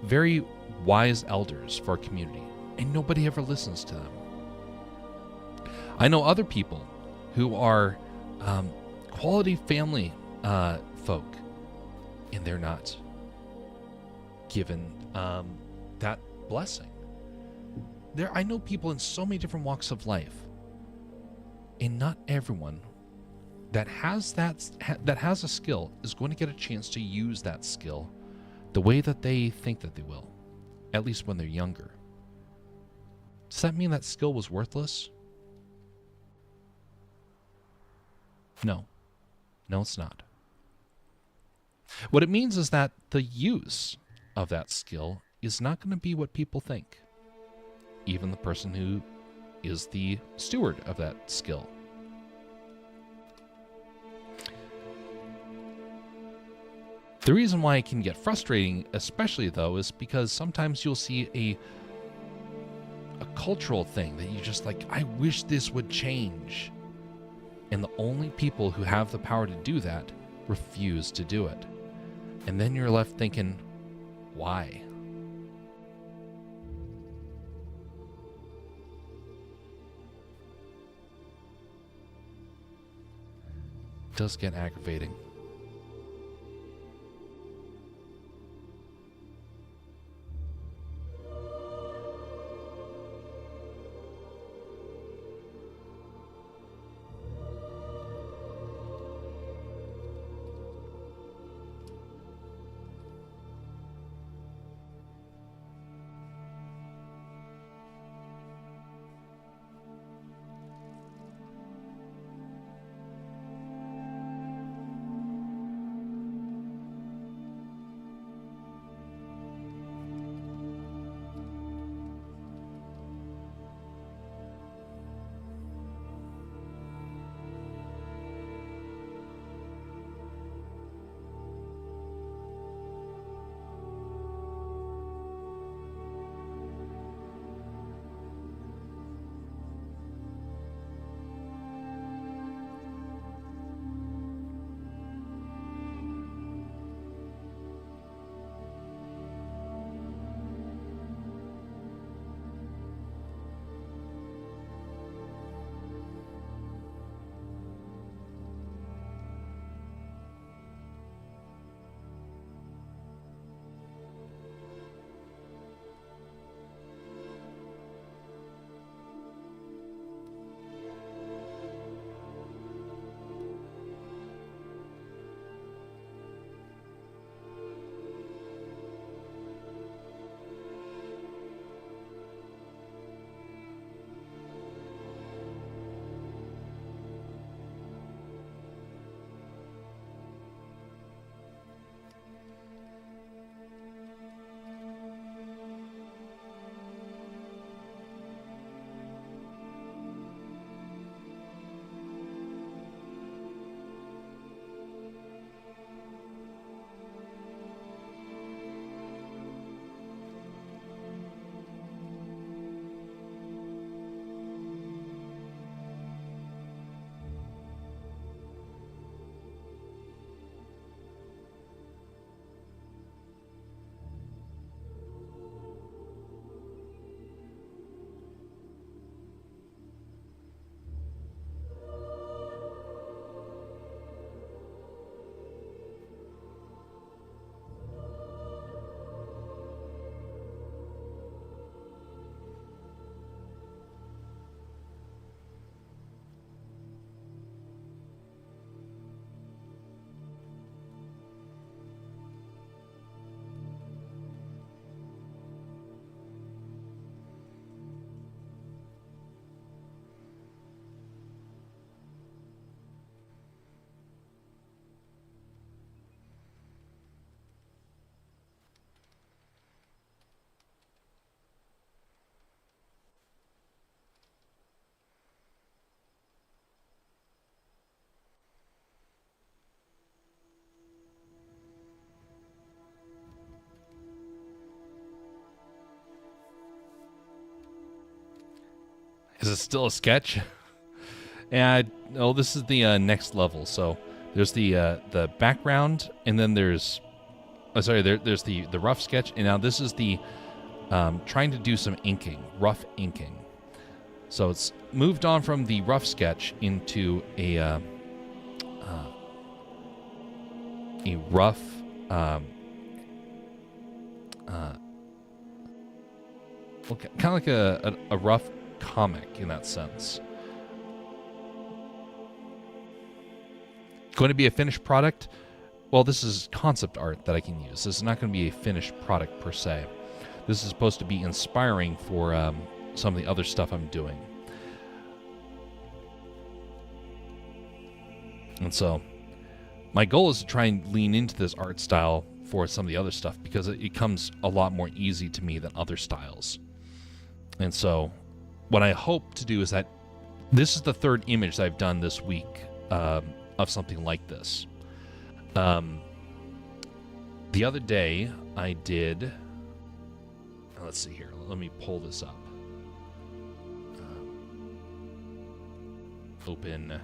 very wise elders for a community, and nobody ever listens to them. I know other people who are quality family folk, and they're not given that blessing. I know people in so many different walks of life, and not everyone that has a skill is going to get a chance to use that skill the way that they think that they will, at least when they're younger. Does that mean that skill was worthless? No, it's not. What it means is that the use of that skill is not going to be what people think, even the person who is the steward of that skill. The reason why it can get frustrating, especially though, is because sometimes you'll see a cultural thing that you just like, I wish this would change. And the only people who have the power to do that refuse to do it. And then you're left thinking, why? It does get aggravating. it still a sketch? And this is the next level. So there's the background, and then there's there's the rough sketch, and now this is the trying to do some inking, rough inking. So it's moved on from the rough sketch into a rough kind of like a rough comic in that sense. Going to be a finished product? Well, this is concept art that I can use. This is not going to be a finished product per se. This is supposed to be inspiring for some of the other stuff I'm doing. And so my goal is to try and lean into this art style for some of the other stuff because it comes a lot more easy to me than other styles. And so what I hope to do is that this is the third image that I've done this week of something like this. The other day I did, let's see here, let me pull this up. Open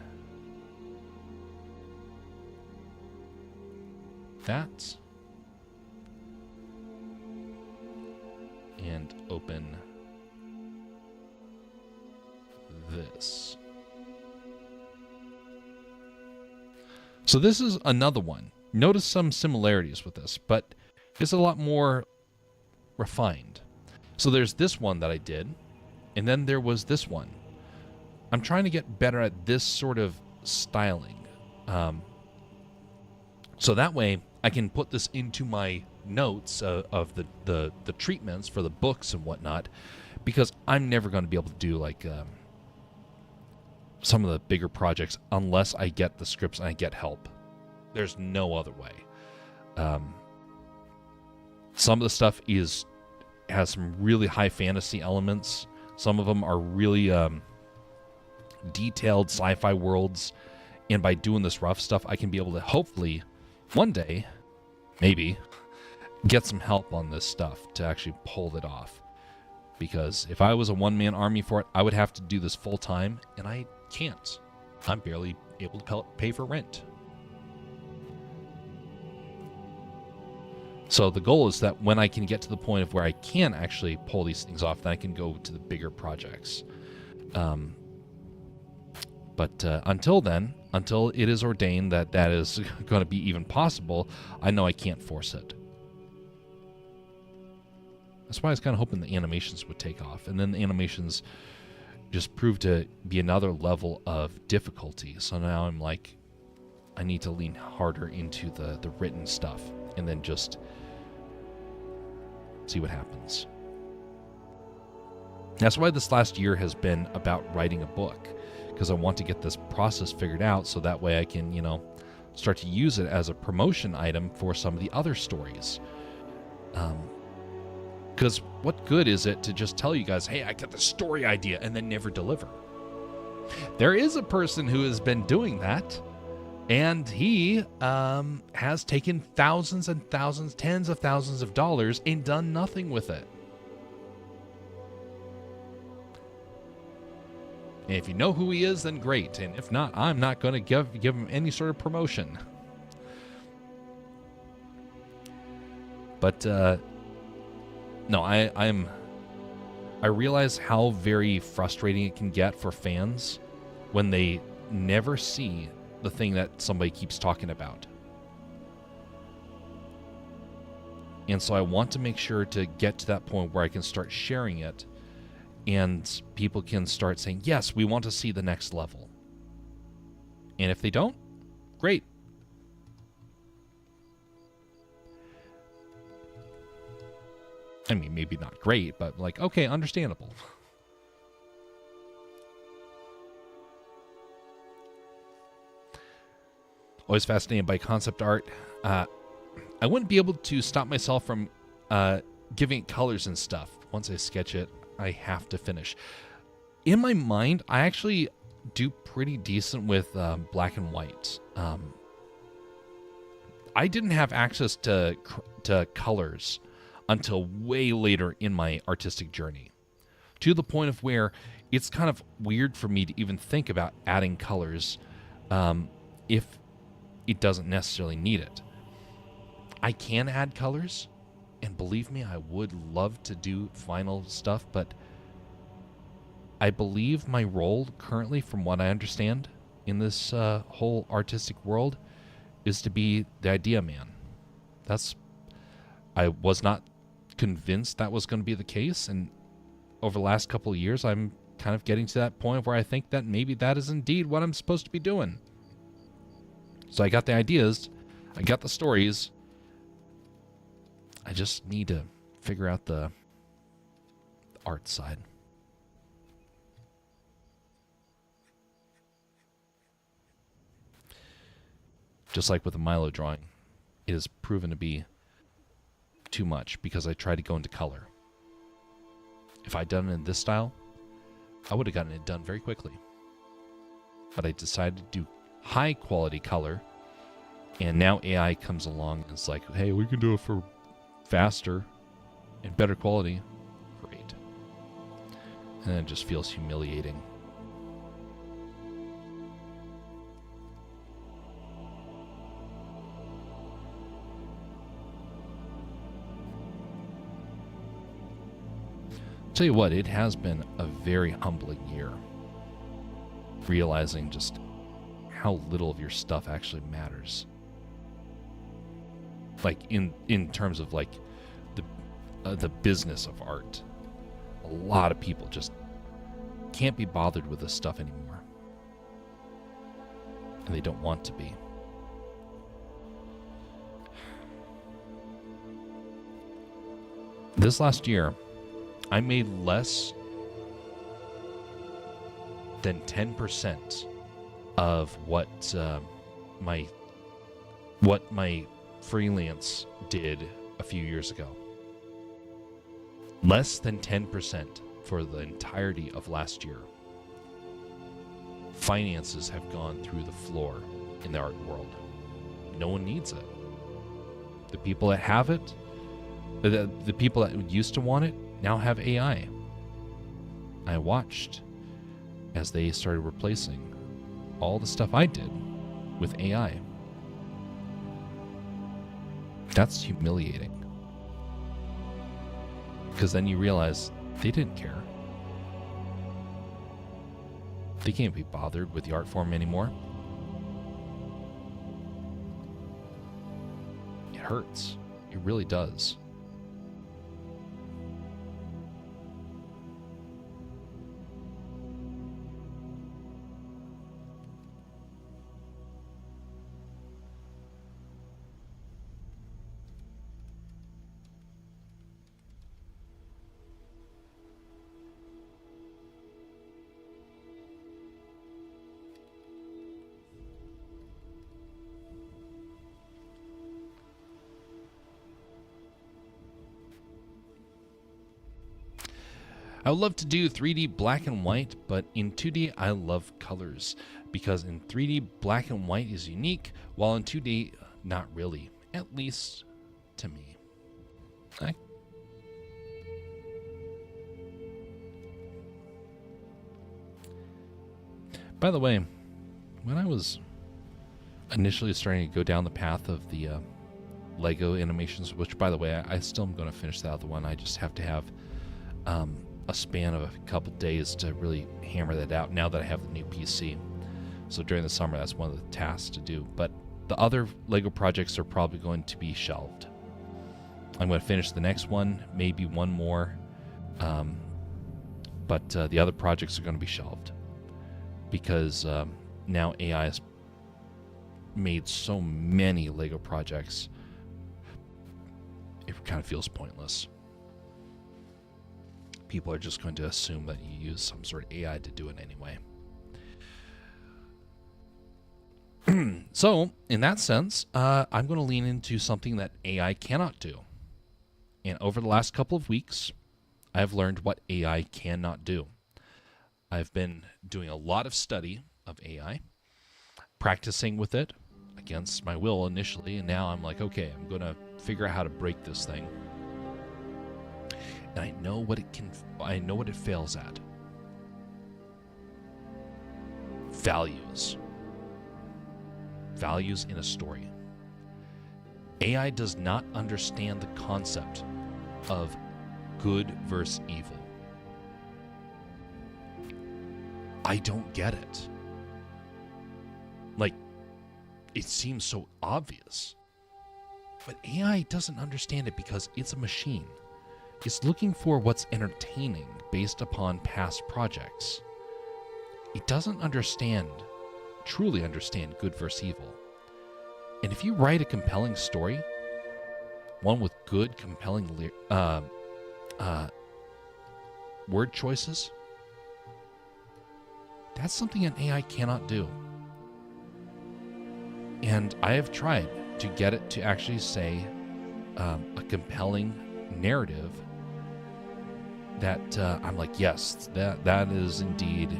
that and open this. So this is another one. Notice some similarities with this, but it's a lot more refined. So there's this one that I did, and then there was this one. I'm trying to get better at this sort of styling. So that way I can put this into my notes of the treatments for the books and whatnot, because I'm never going to be able to do like some of the bigger projects unless I get the scripts and I get help. There's no other way. Some of the stuff has some really high fantasy elements. Some of them are really detailed sci-fi worlds. And by doing this rough stuff, I can be able to hopefully one day, maybe, get some help on this stuff to actually pull it off. Because if I was a one-man army for it, I would have to do this full-time, and I can't. I'm barely able to pay for rent. So the goal is that when I can get to the point of where I can actually pull these things off, then I can go to the bigger projects. But until then, until it is ordained that that is going to be even possible, I know I can't force it. That's why I was kind of hoping the animations would take off. And then the animations just proved to be another level of difficulty. So now I'm like, I need to lean harder into the written stuff and then just see what happens. That's why this last year has been about writing a book, because I want to get this process figured out so that way I can, start to use it as a promotion item for some of the other stories. Because what good is it to just tell you guys, hey, I got the story idea, and then never deliver? There is a person who has been doing that, and he has taken thousands and thousands, tens of thousands of dollars and done nothing with it. And if you know who he is, then great. And if not, I'm not going to give him any sort of promotion. But no, I realize how very frustrating it can get for fans when they never see the thing that somebody keeps talking about. And so I want to make sure to get to that point where I can start sharing it and people can start saying, yes, we want to see the next level. And if they don't, great. I mean, maybe not great, but like, okay, understandable. Always fascinated by concept art. I wouldn't be able to stop myself from giving it colors and stuff. Once I sketch it, I have to finish. In my mind, I actually do pretty decent with black and white. I didn't have access to colors until way later in my artistic journey. to the point of where it's kind of weird for me to even think about adding colors if it doesn't necessarily need it. I can add colors, and believe me, I would love to do final stuff, but I believe my role currently, from what I understand in this whole artistic world, is to be the idea man. I was not convinced that was going to be the case, and over the last couple of years, I'm kind of getting to that point where I think that maybe that is indeed what I'm supposed to be doing. So I got the ideas, I got the stories, I just need to figure out the art side. Just like with the Milo drawing, it has proven to be too much because I tried to go into color. If I'd done it in this style, I would have gotten it done very quickly. But I decided to do high quality color, and now AI comes along and it's like, hey, we can do it for faster and better quality. Great. And then it just feels humiliating. Tell you what, it has been a very humbling year, realizing just how little of your stuff actually matters. Like in terms of like the business of art, a lot of people just can't be bothered with this stuff anymore, and they don't want to be. This last year, I made less than 10% of what my freelance did a few years ago. Less than 10% for the entirety of last year. Finances have gone through the floor in the art world. No one needs it. The people that have it, the people that used to want it, now have AI. I watched as they started replacing all the stuff I did with AI. That's humiliating. Because then you realize they didn't care. They can't be bothered with the art form anymore. It hurts. It really does. I would love to do 3D black and white, but in 2D I love colors, because in 3D black and white is unique, while in 2D not really, at least to me. By the way, when I was initially starting to go down the path of the Lego animations, which by the way, I still am going to finish the other one, I just have to have a span of a couple days to really hammer that out now that I have the new PC. So during the summer, that's one of the tasks to do. But the other Lego projects are probably going to be shelved. I'm going to finish the next one, maybe one more. But the other projects are going to be shelved. Because now AI has made so many Lego projects, it kind of feels pointless. People are just going to assume that you use some sort of AI to do it anyway. So, in that sense, I'm going to lean into something that AI cannot do. And over the last couple of weeks, I've learned what AI cannot do. I've been doing a lot of study of AI, practicing with it against my will initially, and now I'm like, okay, I'm going to figure out how to break this thing. and I know what it fails at. Values in a story. AI does not understand the concept of good versus evil. I don't get it. Like, it seems so obvious. But AI doesn't understand it because it's a machine. It's looking for what's entertaining based upon past projects. It doesn't truly understand good versus evil. And if you write a compelling story, one with good, compelling word choices, that's something an AI cannot do. And I have tried to get it to actually say a compelling narrative that I'm like, yes, that is indeed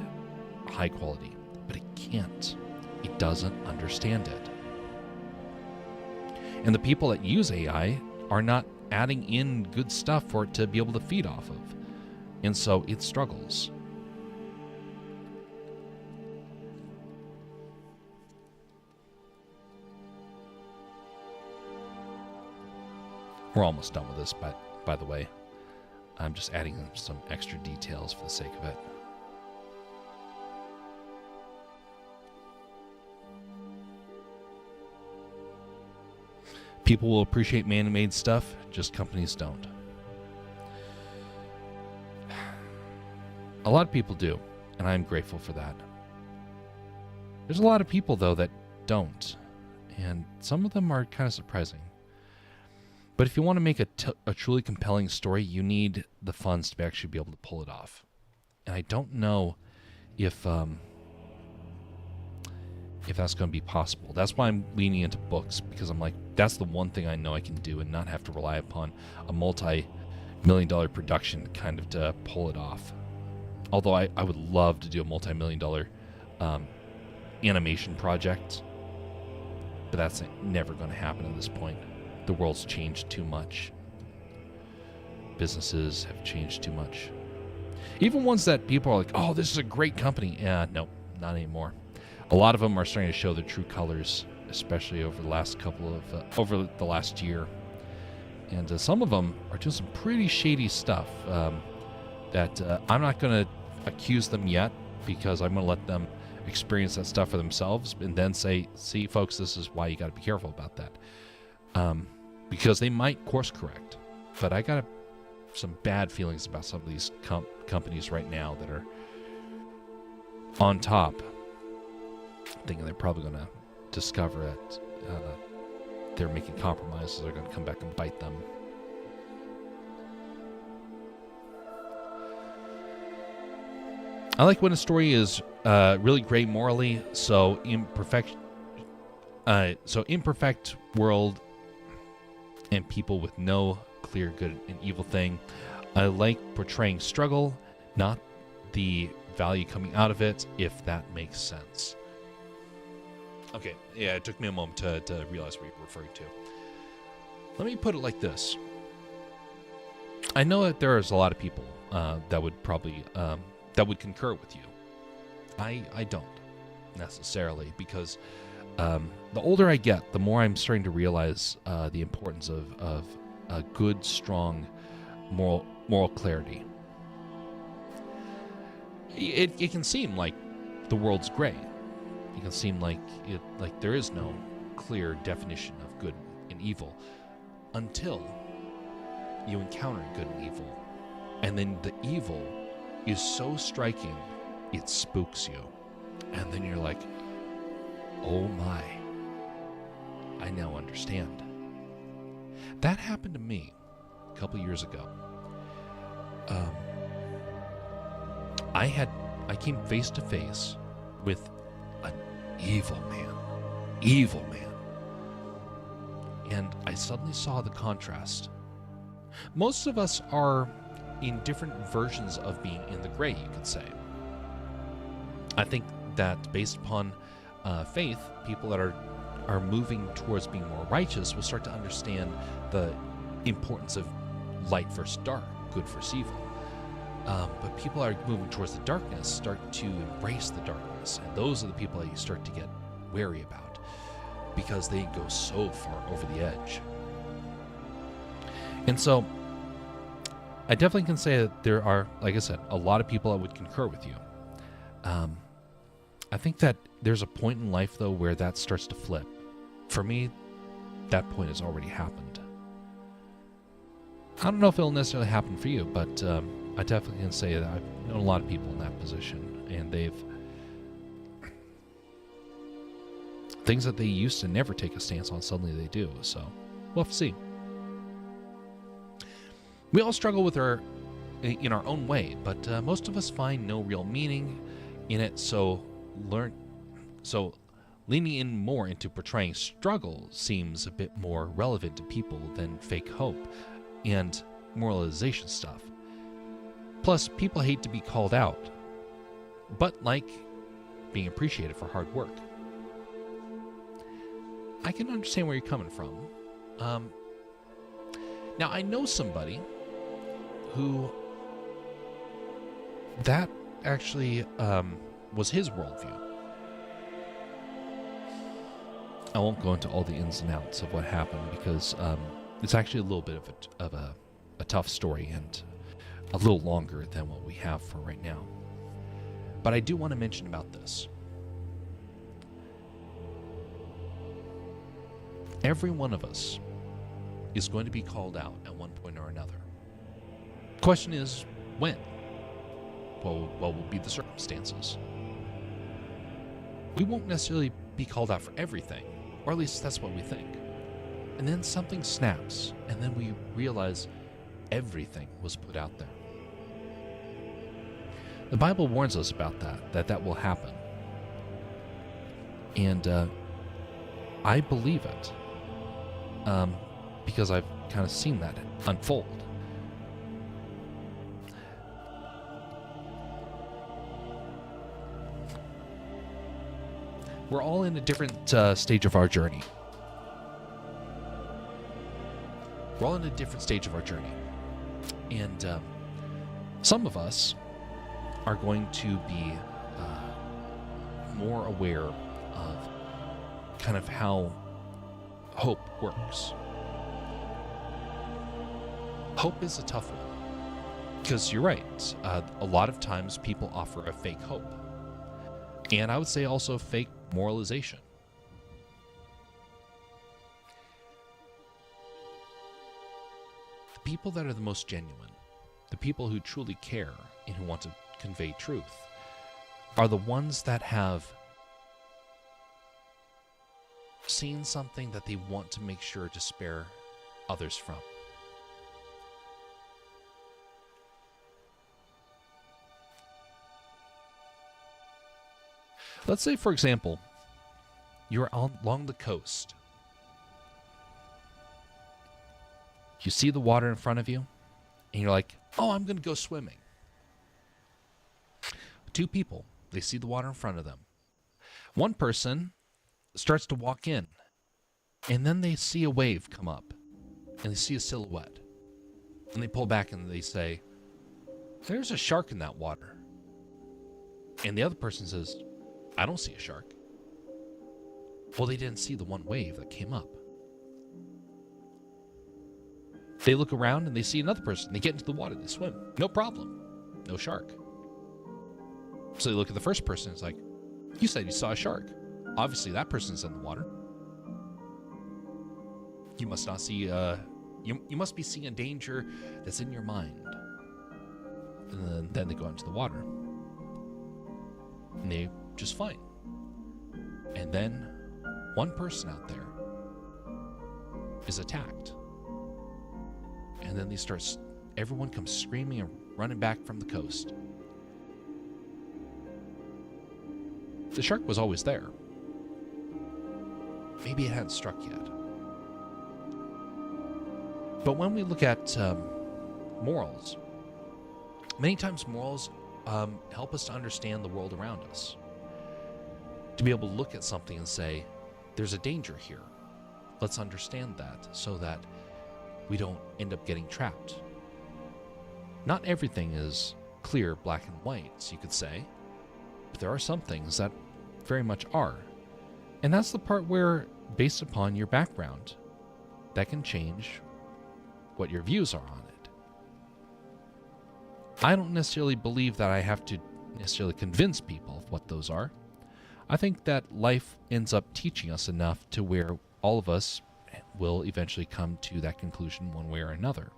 high quality. But it can't. It doesn't understand it. And the people that use AI are not adding in good stuff for it to be able to feed off of. And so it struggles. We're almost done with this, by the way. I'm just adding some extra details for the sake of it. People will appreciate man-made stuff, just companies don't. A lot of people do, and I'm grateful for that. There's a lot of people, though, that don't, and some of them are kind of surprising. But if you want to make a truly compelling story, you need the funds to actually be able to pull it off. And I don't know if that's going to be possible. That's why I'm leaning into books, because I'm like, that's the one thing I know I can do and not have to rely upon a multi-million-dollar production kind of to pull it off. Although I would love to do a multi-million-dollar animation project, but that's never going to happen at this point. The world's changed too much. Businesses have changed too much. Even ones that people are like, oh, this is a great company. No, not anymore. A lot of them are starting to show their true colors, especially over the last over the last year. And some of them are doing some pretty shady stuff that I'm not going to accuse them yet, because I'm going to let them experience that stuff for themselves and then say, see, folks, this is why you got to be careful about that. Because they might course correct. But I got some bad feelings about some of these companies right now that are on top, thinking they're probably going to discover that they're making compromises. They're going to come back and bite them. I like when a story is really great morally, so imperfect world and people with no clear good and evil thing. I like portraying struggle, not the value coming out of it, if that makes sense. Okay, yeah, it took me a moment to realize what you're referring to. Let me put it like this. I know that there's a lot of people that would probably that would concur with you. I don't necessarily, because the older I get, the more I'm starting to realize the importance of a good, strong moral clarity. It can seem like the world's gray. It can seem like there is no clear definition of good and evil until you encounter good and evil. And then the evil is so striking, it spooks you. And then you're like, oh my, I now understand. That happened to me a couple years ago. I came face to face with an evil man. And I suddenly saw the contrast. Most of us are in different versions of being in the gray, you could say. I think that based upon faith, people that are moving towards being more righteous will start to understand the importance of light versus dark, good versus evil. But people are moving towards the darkness, start to embrace the darkness. And those are the people that you start to get wary about because they go so far over the edge. And so I definitely can say that there are, like I said, a lot of people that would concur with you. I think that there's a point in life, though, where that starts to flip. For me, that point has already happened. I don't know if it'll necessarily happen for you, but I definitely can say that I've known a lot of people in that position, and things that they used to never take a stance on, suddenly they do. So we'll have to see. We all struggle in our own way, but most of us find no real meaning in it. So leaning in more into portraying struggle seems a bit more relevant to people than fake hope and moralization stuff. Plus, people hate to be called out, but like being appreciated for hard work. I can understand where you're coming from. Now, I know somebody who that actually was his worldview. I won't go into all the ins and outs of what happened because it's actually a little bit of a tough story and a little longer than what we have for right now. But I do want to mention about this. Every one of us is going to be called out at one point or another. The question is, when? What will be the circumstances? We won't necessarily be called out for everything, or at least that's what we think. And then something snaps, and then we realize everything was put out there. The Bible warns us about that will happen. And I believe it because I've kind of seen that unfold. We're all in a different stage of our journey. We're all in a different stage of our journey. And some of us are going to be more aware of kind of how hope works. Hope is a tough one. Because you're right. A lot of times people offer a fake hope. And I would say also fake moralization. The people that are the most genuine, the people who truly care and who want to convey truth, are the ones that have seen something that they want to make sure to spare others from. Let's say, for example, you're along the coast. You see the water in front of you, and you're like, oh, I'm going to go swimming. Two people, they see the water in front of them. One person starts to walk in, and then they see a wave come up, and they see a silhouette. And they pull back and they say, there's a shark in that water. And the other person says, I don't see a shark. Well, they didn't see the one wave that came up. They look around and they see another person. They get into the water. They swim. No problem. No shark. So they look at the first person. It's like, you said you saw a shark. Obviously, that person's in the water. You must not see, you must be seeing a danger that's in your mind. And then they go out into the water. And they just fine. And then one person out there is attacked. And then everyone comes screaming and running back from the coast. The shark was always there. Maybe it hadn't struck yet. But when we look at morals, many times morals help us to understand the world around us. To be able to look at something and say, there's a danger here. Let's understand that so that we don't end up getting trapped. Not everything is clear, black and white, you could say, but there are some things that very much are. And that's the part where, based upon your background, that can change what your views are on it. I don't necessarily believe that I have to necessarily convince people of what those are. I think that life ends up teaching us enough to where all of us will eventually come to that conclusion one way or another.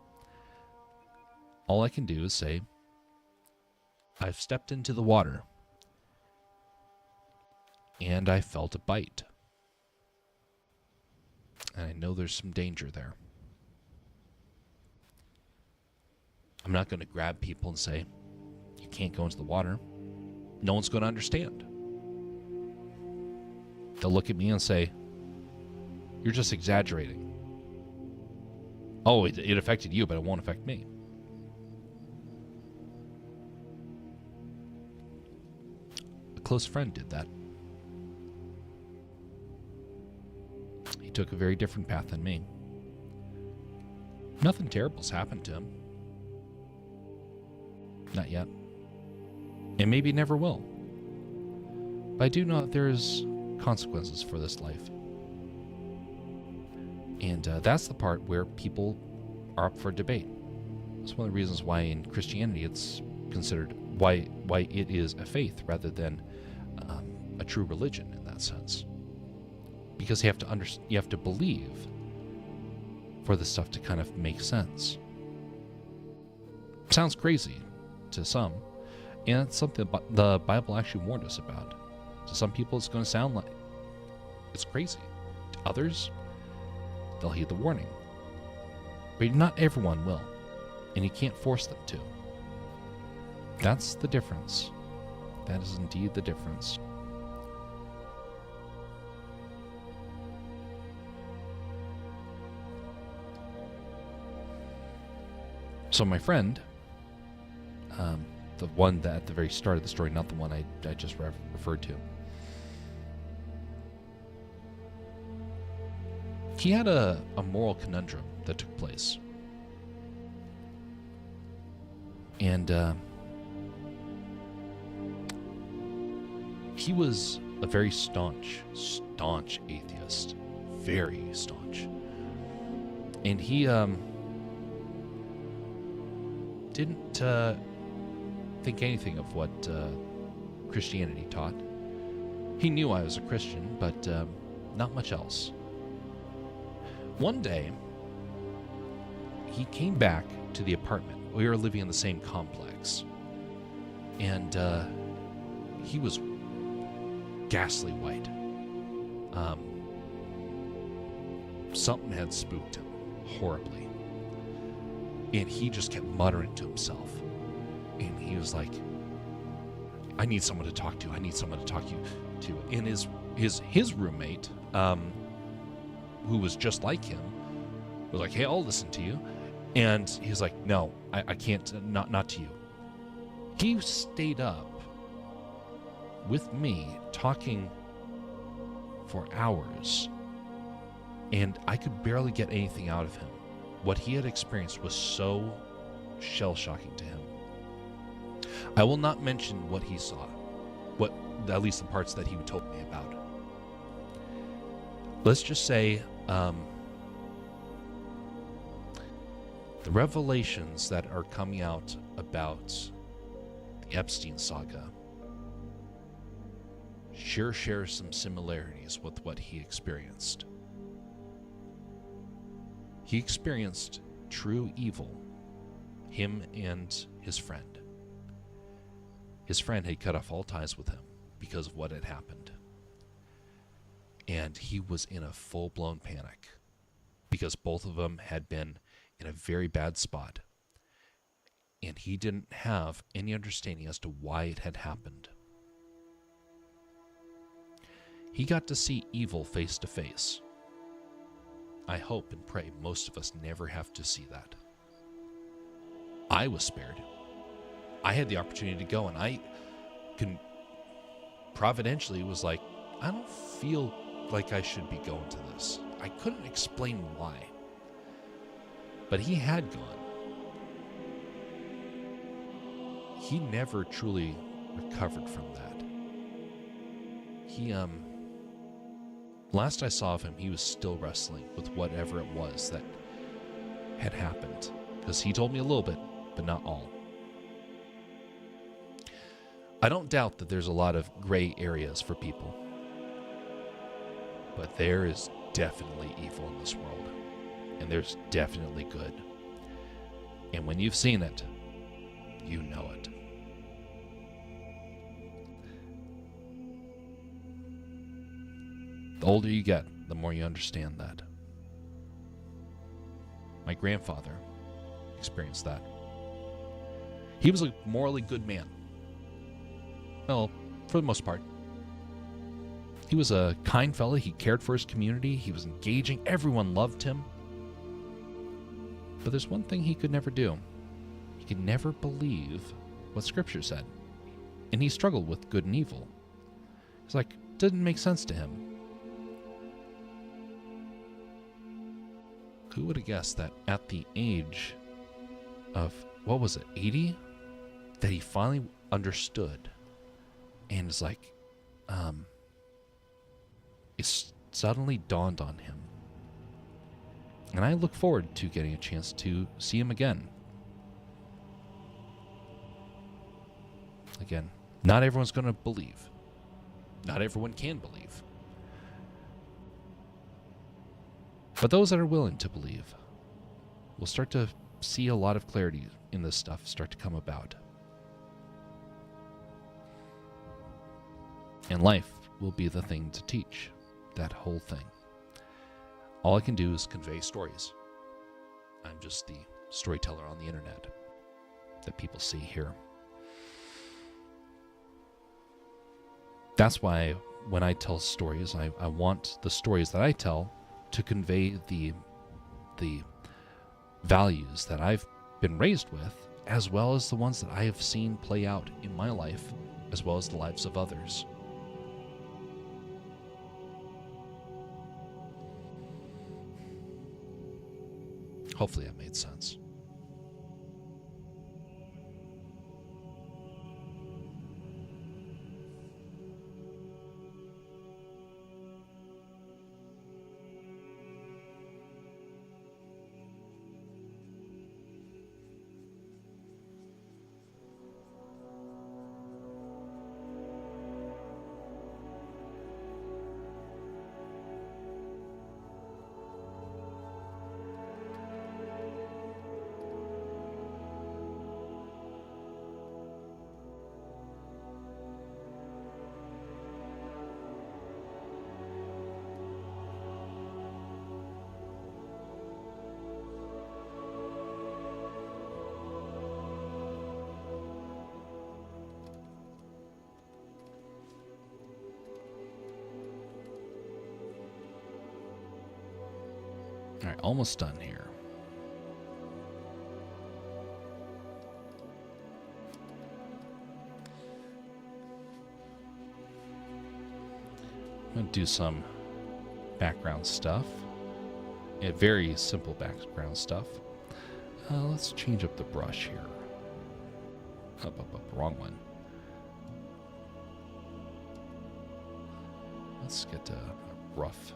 All I can do is say, I've stepped into the water and I felt a bite. And I know there's some danger there. I'm not going to grab people and say, you can't go into the water. No one's going to understand. They'll look at me and say, you're just exaggerating. Oh, it affected you, but it won't affect me. A close friend did that. He took a very different path than me. Nothing terrible's happened to him. Not yet. And maybe never will. But I do know that there's consequences for this life. And that's the part where people are up for debate. That's one of the reasons why in Christianity it's considered, why it is a faith rather than a true religion in that sense. Because you have to believe for the stuff to kind of make sense. Sounds crazy to some, and it's something the Bible actually warned us about. To some people it's going to sound like it's crazy. To others, they'll heed the warning. But not everyone will, and you can't force them to. That's the difference. That is indeed the difference. So my friend, the one that at the very start of the story, not the one I just referred to, he had a moral conundrum that took place. And he was a very staunch atheist. Very staunch. And he didn't think anything of what Christianity taught. He knew I was a Christian, but not much else. One day, he came back to the apartment. We were living in the same complex. And he was ghastly white. Something had spooked him horribly. And he just kept muttering to himself. And he was like, I need someone to talk to. I need someone to talk to. And his roommate, who was just like him, was like, hey, I'll listen to you. And he's like, no, I can't, not to you. He stayed up with me talking for hours, and I could barely get anything out of him. What he had experienced was so shell-shocking to him. I will not mention what he saw, at least the parts that he told me about. Let's just say the revelations that are coming out about the Epstein saga sure share some similarities with what he experienced. He experienced true evil, him and his friend. His friend had cut off all ties with him because of what had happened. And he was in a full-blown panic because both of them had been in a very bad spot. And he didn't have any understanding as to why it had happened. He got to see evil face to face. I hope and pray most of us never have to see that. I was spared. I had the opportunity to go, and I providentially was like, I don't feel like I should be going to this. I couldn't explain why. But he had gone. he never truly recovered from that. He, last I saw of him, he was still wrestling with whatever it was that had happened. Because he told me a little bit, but not all. I don't doubt that there's a lot of gray areas for people. But there is definitely evil in this world. And there's definitely good. And when you've seen it, you know it. The older you get, the more you understand that. My grandfather experienced that. He was a morally good man. Well, for the most part. He was a kind fellow. He cared for his community. He was engaging. Everyone loved him. But there's one thing he could never do. He could never believe what Scripture said. And he struggled with good and evil. It's like, it didn't make sense to him. Who would have guessed that at the age of, 80? That he finally understood. And it's like, it suddenly dawned on him. And I look forward to getting a chance to see him again. Again, not everyone's going to believe. Not everyone can believe. But those that are willing to believe will start to see a lot of clarity in this stuff start to come about. And life will be the thing to teach that whole thing. All I can do is convey stories. I'm just the storyteller on the internet that people see here. That's why when I tell stories, I want the stories that I tell to convey the values that I've been raised with, as well as the ones that I have seen play out in my life, as well as the lives of others. Hopefully that made sense. All right, almost done here. I'm going to do some background stuff. Yeah, very simple background stuff. Let's change up the brush here. Up, wrong one. Let's get a rough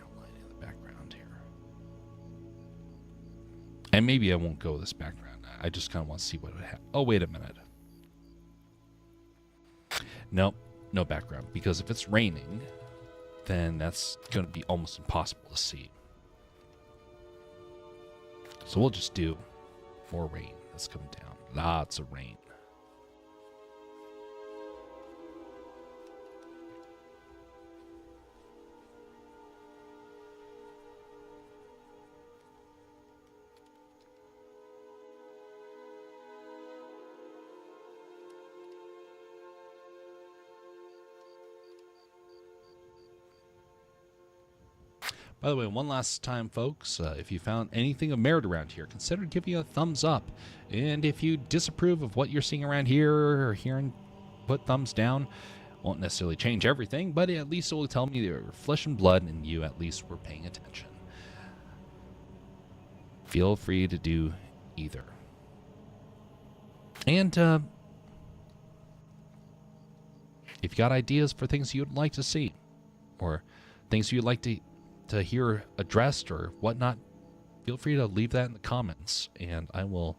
outline in the background here. And maybe I won't go this background. I just kind of want to see what it has. Oh, wait a minute. Nope, no background. Because if it's raining, then that's going to be almost impossible to see. So we'll just do more rain that's coming down. Lots of rain. By the way, one last time, folks, if you found anything of merit around here, consider giving a thumbs up. And if you disapprove of what you're seeing around here or hearing, put thumbs down. Won't necessarily change everything, but at least it will tell me you're flesh and blood and you at least were paying attention. Feel free to do either. And if you got ideas for things you'd like to see, or things you'd like to hear addressed or whatnot, feel free to leave that in the comments, and I will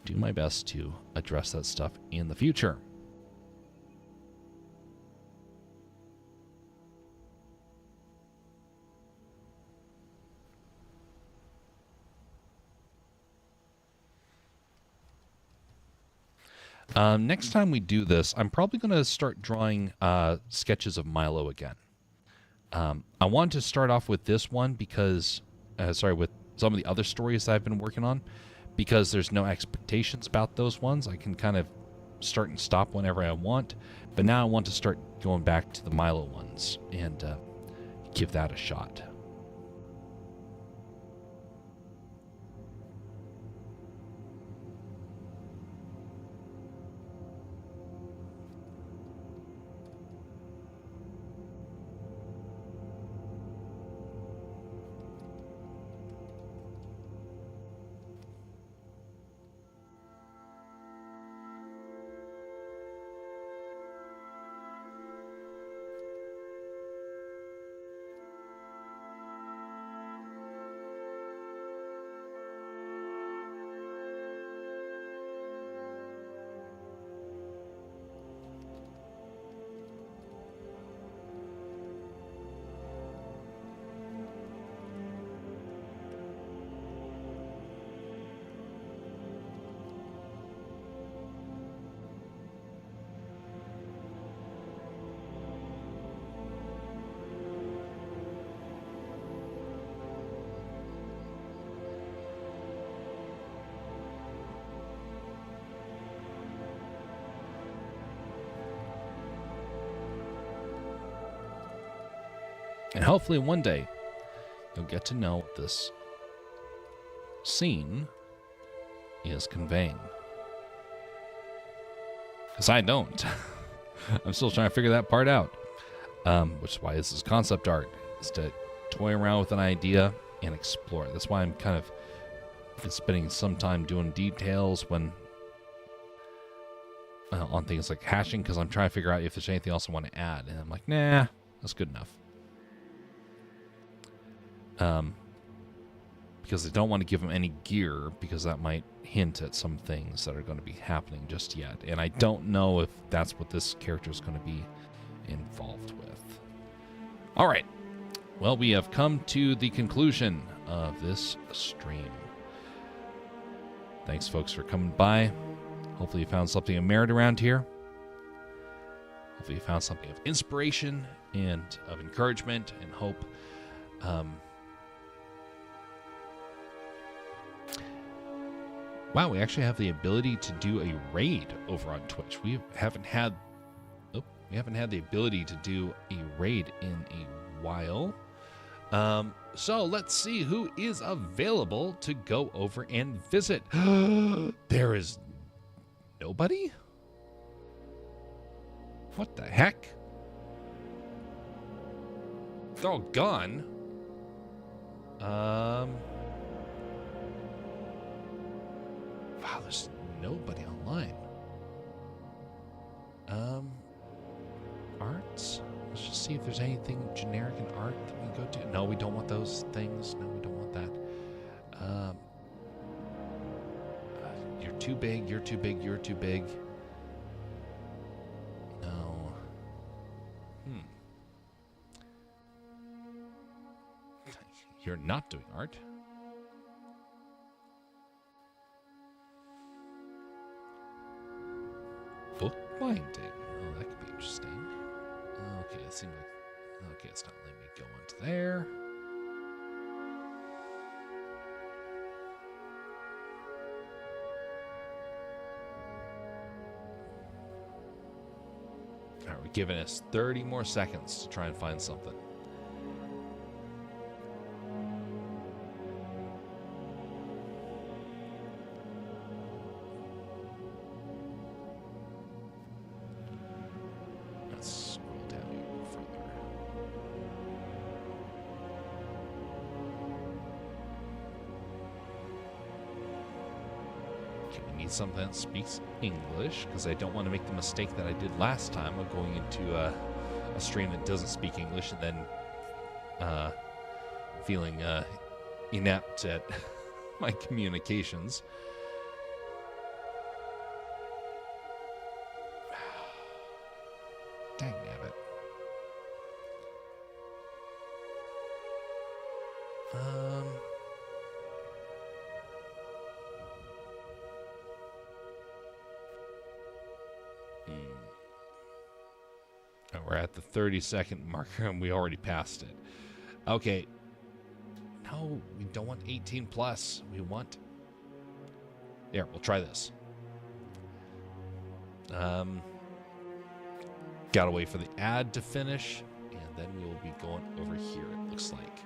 do my best to address that stuff in the future. Next time we do this, I'm probably going to start drawing sketches of Milo again. I wanted to start off with this one because, with some of the other stories that I've been working on, because there's no expectations about those ones. I can kind of start and stop whenever I want, but now I want to start going back to the Milo ones and give that a shot. And hopefully one day you'll get to know what this scene is conveying. Because I don't. I'm still trying to figure that part out. Which is why this is concept art, is to toy around with an idea and explore it. That's why I'm kind of been spending some time doing details when on things like hashing, because I'm trying to figure out if there's anything else I want to add. And I'm like, nah, that's good enough. Because I don't want to give them any gear, because that might hint at some things that are going to be happening just yet. And I don't know if that's what this character is going to be involved with. All right. Well, we have come to the conclusion of this stream. Thanks, folks, for coming by. Hopefully you found something of merit around here. Hopefully you found something of inspiration and of encouragement and hope. Wow, we actually have the ability to do a raid over on Twitch. We haven't had the ability to do a raid in a while. So let's see who is available to go over and visit. There is nobody? What the heck? They're all gone. Wow, there's nobody online. Arts? Let's just see if there's anything generic in art that we can go to. No, we don't want those things. No, we don't want that. You're too big, you're too big, you're too big. No. You're not doing art. Bookbinding. Oh, that could be interesting. Okay, it seems like... Okay, it's not letting me go into there. Alright, we're giving us 30 more seconds to try and find something. We need something that speaks English, because I don't want to make the mistake that I did last time of going into a stream that doesn't speak English and then feeling inept at my communications. Dang nabbit. Oh, we're at the 30-second marker and we already passed it. Okay. No, we don't want 18 plus. We want... There, we'll try this. Gotta wait for the ad to finish, and then we'll be going over here, it looks like.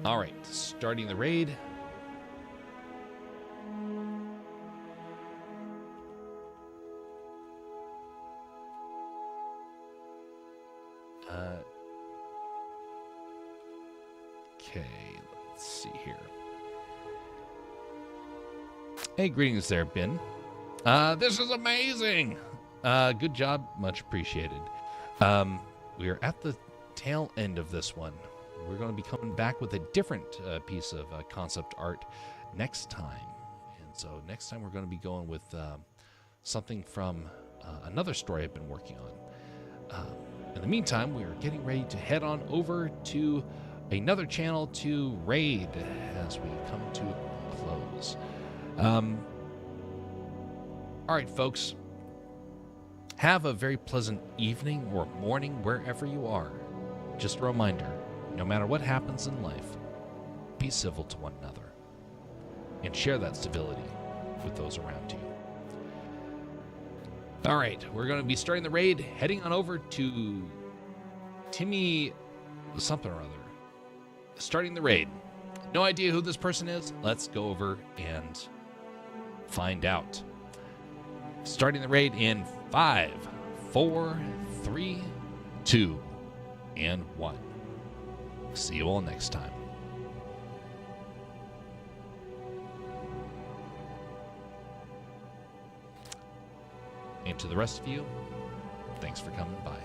All right, starting the raid. Okay, let's see here. Hey, greetings there, Ben. This is amazing. Good job, much appreciated. We are at the tail end of this one. We're going to be coming back with a different piece of concept art next time. And so next time we're going to be going with something from another story I've been working on. In the meantime, we are getting ready to head on over to another channel to raid as we come to a close. All right, folks. Have a very pleasant evening or morning wherever you are. Just a reminder, no matter what happens in life, be civil to one another and share that civility with those around you. All right, we're going to be starting the raid, heading on over to Timmy something or other. Starting the raid. No idea who this person is. Let's go over and find out. Starting the raid in 5, 4, 3, 2, and 1. See you all next time. And to the rest of you, thanks for coming by.